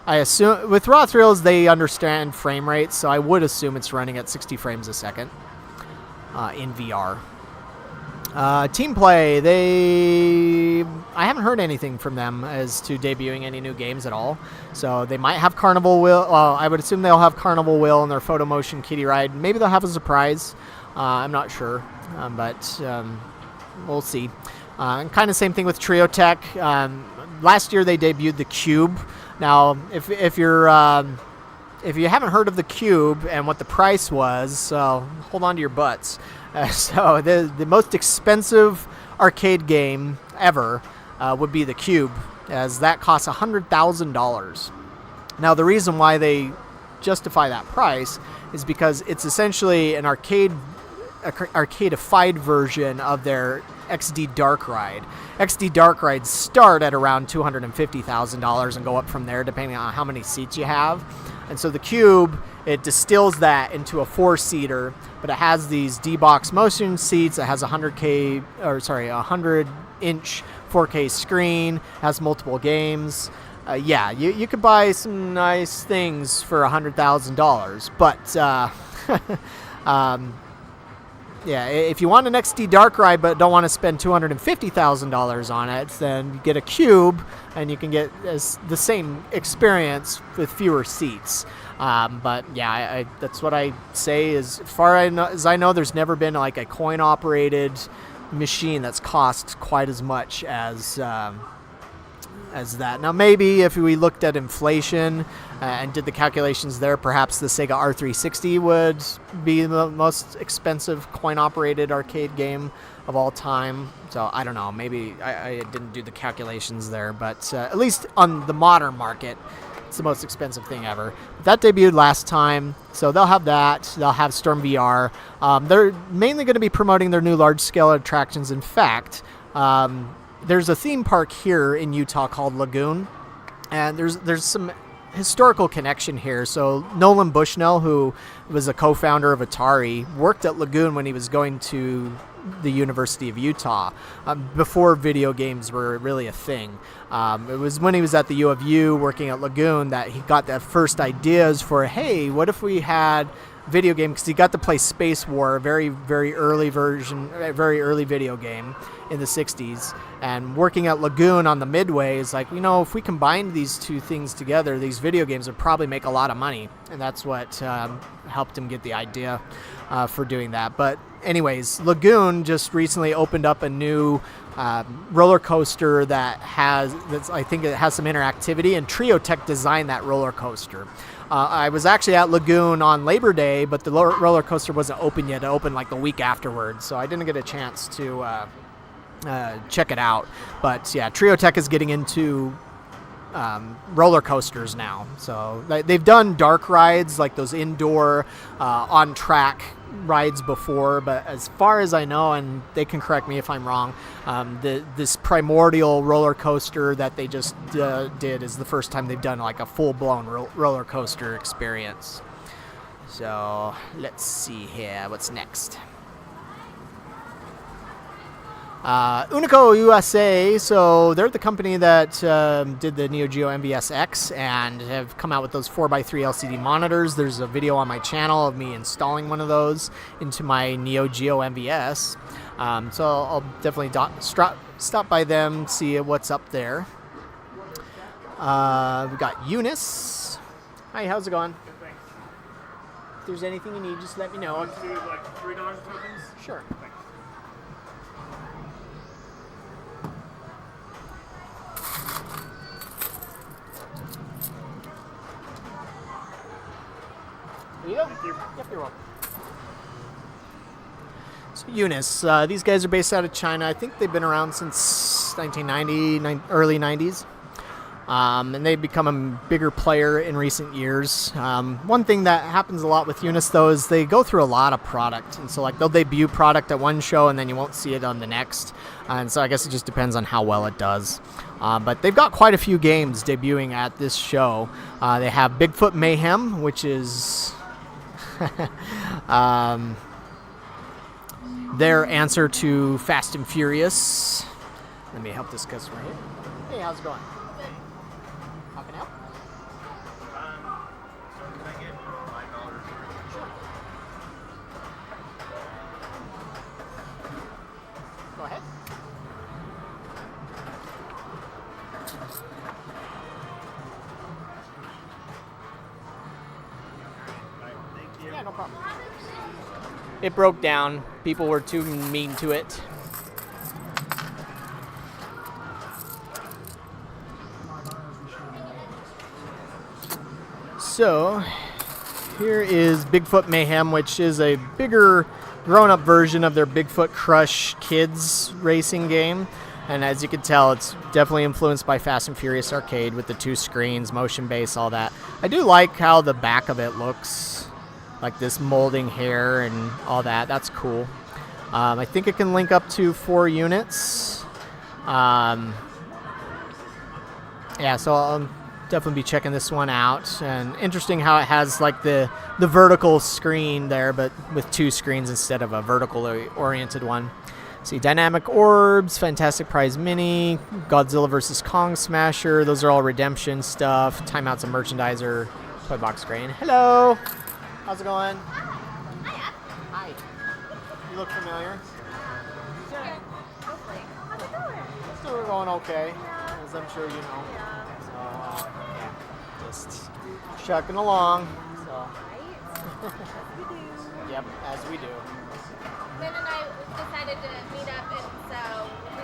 I assume with raw thrills they understand frame rates, so I would assume it's running at 60 frames a second in VR. Team Play, I haven't heard anything from them as to debuting any new games at all. So they might have Carnival Wheel. I would assume they'll have Carnival Wheel in their Photo Motion Kiddie Ride. Maybe they'll have a surprise. I'm not sure, but we'll see. And kind of same thing with Triotech. Last year they debuted the Cube. Now, if you haven't heard of the Cube and what the price was, so hold on to your butts. So the most expensive arcade game ever would be the Cube, as that costs $100,000. Now, the reason why they justify that price is because it's essentially an arcadified version of their XD Dark Ride. XD Dark Rides start at around $250,000 and go up from there depending on how many seats you have. And so the Cube, it distills that into a 4-seater, but it has these D-Box motion seats. It has a 100-inch 4K screen, has multiple games. Yeah, you could buy some nice things for $100,000, but yeah, if you want an XD Dark Ride but don't want to spend $250,000 on it, then you get a Cube and you can get the same experience with fewer seats. But yeah, that's what I say. As far as I know, there's never been like a coin-operated machine that's cost quite as much as that. Now, maybe if we looked at inflation and did the calculations there, perhaps the Sega R360 would be the most expensive coin-operated arcade game of all time. So I don't know. Maybe I didn't do the calculations there, but at least on the modern market, it's the most expensive thing ever. That debuted last time, so they'll have that. They'll have Storm VR. They're mainly going to be promoting their new large-scale attractions. In fact, there's a theme park here in Utah called Lagoon, and there's some historical connection here. So Nolan Bushnell, who was a co-founder of Atari, worked at Lagoon when he was going to the University of Utah before video games were really a thing. It was when he was at the U of U working at Lagoon that he got the first ideas for, hey, what if we had video game, because he got to play Space War, a very, very early version, a very early video game in the 60s. And working at Lagoon on the Midway is like, if we combine these two things together, these video games would probably make a lot of money. And that's what helped him get the idea for doing that. But anyways, Lagoon just recently opened up a new roller coaster I think it has some interactivity, and Triotech designed that roller coaster. I was actually at Lagoon on Labor Day, but the roller coaster wasn't open yet. It opened like the week afterwards, so I didn't get a chance to check it out. But yeah, Triotech is getting into roller coasters now. So they've done dark rides, like those indoor on-track rides before, but as far as I know, and they can correct me if I'm wrong, this primordial roller coaster that they just did is the first time they've done like a full-blown roller coaster experience. So let's see here, what's next? Unico USA, so they're the company that did the Neo Geo MVS-X and have come out with those 4x3 LCD monitors. There's a video on my channel of me installing one of those into my Neo Geo MVS. So I'll definitely stop by them, see what's up there. We got Eunice. Hi, how's it going? Good, thanks. If there's anything you need, just let me know. Let's do like $3 tokens. Sure. Thanks. There you go. Thank you. Yep, you're welcome. So Eunice, these guys are based out of China. I think they've been around since 1990, early 90s. And they've become a bigger player in recent years. One thing that happens a lot with Eunice, though, is they go through a lot of product. And so like they'll debut product at one show and then you won't see it on the next. And so I guess it just depends on how well it does. But they've got quite a few games debuting at this show. They have Bigfoot Mayhem, which is their answer to Fast and Furious. Let me help this customer here. Hey, how's it going? How can I help? So can I get $5? Sure. Go ahead. Thank you. Yeah, no problem. It broke down. People were too mean to it. So here is Bigfoot Mayhem, which is a bigger, grown-up version of their Bigfoot Crush kids racing game. And as you can tell, it's definitely influenced by Fast and Furious Arcade with the 2 screens, motion base, all that. I do like how the back of it looks, like this molding hair and all that. That's cool. I think it can link up to 4 units. Yeah, so I'll definitely be checking this one out. And interesting how it has like the vertical screen there, but with 2 screens instead of a vertically oriented one. See, Dynamic Orbs, Fantastic Prize Mini, Godzilla vs. Kong Smasher. Those are all redemption stuff. Timeouts and Merchandiser. Toy Box Grain. Hello. How's it going? Hiya. Hi. You look familiar. Sure. Hopefully. How's it going? So we're going okay, Yeah. as I'm sure you know. Yeah. So, yeah, just chucking along. So, Right? We do. yep, as we do. Ben and I decided to meet up, and so we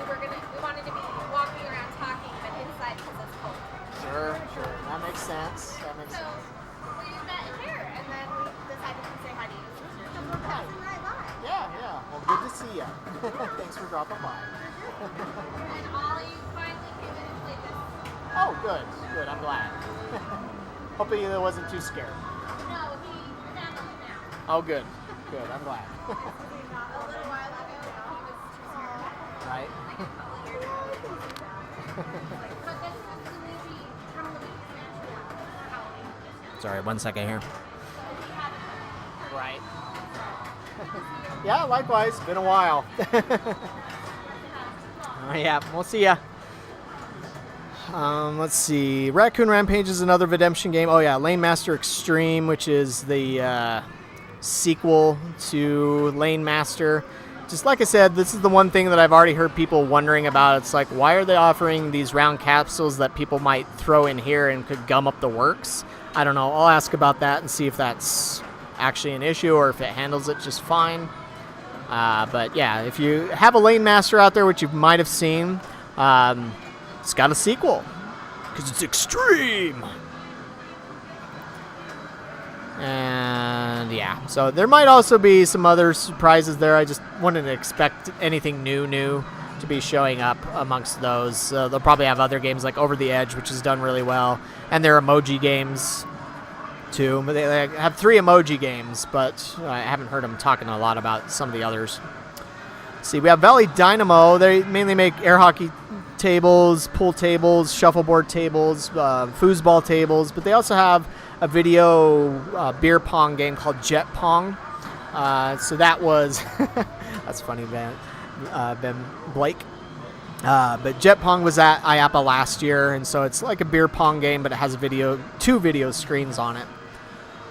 wanted to be walking around talking, but inside because it's cold. Sure. That makes sense. So we met here, and then we decided to say hi to you. So we're passing right by. Yeah. Well, good to see you. Thanks for dropping by. And Ollie finally came in and played this. Oh, good. I'm glad. Hopefully it wasn't too scary. No, he found it now. Oh, good. I'm glad. A little while ago, he was too scared. Right? Like a couple years ago. But this was the movie from the Halloween. Sorry, 1 second here. So he had it. Right. Yeah, likewise. Been a while. Oh, yeah, we'll see ya. Let's see. Raccoon Rampage is another redemption game. Oh, yeah, Lane Master Extreme, which is the sequel to Lane Master. Just like I said, this is the one thing that I've already heard people wondering about. It's like, why are they offering these round capsules that people might throw in here and could gum up the works? I don't know. I'll ask about that and see if that's actually an issue or if it handles it just fine. But yeah, if you have a Lane Master out there, which you might have seen, it's got a sequel because it's extreme. And yeah, so there might also be some other surprises there. I just wouldn't expect anything new to be showing up amongst those. They'll probably have other games like Over the Edge, which has done really well, and their emoji games too. But they have 3 emoji games, but I haven't heard them talking a lot about some of the others. See, we have Valley Dynamo. They mainly make air hockey tables, pool tables, shuffleboard tables, foosball tables, but they also have a video beer pong game called Jet Pong. So that was that's funny, Ben Blake. But Jet Pong was at IAAPA last year, and so it's like a beer pong game, but it has 2 video screens on it.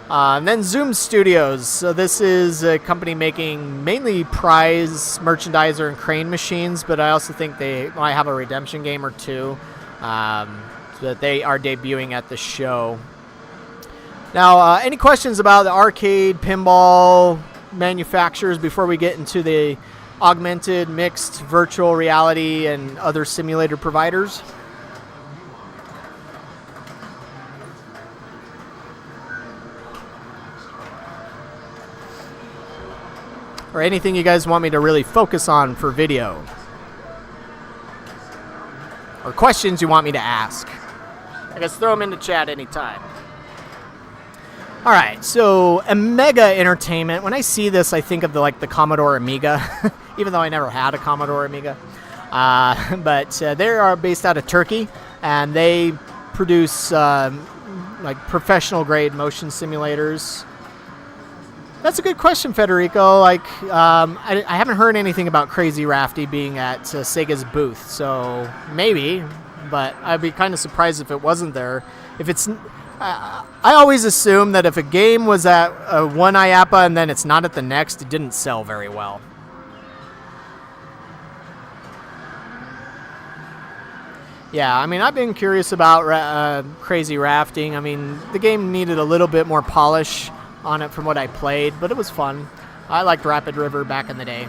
And then Zoom Studios. So this is a company making mainly prize merchandiser and crane machines, but I also think they might have a redemption game or 2 that they are debuting at the show. Now, any questions about the arcade pinball manufacturers before we get into the augmented, mixed, virtual reality, and other simulator providers? Or anything you guys want me to really focus on for video? Or questions you want me to ask? I guess throw them in the chat anytime. All right, so Amiga Entertainment. When I see this, I think of the Commodore Amiga, even though I never had a Commodore Amiga. But they are based out of Turkey, and they produce professional grade motion simulators. That's a good question, Federico. I haven't heard anything about Crazy Rafty being at Sega's booth, so maybe, but I'd be kind of surprised if it wasn't there. If it's, I always assume that if a game was at one IAAPA and then it's not at the next, it didn't sell very well. Yeah, I mean, I've been curious about Crazy Rafting. I mean, the game needed a little bit more polish on it from what I played, but it was fun. I liked Rapid River back in the day.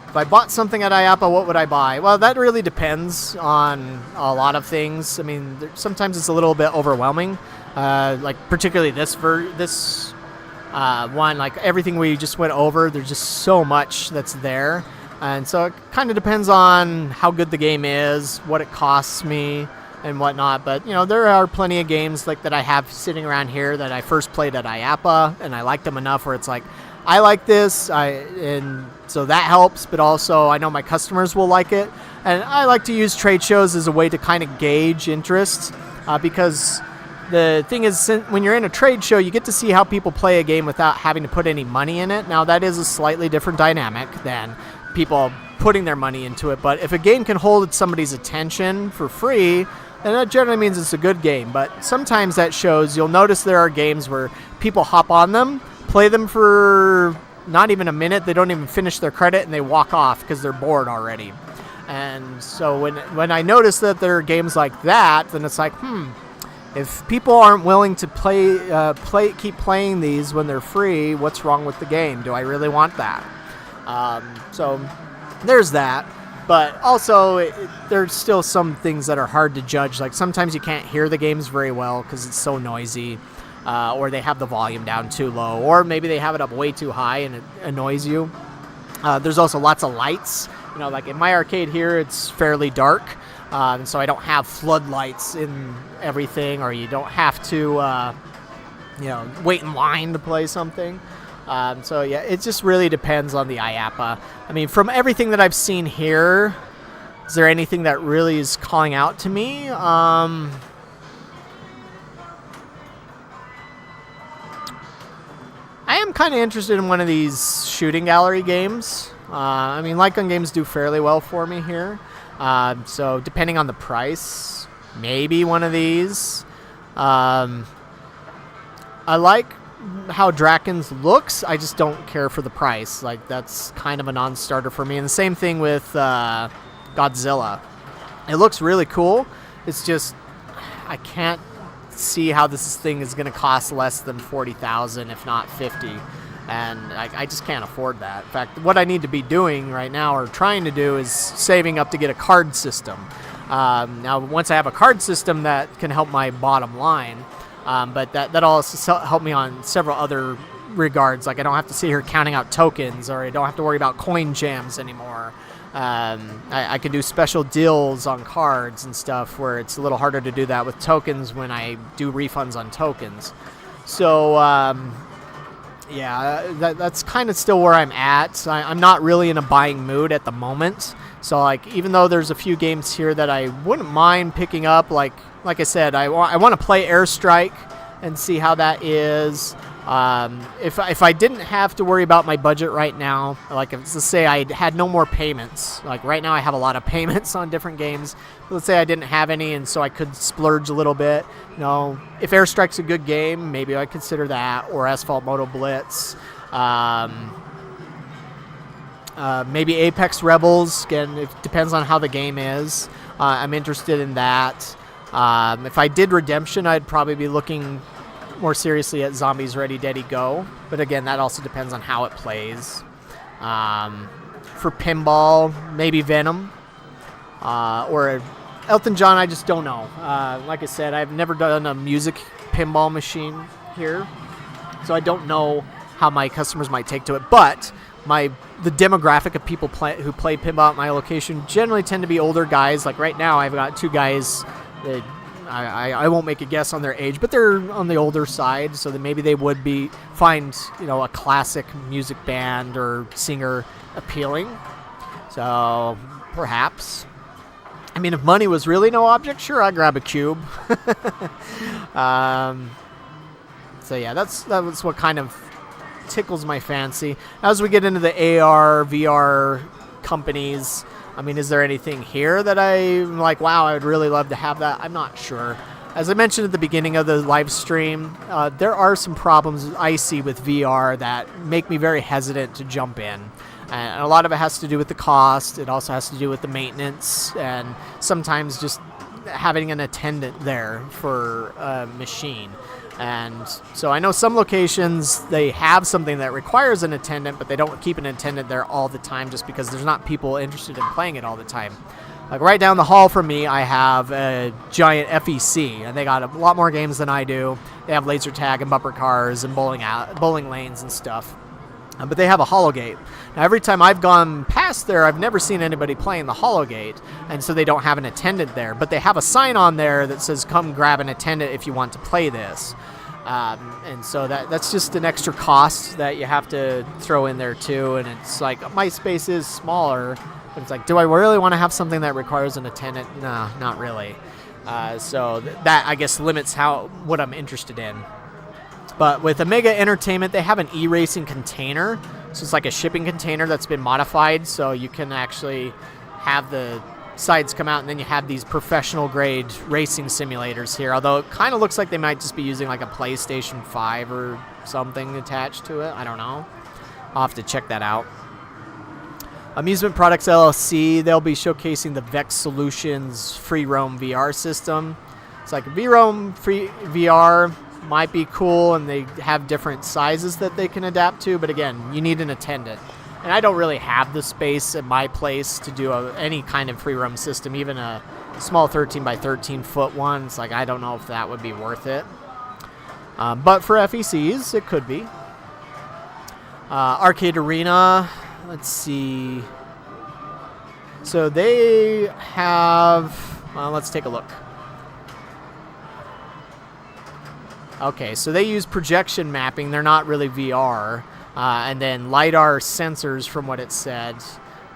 If I bought something at IAAPA, what would I buy? Well, that really depends on a lot of things. I mean, sometimes it's a little bit overwhelming. like particularly this one, like everything we just went over. There's just so much that's there, and so it kind of depends on how good the game is, what it costs me, and whatnot. But there are plenty of games like that I have sitting around here that I first played at IAAPA, and I liked them enough where it's like, I like this, and so that helps. But also, I know my customers will like it, and I like to use trade shows as a way to kind of gauge interest, because the thing is, when you're in a trade show, you get to see how people play a game without having to put any money in it. Now, that is a slightly different dynamic than people putting their money into it. But if a game can hold somebody's attention for free, then that generally means it's a good game. But sometimes at shows, you'll notice there are games where people hop on them, play them for not even a minute. They don't even finish their credit, and they walk off because they're bored already. And so when I notice that there are games like that, then it's like, if people aren't willing to keep playing these when they're free, what's wrong with the game? Do I really want that? So there's that. But also, there's still some things that are hard to judge. Like sometimes you can't hear the games very well because it's so noisy, or they have the volume down too low, or maybe they have it up way too high and it annoys you. There's also lots of lights. Like in my arcade here, it's fairly dark. And so I don't have floodlights in everything, or you don't have to, wait in line to play something. So yeah, it just really depends on the IAAPA. I mean, from everything that I've seen here, is there anything that really is calling out to me? I am kind of interested in one of these shooting gallery games. I mean, Light Gun games do fairly well for me here. So depending on the price, maybe one of these. I like how Draken's looks. I just don't care for the price. Like, that's kind of a non-starter for me. And the same thing with Godzilla. It looks really cool. It's just, I can't see how this thing is going to cost less than $40,000, if not $50,000. And I just can't afford that. In fact, what I need to be doing right now, or trying to do, is saving up to get a card system. Now, once I have a card system, that can help my bottom line. But that also help me on several other regards. Like, I don't have to sit here counting out tokens, or I don't have to worry about coin jams anymore. I can do special deals on cards and stuff where it's a little harder to do that with tokens when I do refunds on tokens. So, yeah, that's kind of still where I'm at. I'm not really in a buying mood at the moment. So, like, even though there's a few games here that I wouldn't mind picking up, like I said, I want to play Airstrike and see how that is. If I didn't have to worry about my budget right now, like, let's say I had no more payments. Like, right now I have a lot of payments on different games. But let's say I didn't have any, and so I could splurge a little bit. If Airstrike's a good game, maybe I'd consider that, or Asphalt Moto Blitz. Maybe Apex Rebels. Again, it depends on how the game is. I'm interested in that. If I did Redemption, I'd probably be looking more seriously at Zombies Ready Deady Go. But again, that also depends on how it plays. For Pinball, maybe Venom. Or Elton John, I just don't know. Like I said, I've never done a music pinball machine here. So I don't know how my customers might take to it. But the demographic of people who play pinball at my location generally tend to be older guys. Like right now, I've got two guys that I won't make a guess on their age, but they're on the older side, so that maybe they would find a classic music band or singer appealing. So perhaps. I mean, if money was really no object, sure, I'd grab a cube. So yeah, that's what kind of tickles my fancy. As we get into the AR, VR companies, I mean, is there anything here that I'm like, wow, I would really love to have that? I'm not sure. As I mentioned at the beginning of the live stream, there are some problems I see with VR that make me very hesitant to jump in. And a lot of it has to do with the cost. It also has to do with the maintenance, and sometimes just having an attendant there for a machine. And so I know some locations, they have something that requires an attendant, but they don't keep an attendant there all the time just because there's not people interested in playing it all the time. Like right down the hall from me, I have a giant FEC, and they got a lot more games than I do. They have laser tag and bumper cars and bowling lanes and stuff. But they have a hologate. Now, every time I've gone past there, I've never seen anybody playing the hologate, and so they don't have an attendant there. But they have a sign on there that says, come grab an attendant if you want to play this. And so that's just an extra cost that you have to throw in there, too. And it's like, my space is smaller, but it's like, do I really want to have something that requires an attendant? No, not really. So that, I guess, limits what I'm interested in. But with Omega Entertainment, they have an e-racing container. So it's like a shipping container that's been modified, so you can actually have the sides come out, and then you have these professional-grade racing simulators here, although it kind of looks like they might just be using like a PlayStation 5 or something attached to it. I don't know. I'll have to check that out. Amusement Products LLC, they'll be showcasing the Vex Solutions Free Roam VR system. It's like VRoam Free VR might be cool, and they have different sizes that they can adapt to, but again, you need an attendant. And I don't really have the space at my place to do any kind of free roam system, even a small 13 by 13 foot one. It's like, I don't know if that would be worth it. But for FECs, it could be. Arcade Arena, let's see. So they have, let's take a look. Okay, so they use projection mapping. They're not really VR. And then LiDAR sensors, from what it said,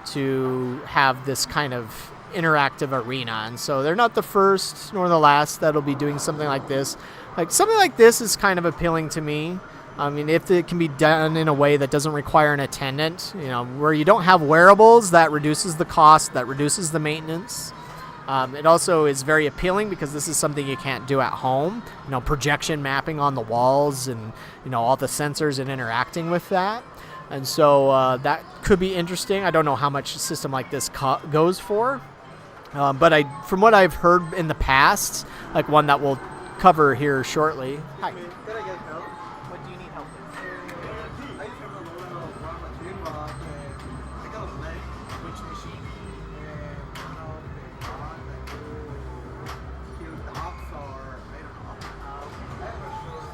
to have this kind of interactive arena. And so they're not the first nor the last that'll be doing something like this. Like, something like this is kind of appealing to me. I mean, if it can be done in a way that doesn't require an attendant, where you don't have wearables, that reduces the cost, that reduces the maintenance. It also is very appealing because this is something you can't do at home. Projection mapping on the walls and, all the sensors and interacting with that. And so that could be interesting. I don't know how much a system like this goes for. But from what I've heard in the past, like one that we'll cover here shortly. Hi. Can I get help? What do you need help with? I just have a little raw material. I got a leg. Which machine? The ops are, I don't know. I have a short.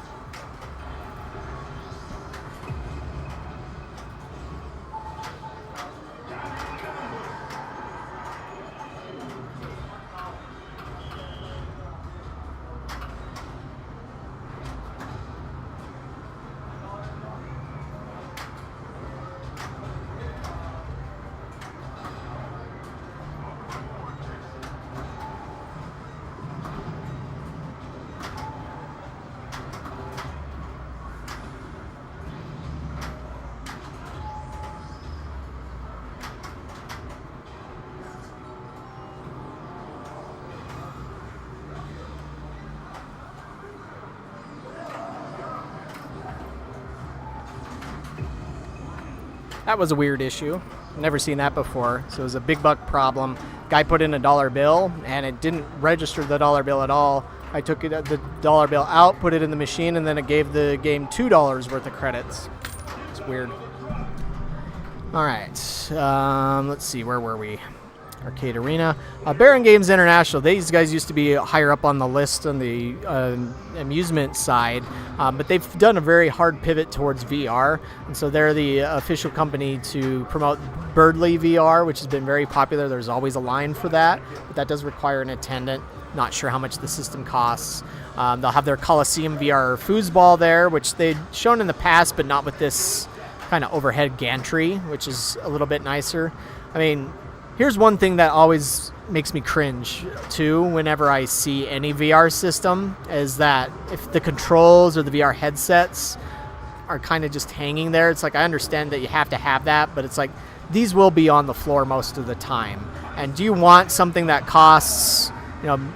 That was a weird issue. Never seen that before. So it was a big buck problem. Guy put in a dollar bill, and it didn't register the dollar bill at all. I took the dollar bill out, put it in the machine, and then it gave the game $2 worth of credits. It's weird. All right. Let's see. Where were we? Arcade Arena. Baron Games International. These guys used to be higher up on the list on the amusement side, but they've done a very hard pivot towards VR, and so they're the official company to promote Birdly VR, which has been very popular. There's always a line for that, but that does require an attendant. Not sure how much the system costs. They'll have their Coliseum VR foosball there, which they'd shown in the past, but not with this kind of overhead gantry, which is a little bit nicer. I mean, here's one thing that always makes me cringe, too, whenever I see any VR system, is that if the controls or the VR headsets are kind of just hanging there, it's like, I understand that you have to have that, but it's like, these will be on the floor most of the time. And do you want something that costs,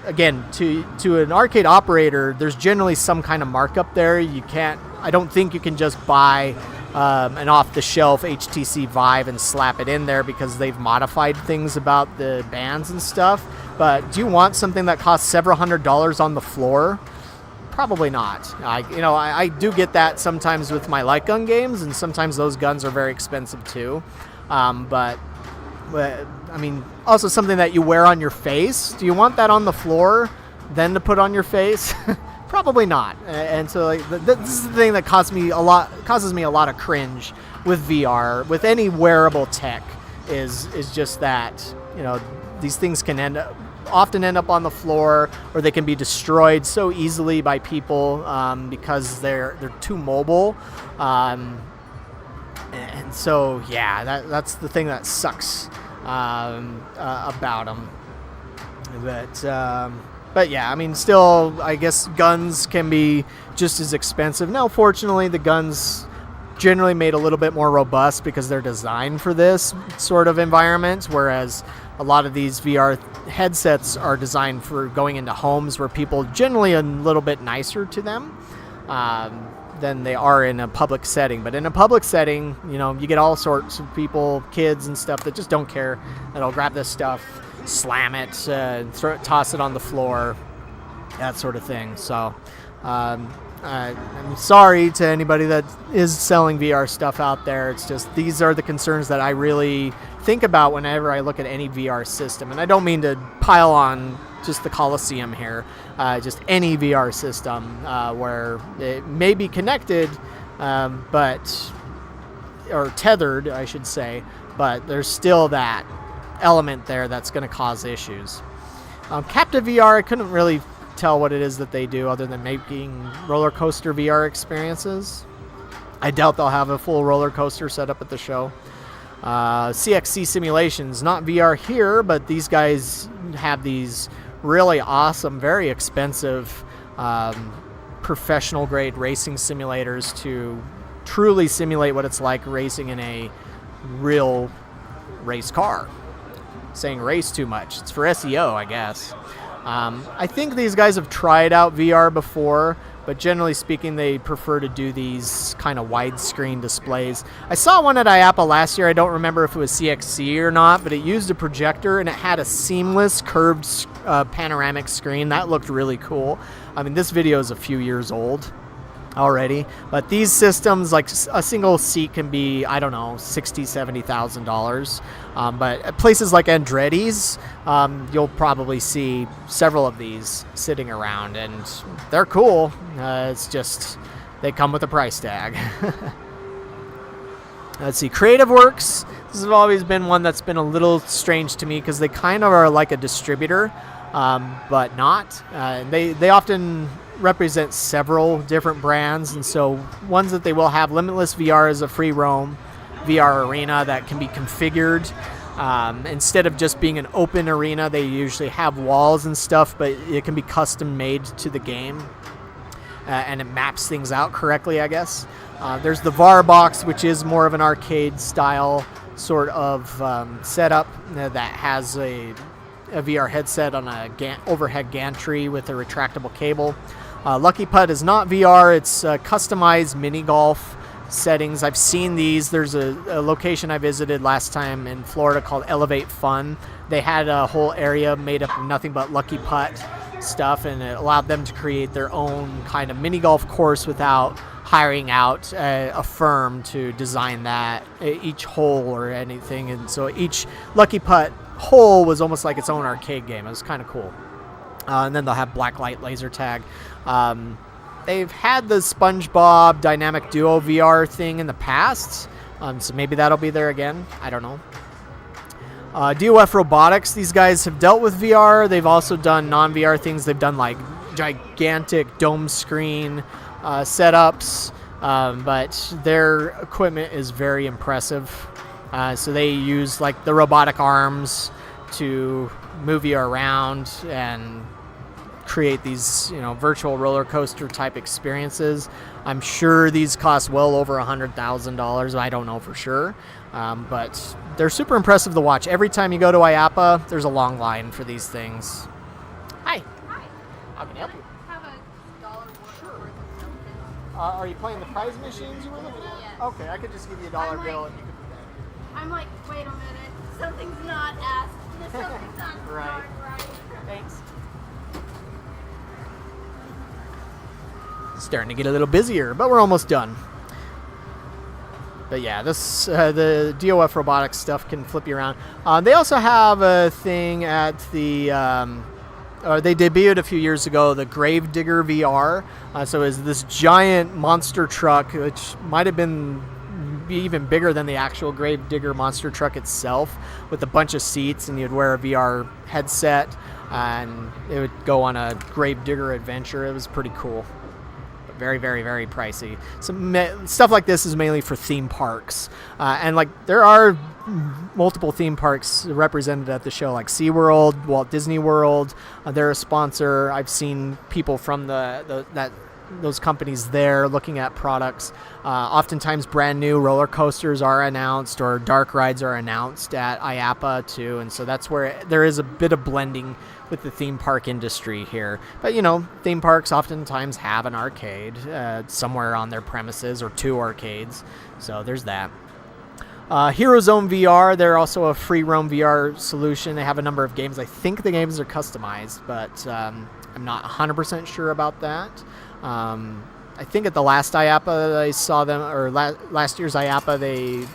again, to an arcade operator, there's generally some kind of markup there. I don't think you can just buy an off-the-shelf HTC Vive and slap it in there because they've modified things about the bands and stuff. But do you want something that costs several $100s on the floor? Probably not. I do get that sometimes with my light gun games, and sometimes those guns are very expensive too. But But, I mean, also something that you wear on your face. Do you want that on the floor, then to put on your face? Probably not. And so, like, this is the thing that causes me a lot of cringe with VR, with any wearable tech, is just that, you know, these things can often end up on the floor, or they can be destroyed so easily by people because they're too mobile. And so, yeah, that's the thing that sucks about them. But yeah, I mean, still, I guess guns can be just as expensive. Now, fortunately, the guns generally made a little bit more robust because they're designed for this sort of environment, whereas a lot of these VR headsets are designed for going into homes where people generally are a little bit nicer to them than they are in a public setting. But in a public setting, you know, you get all sorts of people, kids and stuff, that just don't care, that'll grab this stuff, slam it, toss it on the floor, that sort of thing. So I'm sorry to anybody that is selling VR stuff out there. It's just, these are the concerns that I really think about whenever I look at any VR system. And I don't mean to pile on just the Coliseum here, just any VR system where it may be connected, or tethered, I should say, but there's still that element there that's going to cause issues. Captive VR, I couldn't really tell what it is that they do other than making roller coaster VR experiences. I doubt they'll have a full roller coaster set up at the show. CXC Simulations, not VR here, but these guys have these really awesome, very expensive, professional grade racing simulators to truly simulate what it's like racing in a real race car. Saying race too much. It's for SEO, I guess. I think these guys have tried out VR before, but generally speaking, they prefer to do these kind of widescreen displays. I saw one at IAAPA last year. I don't remember if it was CXC or not, but it used a projector and it had a seamless curved panoramic screen. That looked really cool. I mean, this video is a few years old already, but these systems, like a single seat, can be, I don't know, $60,000, $70,000. But at places like Andretti's, you'll probably see several of these sitting around, and they're cool. It's just they come with a price tag. Let's see, Creative Works. This has always been one that's been a little strange to me because they kind of are like a distributor, but not. They often represent several different brands, and so ones that they will have, Limitless VR is a free roam VR arena that can be configured. Instead of just being an open arena, they usually have walls and stuff, but it can be custom made to the game, and it maps things out correctly, I guess. There's the VAR box, which is more of an arcade style sort of setup that has a VR headset on a overhead gantry with a retractable cable. Lucky Putt is not VR. It's customized mini golf settings. I've seen these. There's a location I visited last time in Florida called Elevate Fun. They had a whole area made up of nothing but Lucky Putt stuff, and it allowed them to create their own kind of mini golf course without hiring out a firm to design that, each hole or anything. And so each Lucky Putt hole was almost like its own arcade game. It was kind of cool. And then they'll have blacklight laser tag. They've had the SpongeBob Dynamic Duo VR thing in the past, so maybe that'll be there again. I don't know. DOF Robotics, these guys have dealt with VR. They've also done non-VR things. They've done like gigantic dome screen setups, but their equipment is very impressive. So they use like the robotic arms to move you around and create these, you know, virtual roller coaster type experiences. I'm sure these cost well over $100,000. I don't know for sure, but they're super impressive to watch. Every time you go to IAAPA, there's a long line for these things. Hi. Hi. How can I help you? Have a dollar worth of something. Are you playing the prize machines you were looking at? Yes. Okay, I could just give you a dollar I'm bill like- and you could do that. I'm like, wait a minute, something's not asked. Something's not Right. right. Thanks. Starting to get a little busier, but we're almost done. But yeah, this the DOF robotics stuff can flip you around. They also have a thing at the they debuted a few years ago, the Gravedigger VR. So it's this giant monster truck, which might have been even bigger than the actual Gravedigger monster truck itself, with a bunch of seats, and you'd wear a VR headset, and it would go on a Gravedigger adventure. It was pretty cool. Very, very, very pricey. Stuff like this is mainly for theme parks. And like there are multiple theme parks represented at the show, like SeaWorld, Walt Disney World. They're a sponsor. I've seen people from those companies there looking at products. Oftentimes brand new roller coasters are announced, or dark rides are announced at IAAPA too. And so that's where there is a bit of blending with the theme park industry here. But theme parks oftentimes have an arcade somewhere on their premises, or 2 arcades. So there's that. Hero Zone VR, they're also a free roam VR solution. They have a number of games. I think the games are customized, but I'm not 100% sure about that. I think at the last IAAPA I saw them, or last year's IAAPA,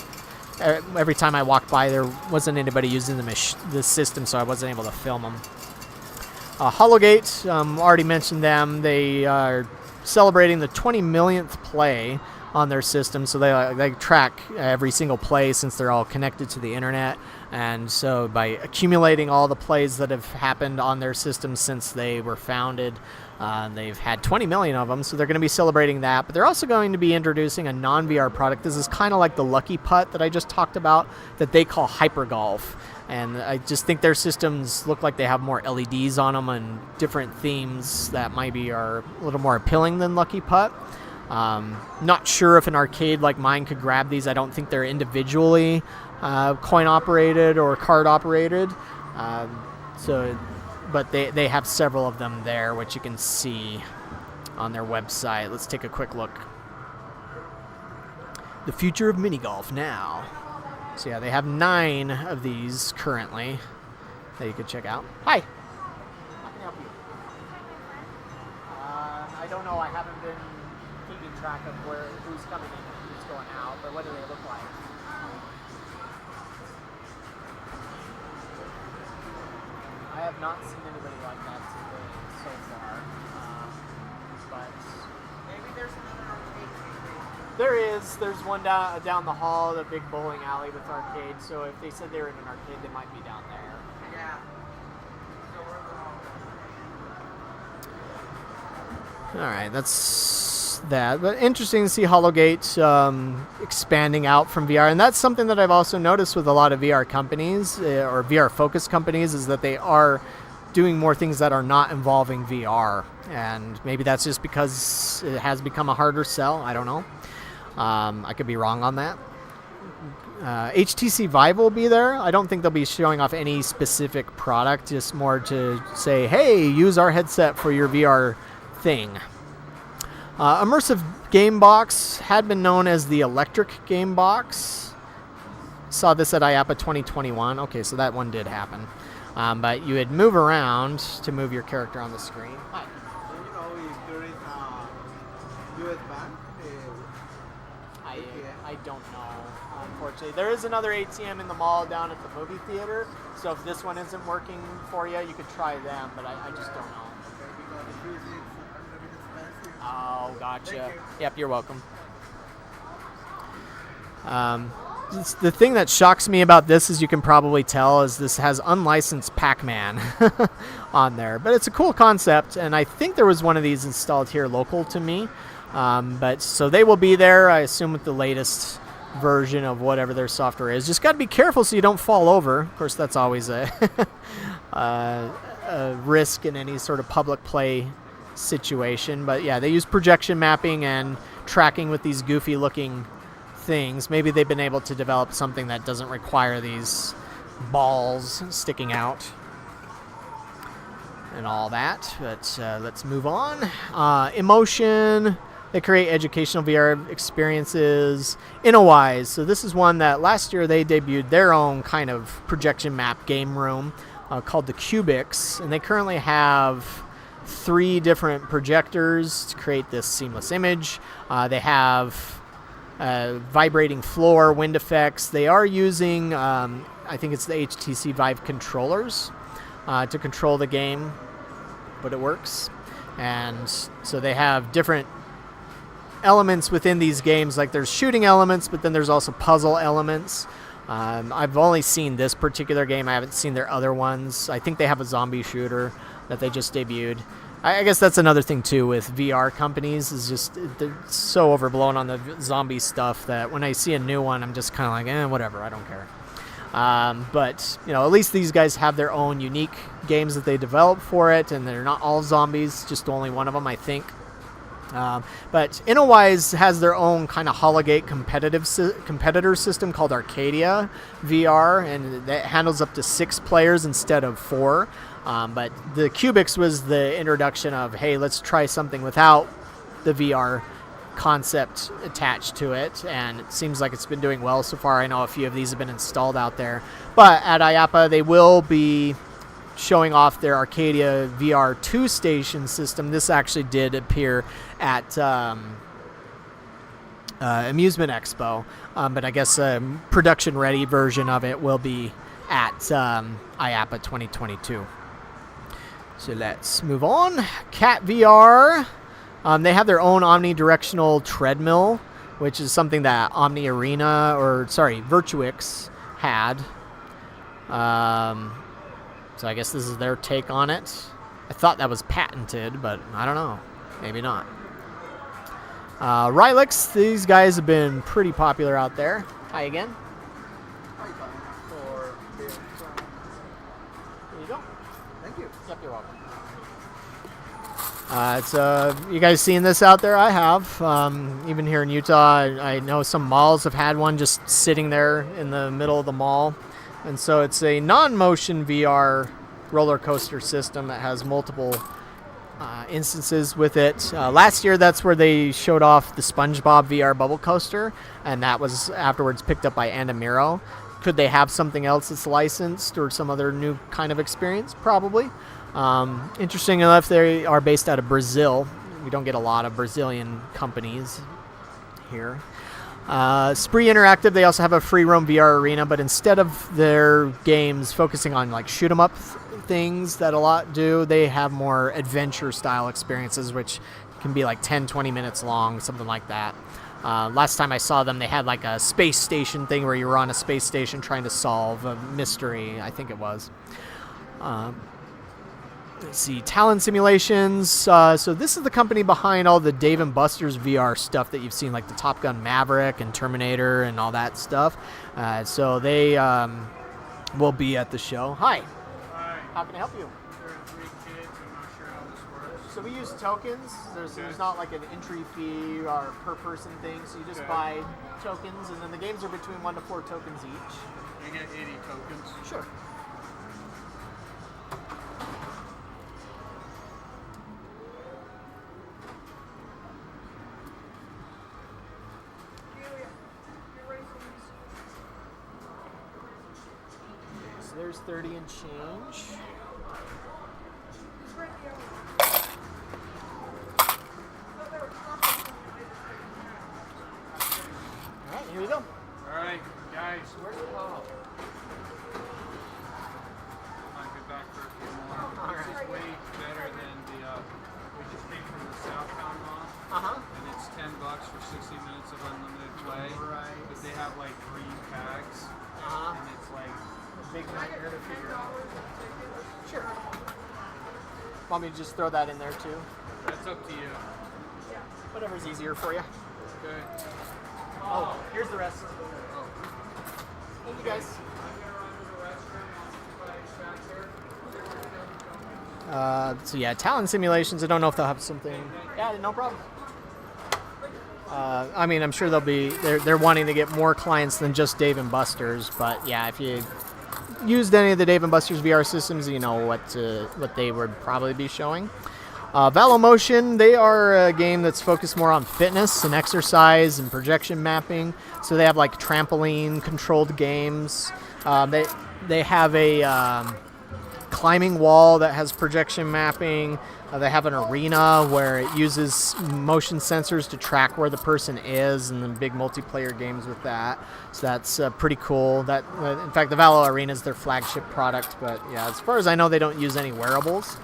every time I walked by there wasn't anybody using the system, so I wasn't able to film them. Hologate, already mentioned them. They are celebrating the 20 millionth play on their system, so they track every single play since they're all connected to the internet. And so by accumulating all the plays that have happened on their system since they were founded, they've had 20 million of them, so they're going to be celebrating that. But they're also going to be introducing a non-VR product. This is kind of like the Lucky Putt that I just talked about, that they call Hyper Golf. And I just think their systems look like they have more LEDs on them and different themes that maybe are a little more appealing than Lucky Putt. Not sure if an arcade like mine could grab these. I don't think they're individually coin operated or card operated. But they have several of them there, which you can see on their website. Let's take a quick look. The future of mini golf now. So yeah, they have 9 of these currently that you could check out. Hi. How can I help you? I don't know. I haven't been keeping track of who's coming in and who's going out, but what do they look like? I have not seen anybody like that today so far, but Maybe there's another arcade. there's one down the hall, the big bowling alley with arcade. So if they said they were in an arcade, they might be down there. Yeah. All right, that's that. But interesting to see Hologate expanding out from VR. And that's something that I've also noticed with a lot of VR companies, or VR-focused companies, is that they are doing more things that are not involving VR. And maybe that's just because it has become a harder sell. I don't know. I could be wrong on that. HTC Vive will be there. I don't think they'll be showing off any specific product, just more to say, hey, use our headset for your VR thing. Immersive Game Box had been known as the Electric Game Box. Saw this at IAAPA 2021. Okay, so that one did happen. But you would move around to move your character on the screen. Hi. During US Bank, I don't know, unfortunately. There is another ATM in the mall down at the movie theater, so if this one isn't working for you, you could try them, but I just don't know. because the fees is a little bit expensive. Oh, gotcha. Thank you. Yep, you're welcome. The thing that shocks me about this, as you can probably tell, is this has unlicensed Pac-Man on there. But it's a cool concept, and I think there was one of these installed here local to me. But so they will be there, I assume, with the latest version of whatever their software is. Just got to be careful so you don't fall over. Of course, that's always a risk in any sort of public play situation. But yeah, they use projection mapping and tracking with these goofy looking things. Maybe they've been able to develop something that doesn't require these balls sticking out and all that. But let's move on. Emotion. They create educational VR experiences. InnoWise. So this is one that last year they debuted their own kind of projection map game room called the Cubics, and they currently have 3 different projectors to create this seamless image. They have vibrating floor, wind effects. They are using, I think it's the HTC Vive controllers to control the game, but it works. And so they have different elements within these games, like there's shooting elements, but then there's also puzzle elements. I've only seen this particular game. I haven't seen their other ones. I think they have a zombie shooter that they just debuted. I guess that's another thing too with VR companies, is just they're so overblown on the zombie stuff that when I see a new one, I'm just kind of like, whatever, I don't care. But at least these guys have their own unique games that they develop for it, and they're not all zombies, just only one of them, I think. But InnoWise has their own kind of Hologate competitor system called Arcadia VR, and that handles up to 6 players instead of 4. But the Cubics was the introduction of, hey, let's try something without the VR concept attached to it, and it seems like it's been doing well so far. I know a few of these have been installed out there. But at IAAPA, they will be showing off their Arcadia VR 2-station system. This actually did appear at Amusement Expo, but I guess a production-ready version of it will be at IAAPA 2022. So let's move on. Cat VR. They have their own omnidirectional treadmill, which is something that Virtuix had. So I guess this is their take on it. I thought that was patented, but I don't know. Maybe not. Rylix, these guys have been pretty popular out there. Hi again. There you go. Thank you. Yep, you're welcome. You guys seen this out there? I have. Even here in Utah, I know some malls have had one just sitting there in the middle of the mall. And so it's a non-motion VR roller coaster system that has multiple instances with it. Last year, that's where they showed off the SpongeBob VR bubble coaster, and that was afterwards picked up by Andamiro. Could they have something else that's licensed or some other new kind of experience? Probably. Interesting enough, they are based out of Brazil. We don't get a lot of Brazilian companies here. Spree Interactive, they also have a free roam VR arena, but instead of their games focusing on like shoot 'em up things that a lot do, they have more adventure style experiences, which can be like 10-20 minutes long, something like that. Last time I saw them, they had like a space station thing where you were on a space station trying to solve a mystery, I think it was. Let's see, Talon Simulations. So this is the company behind all the Dave & Buster's VR stuff that you've seen, like the Top Gun Maverick and Terminator and all that stuff. So they will be at the show. Hi. Hi. How can I help you? There are 3 kids. I'm not sure how this works. So we use tokens. There's not like an entry fee or per person thing. So you just Okay. buy tokens, and then the games are between 1 to 4 tokens each. I get 80 tokens. Sure. So there's 30 and change. All right, here we go. All right, guys, where's Paul? Might be back for a few more. This is way better than the. We just came from the Southtown Mall, and it's $10 for 60 minutes of unlimited play. Right. But they have like green tags, and it's like. Big nightmare to figure out. Sure. Want me to just throw that in there too? That's up to you. Whatever's easier for you. Okay. Oh, here's the rest. Thank you guys. So yeah, Talon Simulations. I don't know if they'll have something. Yeah, no problem. I mean, I'm sure they're wanting to get more clients than just Dave & Buster's, but yeah, if you used any of the Dave & Buster's VR systems, you know what they would probably be showing. Valomotion, they are a game that's focused more on fitness and exercise and projection mapping. So they have like trampoline controlled games. They have a climbing wall that has projection mapping. They have an arena where it uses motion sensors to track where the person is, and then big multiplayer games with that. So that's pretty cool. In fact, the Valor Arena is their flagship product, but yeah, as far as I know, they don't use any wearables.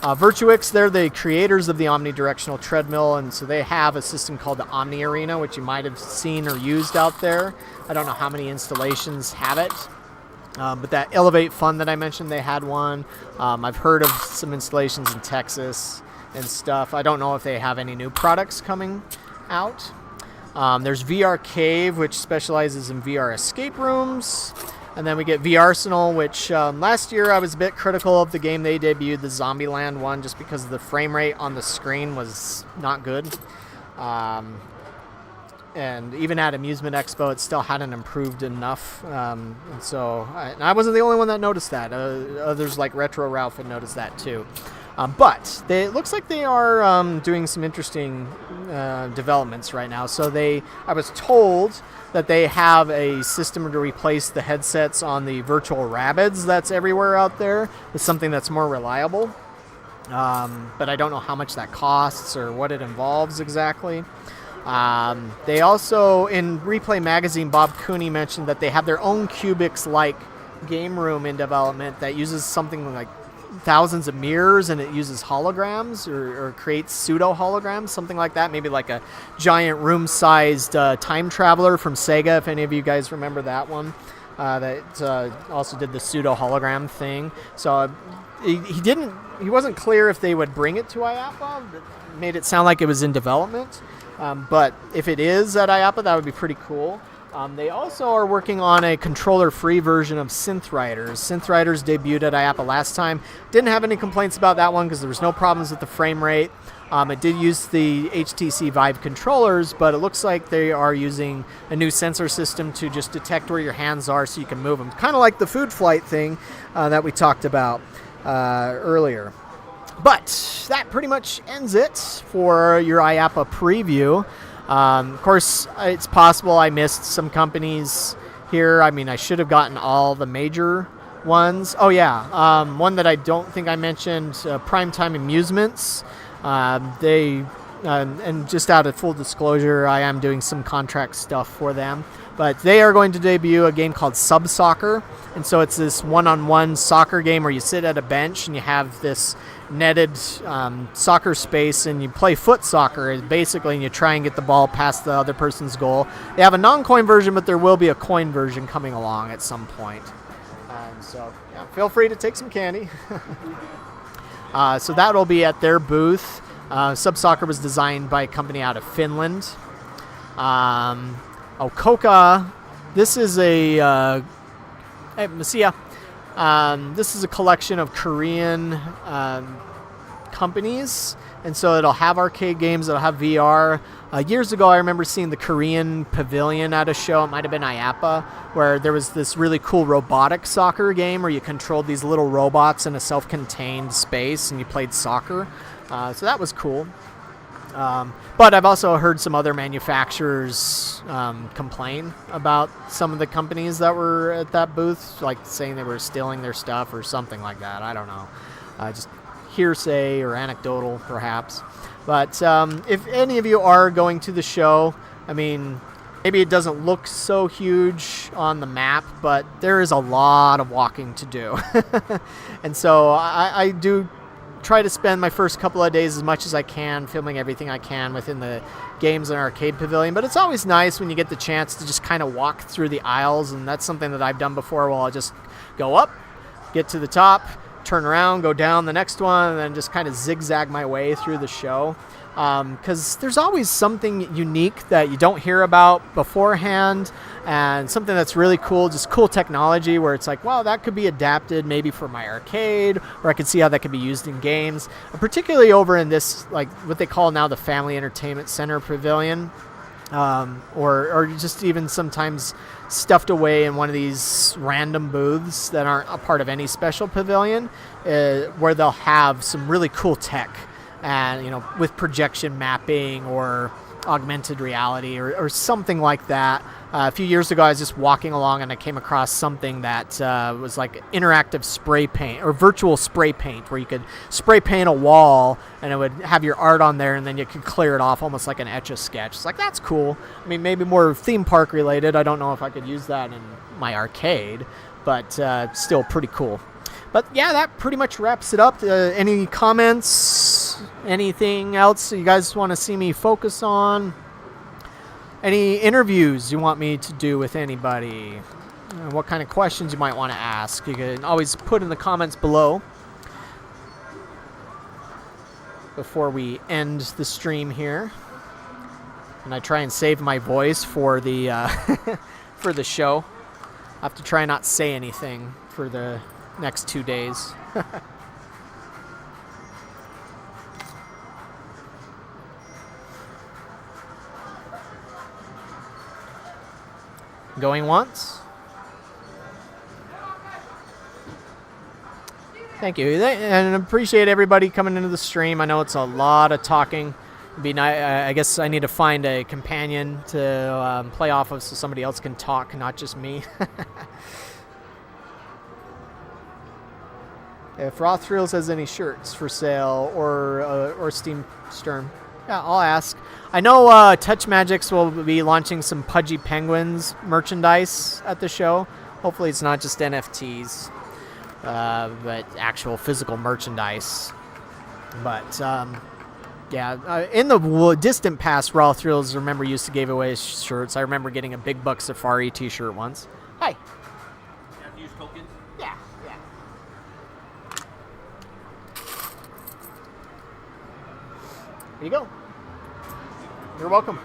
Virtuix, they're the creators of the omnidirectional treadmill, and so they have a system called the Omni Arena, which you might have seen or used out there. I don't know how many installations have it. But that Elevate Fun that I mentioned, they had one. I've heard of some installations in Texas and stuff. I don't know if they have any new products coming out. There's VR Cave, which specializes in VR escape rooms. And then we get VR-Arsenal, which last year I was a bit critical of the game they debuted, the Zombieland one, just because the frame rate on the screen was not good. And even at Amusement Expo, it still hadn't improved enough. And so I wasn't the only one that noticed that. Others like Retro Ralph had noticed that too. But it looks like they are doing some interesting developments right now. So I was told that they have a system to replace the headsets on the virtual Rabbids that's everywhere out there with something that's more reliable. But I don't know how much that costs or what it involves exactly. They also, in Replay Magazine, Bob Cooney mentioned that they have their own Cubix-like game room in development that uses something like thousands of mirrors, and it uses holograms or creates pseudo-holograms, something like that. Maybe like a giant room-sized time traveler from Sega, if any of you guys remember that one. That also did the pseudo-hologram thing. So he wasn't clear if they would bring it to IAAPA. It made it sound like it was in development. But if it is at IAAPA, that would be pretty cool. They also are working on a controller-free version of Synth Riders. Synth Riders debuted at IAAPA last time. Didn't have any complaints about that one because there was no problems with the frame rate. It did use the HTC Vive controllers, but it looks like they are using a new sensor system to just detect where your hands are so you can move them. Kind of like the Food Flight thing that we talked about earlier. But that pretty much ends it for your IAAPA preview. Of course, it's possible I missed some companies here. I mean, I should have gotten all the major ones. Oh, yeah. One that I don't think I mentioned, Primetime Amusements. And just out of full disclosure, I am doing some contract stuff for them. But they are going to debut a game called Sub Soccer. And so it's this one-on-one soccer game where you sit at a bench and you have this netted soccer space and you play foot soccer basically, and you try and get the ball past the other person's goal. They have a non-coin version, but there will be a coin version coming along at some point. So yeah, feel free to take some candy. So that'll be at their booth. Sub Soccer was designed by a company out of Finland. Koka, this is a Masia. This is a collection of Korean companies, and so it'll have arcade games, it'll have VR. Years ago, I remember seeing the Korean Pavilion at a show, it might have been IAAPA, where there was this really cool robotic soccer game where you controlled these little robots in a self-contained space and you played soccer. So that was cool. But I've also heard some other manufacturers complain about some of the companies that were at that booth, like saying they were stealing their stuff or something like that. I don't know. Just hearsay or anecdotal, perhaps. But if any of you are going to the show, I mean, maybe it doesn't look so huge on the map, but there is a lot of walking to do. And so I do try to spend my first couple of days as much as I can filming everything I can within the games and arcade pavilion, but it's always nice when you get the chance to just kind of walk through the aisles, and that's something that I've done before. Well, I'll just go up, get to the top, turn around, go down the next one, and then just kind of zigzag my way through the show. Because there's always something unique that you don't hear about beforehand, and something that's really cool, just cool technology where it's like, wow, that could be adapted maybe for my arcade, or I could see how that could be used in games. Particularly over in this, like what they call now the Family Entertainment Center Pavilion, or just even sometimes stuffed away in one of these random booths that aren't a part of any special pavilion, where they'll have some really cool tech. And, you know, with projection mapping or augmented reality or something like that. A few years ago, I was just walking along and I came across something that was like interactive spray paint or virtual spray paint, where you could spray paint a wall and it would have your art on there, and then you could clear it off almost like an Etch-a-Sketch. It's like, that's cool. I mean, maybe more theme park related. I don't know if I could use that in my arcade, but still pretty cool. But yeah, that pretty much wraps it up. Any comments? Anything else you guys want to see me focus on? Any interviews you want me to do with anybody? What kind of questions you might want to ask? You can always put in the comments below before we end the stream here. And I try and save my voice for the for the show. I have to try not say anything for the next 2 days. Going once? Thank you, and appreciate everybody coming into the stream. I know it's a lot of talking. It'd be nice. I guess I need to find a companion to play off of so somebody else can talk, not just me. If Raw Thrills has any shirts for sale or Steam Sturm, yeah, I'll ask. I know Touch Magics will be launching some Pudgy Penguins merchandise at the show. Hopefully it's not just NFTs, but actual physical merchandise. But yeah, in the distant past, Raw Thrills, remember, used to give away shirts. I remember getting a Big Buck Safari t-shirt once. Hi. You have to use tokens? Yeah. Here you go. You're welcome.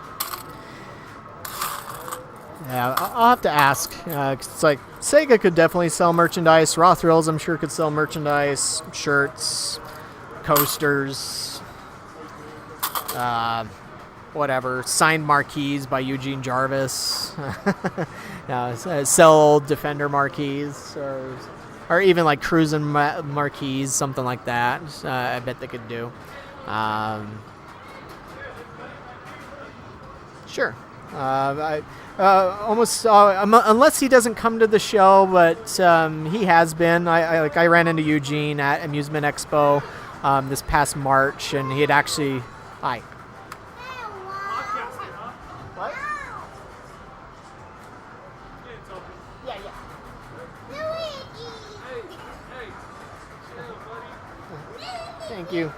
Yeah, I'll have to ask. 'Cause it's like Sega could definitely sell merchandise. Raw Thrills, I'm sure, could sell merchandise, shirts, coasters, whatever, signed marquees by Eugene Jarvis. Sell old Defender marquees, or even like cruising marquees, something like that. I bet they could do. Sure. Unless he doesn't come to the show, but he has been. I ran into Eugene at Amusement Expo this past March, and he had actually. Hi. What? Yeah. Thank you.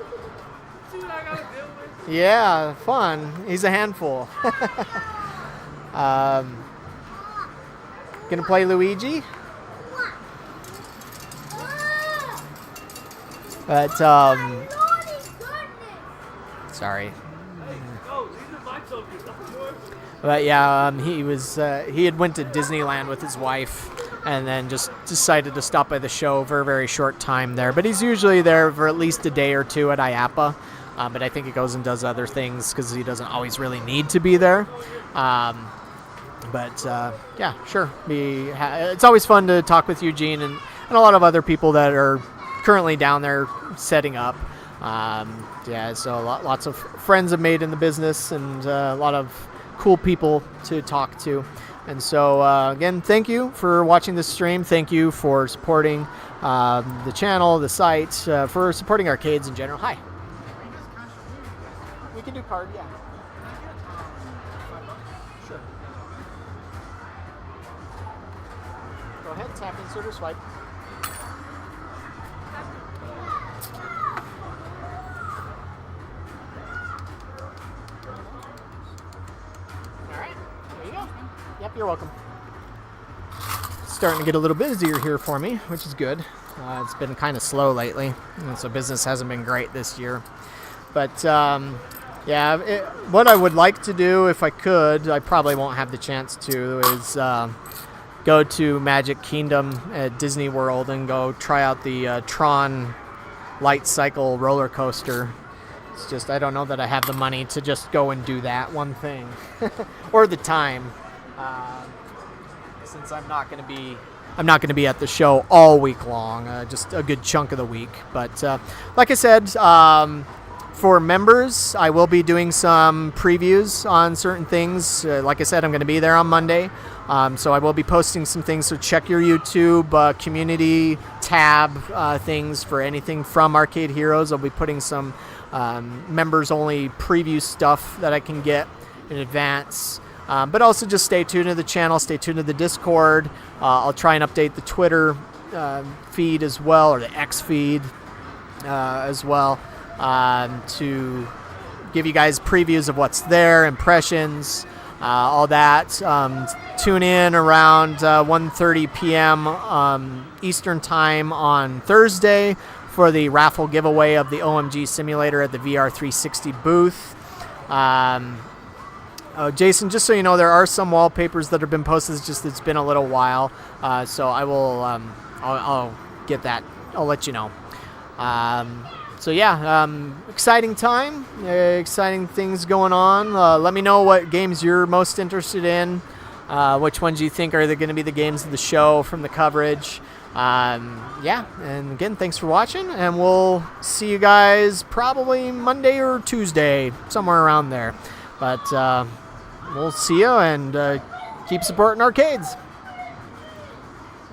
Yeah, fun. He's a handful. Gonna play Luigi? But, sorry. But yeah, he had went to Disneyland with his wife and then just decided to stop by the show for a very short time there. But he's usually there for at least a day or two at IAAPA. But I think he goes and does other things because he doesn't always really need to be there. Yeah, sure. It's always fun to talk with Eugene and a lot of other people that are currently down there setting up. Yeah, so lots of friends have made in the business and a lot of cool people to talk to. And so, again, thank you for watching this stream. Thank you for supporting the channel, the site, for supporting arcades in general. Hi. We can do card, yeah. Sure. Go ahead, tap, insert, or swipe. All right, there you go. Yep, you're welcome. Starting to get a little busier here for me, which is good. It's been kind of slow lately, and so business hasn't been great this year. But yeah, what I would like to do, if I could, I probably won't have the chance to, is go to Magic Kingdom at Disney World and go try out the Tron Light Cycle roller coaster. It's just, I don't know that I have the money to just go and do that one thing, or the time, since I'm not going to be at the show all week long, just a good chunk of the week. But like I said, for members, I will be doing some previews on certain things. Like I said, I'm going to be there on Monday. So I will be posting some things. So check your YouTube community tab things for anything from Arcade Heroes. I'll be putting some members-only preview stuff that I can get in advance. But also just stay tuned to the channel, stay tuned to the Discord. I'll try and update the Twitter feed as well, or the X feed as well, to give you guys previews of what's there, impressions, all that. Tune in around 1:30 p.m. Eastern Time on Thursday for the raffle giveaway of the OMG simulator at the VR 360 booth. Jason, just so you know, there are some wallpapers that have been posted. It's been a little while, so I will. I'll get that. I'll let you know. So yeah, exciting time, exciting things going on. Let me know what games you're most interested in. Which ones you think are going to be the games of the show from the coverage. Yeah, and again, thanks for watching, and we'll see you guys probably Monday or Tuesday, somewhere around there. But we'll see you, and keep supporting arcades.